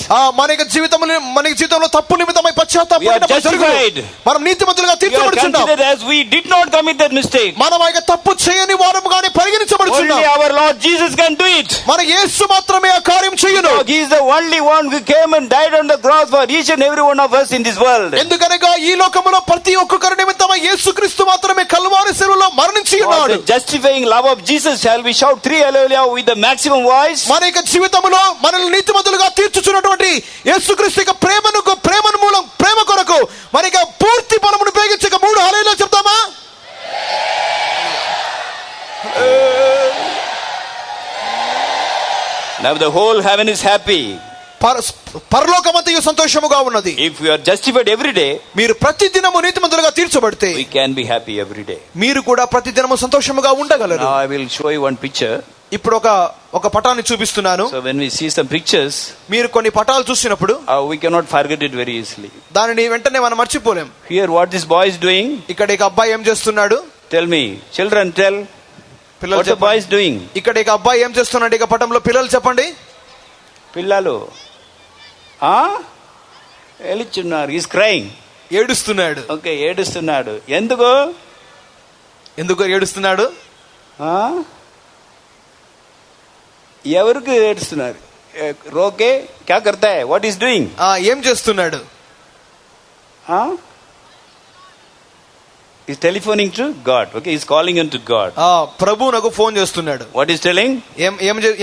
మన జీవితంలో తప్పు నిమిత్తమై పశ్చాత్తాపం justified. మనం నీతిమంతులుగా We are తీర్చబడుచున్నాం. considered as we did not commit that mistake. మనం ఆ యొక్క తప్పు చేయని వారముగానే పరిగణించబడుచున్నాం. Only our Lord Jesus can do it. మన యేసు మాత్రమే ఆ కార్యం చేయను. He is the only one who came and died on the cross for each and every one of us in this world. ఎందుకనగా ఈ లోకములో ప్రతి ఒక్కరి నిమిత్తమై యేసుక్రీస్తు మాత్రమే కల్వారి శిలువలో మరణించి For ఉన్నాడు. the justifying love of Jesus shall we shout 3 hallelujah with the maximum voice. మన యొక్క జీవితంలో మనల్ని నీతిమంతులుగా తీర్చుచున్నటువంటి యేసుక్రీస్తు యొక్క ప్రేమను మూలం ప్రేమ కొరకు మన యొక్క పూర్తి బలమును ఉపయోగించక 3 హల్లెలూయా చెప్తామా? Now the whole heaven is happy. పరలోకమంతయు సంతోషముగా ఉన్నది. If we are justified every day, మీరు ప్రతి దినము నీతిమంతులుగా తీర్చబడితే we can be happy every day. మీరు కూడా ప్రతి దినము సంతోషముగా ఉండగలరు. Now I will show you one picture. ఇప్పుడు ఒక పటాన్ని చూపిస్తున్నాను. So when we see some pictures, మీరు కొన్ని పటాలు చూసినప్పుడు we cannot forget it very easily. దానిని వెంటనే మనం మర్చిపోలేం. Here what this boy is doing? ఇక్కడ ఈ అబ్బాయి ఏం చేస్తున్నాడు? Tell me, children, tell. What the boy is doing? ఇక్కడ ఈ అబ్బాయి ఏం చేస్తున్నాడు? ఈ పటంలో పిల్లలు చెప్పండి. పిల్లలు ఏలుచున్నారు. He is crying. ఏడుస్తున్నాడు. ఓకే, ఏడుస్తున్నాడు. ఎందుకు ఏడుస్తున్నాడు? ఎవరికి ఏడుస్తున్నారు? రోకే క్యా కర్తా హై? What is doing? ఏం చేస్తున్నాడు? Is telephoning to God. Okay, is calling in to God. ప్రభువునకు ఫోన్ చేస్తున్నాడు. What is telling?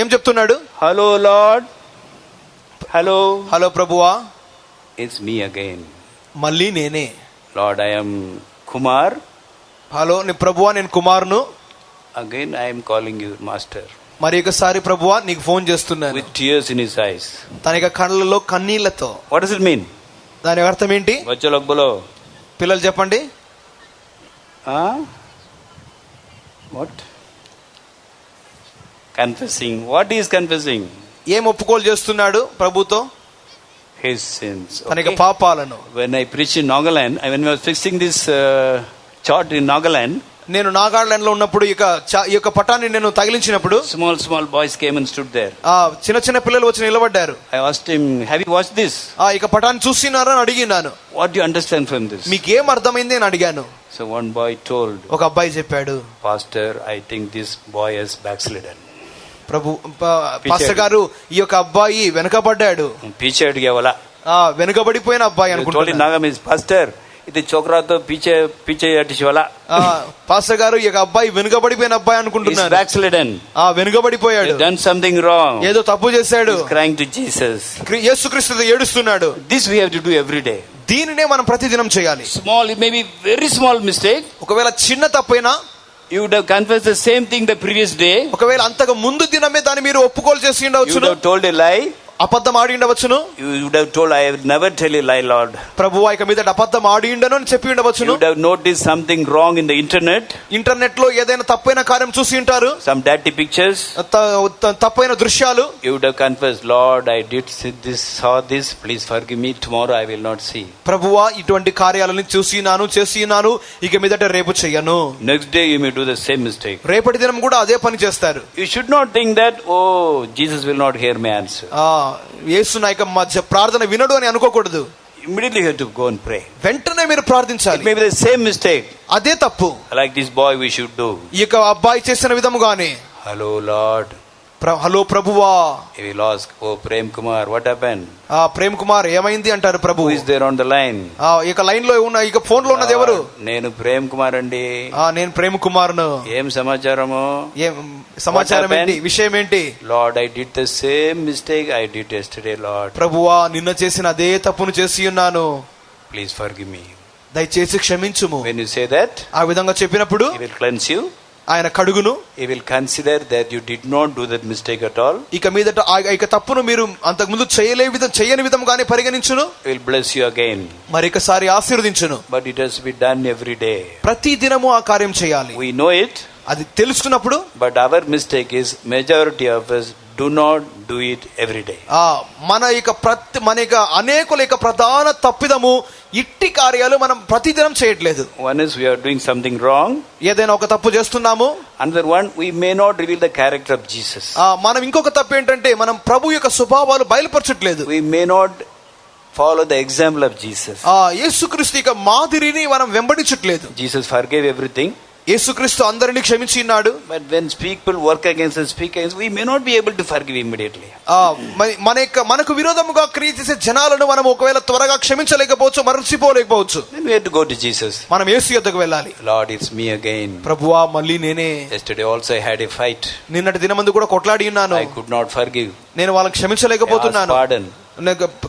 ఏం చెప్తున్నాడు? Hello Lord. హలో ప్రభువా, ఇట్స్ మీ అగైన్. మళ్ళీ నేనే. Lord, I am Kumar. Hello ప్రభువా, నేను కుమార్ను. Again I am calling you master. మరి ఒకసారి ప్రభువా నీకు ఫోన్ చేస్తున్నాను. With tears in his eyes. తన యొక్క కళ్ళలో కన్నీళ్లతో. What does it mean? దాని అర్థం ఏంటి? బచ్చో లోగ్ బోలో. పిల్లలు చెప్పండి. What? Confessing. What is confessing? ఏం ఒప్పుకోలు చేస్తున్నాడు ప్రభుతో? His sins. తన యొక్క పాపాలను. When I preached in Nagaland, when I was fixing this chart in Nagaland, నేను నాగాలాండ్ లో ఉన్నప్పుడు ఈ యొక్క పటాన్ని నేను తగిలించినప్పుడు small boys came and stood there. చిన్న పిల్లలు వచ్చి నిలబడ్డారు. I asked him, have you watched this? ఈ పటాన్ని చూసినారా అని అడిగినాను. What do you understand from this? మీకేం అర్థమైంది అని అడిగాను. So one boy told, ఒక అబ్బాయి చెప్పాడు, Pastor, I think this boy has backslidden. Pastor గారు, ఈ యొక్క అబ్బాయి వెనకబడ్డాడు. పీచే అడిగే వాళ్ళ వెనుకబడిపోయిన అబ్బాయి అనుకుంటున్నాను. పాస్టర్ ఇది చోకరాతో పీచే అటిసి వాళ్ళ. పాస్టర్ గారు, ఈ యొక్క అబ్బాయి వెనుకబడిపోయిన అబ్బాయి అనుకుంటున్నాను. వెనుకబడిపోయాడు. Done something wrong. ఏదో తప్పు చేశాడు. Crying to Jesus. యేసుక్రీస్తుతో ఏడుస్తున్నాడు. This we have to do every day. దీనినే మనం ప్రతిదినం చేయాలి. Small, it may be very small mistake. ఒకవేళ చిన్న తప్పైనా you would have confessed the same thing the previous day. ఒకవేళ అంతకు ముందు దినమే దాన్ని మీరు ఒప్పుకోలు చేసి ఉండవచ్చు. You would have told a lie. అబద్ధం ఆడి ఉండవచ్చును. You would have told, I will never tell a lie, Lord. ప్రభువా ఇక మీద అబద్ధం ఆడి ఉండను అని చెప్పి ఉండవచ్చును. You would have noticed something wrong in the internet. Internet లో ఏదైనా తప్పైన కార్యం చూసి ఉంటారు. Some dirty pictures. తప్పైన దృశ్యాలు. You would have confessed, Lord, I did saw this, please forgive me, tomorrow I will not see. ప్రభువా ఇటువంటి కార్యాలను చేసినాను ఇక మీదట రేపు చెయ్యను. Next day you may do the same mistake. రేపటి దినం కూడా అదే పని చేస్తారు. You should not think that, oh, Jesus will not hear my answer. యేసు నా యొక్క మధ్య ప్రార్థన వినడు అని అనుకోకూడదు. Immediately you have to go and pray. వెంటనే మీరు It ప్రార్థించాలి. may be the same mistake. అదే తప్పు Like this boy we should do. ఈ యొక్క అబ్బాయి చేసిన విధముగానే, Hello Lord. హలో ప్రభువా, He will ask, oh Prem Kumar, what happened? Prem Kumar ఏమైంది అంటారు ప్రభు. Who is there on the line? ఇక లైన్ లో ఉన్న, ఇక ఫోన్ లో ఉన్నది ఎవరు? నేను ప్రేమ్ కుమార్ అండి. నేను ప్రేమ్ కుమార్ను. ఏం సమాచారము? ఏం సమాచారం ఏంటి, విషయం ఏంటి? Lord, I did the same mistake I did yesterday, Lord. ప్రభువా, నిన్న చేసిన అదే తప్పును చేసి ఉన్నాను, Please forgive me. దయచేసి క్షమించుము. When you say that, ఆ విధంగా చెప్పినప్పుడు He will cleanse you. ఆయన కడుగును. He will consider that you did not do that mistake at all. ఇక మీదట ఇక తప్పును మీరు అంతకు ముందు చేయని విధంగానే పరిగణించును. He will bless you again. మరొకసారి ఆశీర్వదించును. But it has to be done every day. ప్రతి దినము ఆ కార్యం చేయాలి. We know it. అది తెలుసుకున్నప్పుడు, But our mistake is majority of us do not do it every day. మన యొక్క అనేకుల యొక్క ప్రధాన తప్పిదము ఇట్టి కార్యాలు మనం ప్రతిదినం చేయట్లేదు. One is we are doing something wrong. ఏదైనా ఒక తప్పు చేస్తున్నాము. Another one, we may not reveal the character of Jesus. మనం ఇంకొక తప్పు ఏంటంటే మనం ప్రభు యొక్క స్వభావాలు బయలుపరచట్లేదు. We may not follow the example of Jesus. యేసుక్రీస్తు యొక్క మాదిరిని మనం వెంబడించట్లేదు. Jesus forgave everything. యేసుక్రీస్తు అందరినీ క్షమించినాడు. But when people work against us, speak against, we may not be able to forgive immediately. మనకు విరోధముగా క్రియ చేసే జనాలను మనం ఒకవేళ త్వరగా క్షమించలేకపోవచ్చు, మరచిపోలేకపోవచ్చు. Then we have to go to Jesus. మనం యేసు యొద్దకు వెళ్ళాలి. Lord, it's me again. ప్రభువా, మళ్ళీ నేనే. Yesterday also I had a fight. నిన్నటి దినమందు కూడా కొట్లాడి ఉన్నాను. I could not forgive. నేను వాళ్ళకి క్షమించలేకపోతున్నాను. Pardon.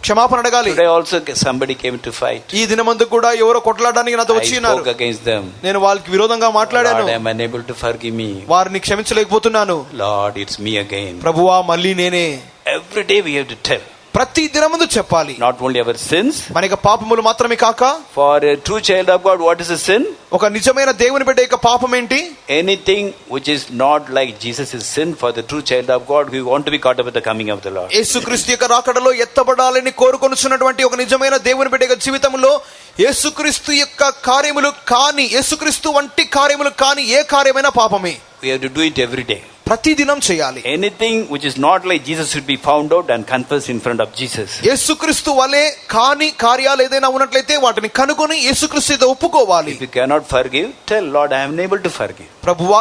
క్షమాపణ అడగాలి. Today also somebody came to fight. ఈ దినమందు కూడా ఎవరో కొట్లాడడానికి నాతో వచ్చి I ఉన్నారు. spoke against them. నేను వాళ్ళకి విరోధంగా మాట్లాడాను. Lord, I am unable to forgive me. వారిని క్షమించలేకపోతున్నాను. Lord, it's me again. ప్రభువా, మళ్ళీ నేనే. Every day we have to tell. ప్రతి దినమందు చెప్పాలి. Not only our sins. మన యొక్క పాపములు మాత్రమే కాక, For a true child of God, what is a sin? ఒక నిజమైన దేవుని బిడ్డ యొక్క పాపం ఏంటి? Anything which is not like Jesus is sin for the true child of God who want to be caught up with the coming of the Lord. యేసుక్రీస్తు యొక్క రాకడలో ఎత్తబడాలని కోరుకొనుచున్నటువంటి ఒక నిజమైన దేవుని బిడ్డ యొక్క జీవితంలో యేసుక్రీస్తు యొక్క కార్యములు కాని, యేసుక్రీస్తు వంటి కార్యములు కాని ఏ కార్యమైనా పాపమే. We have to do it every day. ప్రతి దినం చేయాలి. Anything which is not like Jesus should be found out and confessed in front of Jesus. యేసుక్రీస్తు వలె కాని కార్యాలు ఏదైనా ఉన్నట్లయితే వాటిని కనుగొని యేసుక్రీస్తు మీద ఒప్పుకోవాలి. If you cannot forgive, tell Lord, I am unable to forgive. ప్రభువా,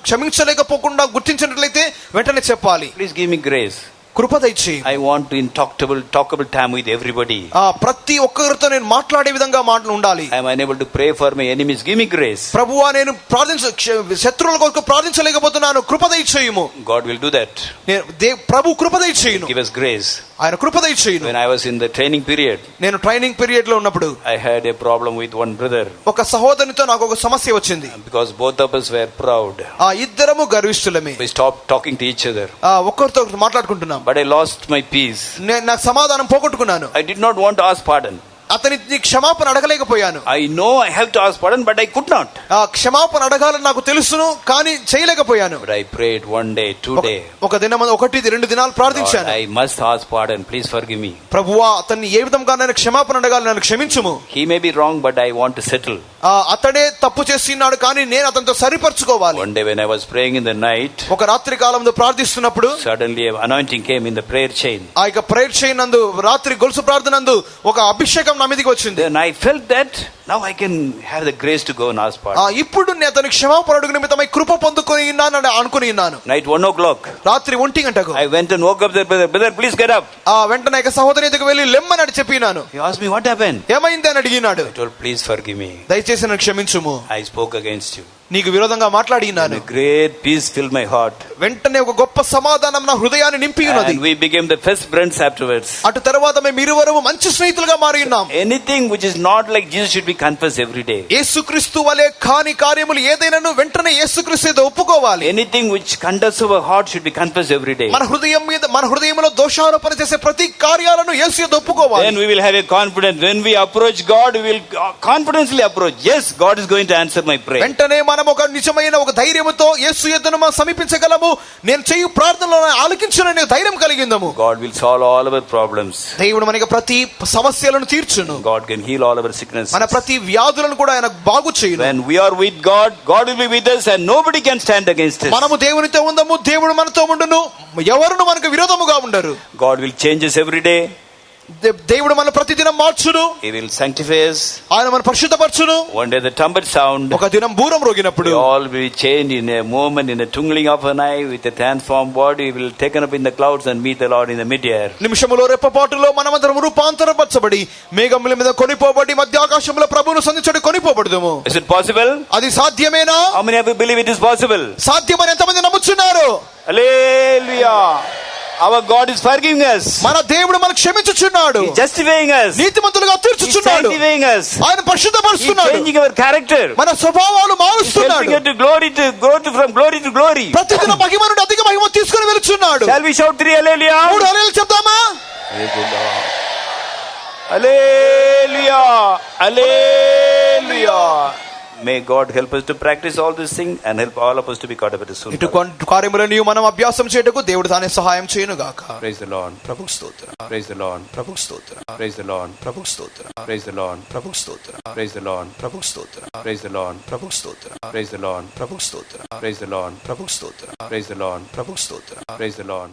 క్షమించలేకపోకుండా గుర్తించినట్లయితే వెంటనే చెప్పాలి. Please give me grace. కృప దయచేయి. I want to in talkable time with everybody. ప్రతి ఒక్కరితో నేను మాట్లాడే విధంగా ఉండాలి. I am unable to pray for my enemies. Give me grace. ప్రభువా, నేను శత్రువుల కొరకు ప్రార్థించలేకపోతున్నాను, కృప దయచేయుము. God will do that. Prabhu Krupa దయచేయును. Give us grace. ఆయన కృప దయచేయును. When I was in the training period, నేను ట్రైనింగ్ పీరియడ్ లో ఉన్నప్పుడు I had a problem with one brother. ఒక సహోదరునితో నాకు ఒక సమస్య వచ్చింది. Because both of us were proud. ఇద్దరము గర్విష్ఠులమే. We stopped talking to each other. ఒక్కరితో మాట్లాడుకుంటున్నాం. But I lost my peace. నాకు సమాధానం పోగొట్టుకున్నాను. I did not want to ask pardon. అతని క్షమాపణ అడగలేకపోయాను. I know I have to ask pardon, but I could not. క్షమాపణ అడగాలని నాకు తెలుసును, కానీ చేయలేకపోయాను. But I prayed one day, 2 days. ఒక దినం, 1-2 దినాలు ప్రార్థించాను. I must ask pardon. Please forgive me. ప్రభువా, అతన్ని ఏ విధంగా నేను క్షమాపణ అడగాలి, నన్ను క్షమించుము. He may be wrong, but I want to settle. అతడే తప్పు చేస్తున్నాడు, కానీ నేను అతనితో సరిపరచుకోవాలి. One day when I was praying in the night, ఒక రాత్రి కాలంలో ప్రార్థిస్తున్నప్పుడు suddenly an anointing came in the prayer chain. ఆ యొక్క ప్రేయర్ చైన్ నందు, రాత్రి గొలుసు ప్రార్థనందు ఒక అభిషేకం నా మీదకి వచ్చింది. Then I felt that now I can have the grace to go and ask pardon. ఇప్పుడు నేను అతని క్షమాపణ అడుగు నిమిత్తమై కృప పొందుకొని ఉన్నానని అనుకుని ఉన్నాను. Night 1 o'clock. రాత్రి 1 గంటకు I went and woke up the brother, please get up. వెంటనే ఒక సహోదరి దగ్గరికి వెళ్ళి లెమ్మని చెప్పినాను. He asked me what happened. ఏమైంది అని అడిగినాడు. I told, please forgive me. దయచేసి నన్ను క్షమించుము. I spoke against you. నీకు విరోధంగా మాట్లాడినాను. Great peace filled my heart. వెంటనే ఒక గొప్ప సమాధానం నా హృదయాన్ని నింపి ఉన్నది. And we became the best friends afterwards. అటు తర్వాత మేము ఇరువురము మంచి స్నేహితులుగా మారి ఉన్నాం. Anything which is not like Jesus should be confessed every day. యేసుక్రీస్తు వలె కాని కార్యములు ఏదైనాను వెంటనే యేసుక్రీస్తు మీద ఒప్పుకోవాలి. Anything which condemns our heart should be confessed every day. మన హృదయంలో దోషారోపణ చేసే ప్రతి కార్యాలను యేసు మీద ఒప్పుకోవాలి. Then we will have a confidence. When we approach God, we will confidently approach. Yes, God is going to answer my prayer. వెంటనే మనం ఒక నిజమైన ఒక ధైర్యముతో యేసు యొద్దకు మనం సమీపించగలము. నేను చేయు ప్రార్థనలను ఆలకించుననే ధైర్యం కలిగిందము. God will solve all our problems. దేవుడు మనకి ప్రతి సమస్యలను తీర్చును. God can heal all our sicknesses. మన ప్రతి వ్యాధులను కూడా ఆయన బాగు చేయును. When we are with God, God will be with us and nobody can stand against us. మనము దేవునితో ఉందము, దేవుడు మనతో ఉండును, ఎవరును మనకు విరోధముగా ఉండరు. God will change us every day. దేవుడు మన ప్రతిదినం మార్చును, He will sanctify us. ఆయన మన పరిశుద్ధపరచును. One day the trumpet sound, ఒక దినం బూరం రోగినప్పుడు we all will be changed in a moment, in a twinkling of an eye, with a transformed body. We will taken up in the clouds and meet the Lord in the mid-air. నిమిషములో రెప్పపాటులో మనమందరం రూపాంతరపరచబడి మేఘముల మీద కొనిపోబడి మధ్య ఆకాశంలో ప్రభువును సంధించడి కొనిపోబడదుము. Is it possible? అది సాధ్యమేనా? How many of you believe it is possible? సాధ్యమని ఎంతమంది నమ్ముచున్నారు? Hallelujah! Our God is forgiving us. మన దేవుడు మనకు క్షమించుచున్నాడు, He is justifying us. నీతిమంతులుగా He is తీర్చుచున్నాడు, sanctifying us. ఆయన He is పరిశుద్ధపరుస్తున్నాడు, changing our character. మన స్వభావాలు He is మారుస్తున్నాడు, helping us to from glory to glory. ప్రతిదిన మహిమ నుండి అధిక మహిమ తీసుకుని వెళుచున్నాడు. Shall we shout 3 hallelujah? 3 hallelujah చెప్దామా? Praise the Lord. Hallelujah. Hallelujah. May God help us to practice all these things and help all of us to be caught up at the soon. ఇటు కార్యములను మనం అభ్యాసం చేయటకు దేవుడు తానే సహాయం చేయును గాక. Praise the Lord. ప్రభుకు స్తోత్రం, Praise the Lord. ప్రభుకు స్తోత్రం, Praise the Lord. ప్రభుకు స్తోత్రం, Praise the Lord. ప్రభుకు స్తోత్రం, Praise the Lord. ప్రభుకు స్తోత్రం, Praise the Lord. ప్రభుకు స్తోత్రం, Praise the Lord. ప్రభుకు స్తోత్రం, Praise the Lord. ప్రభుకు స్తోత్రం, Praise the Lord. ప్రభుకు స్తోత్రం. Praise the Lord.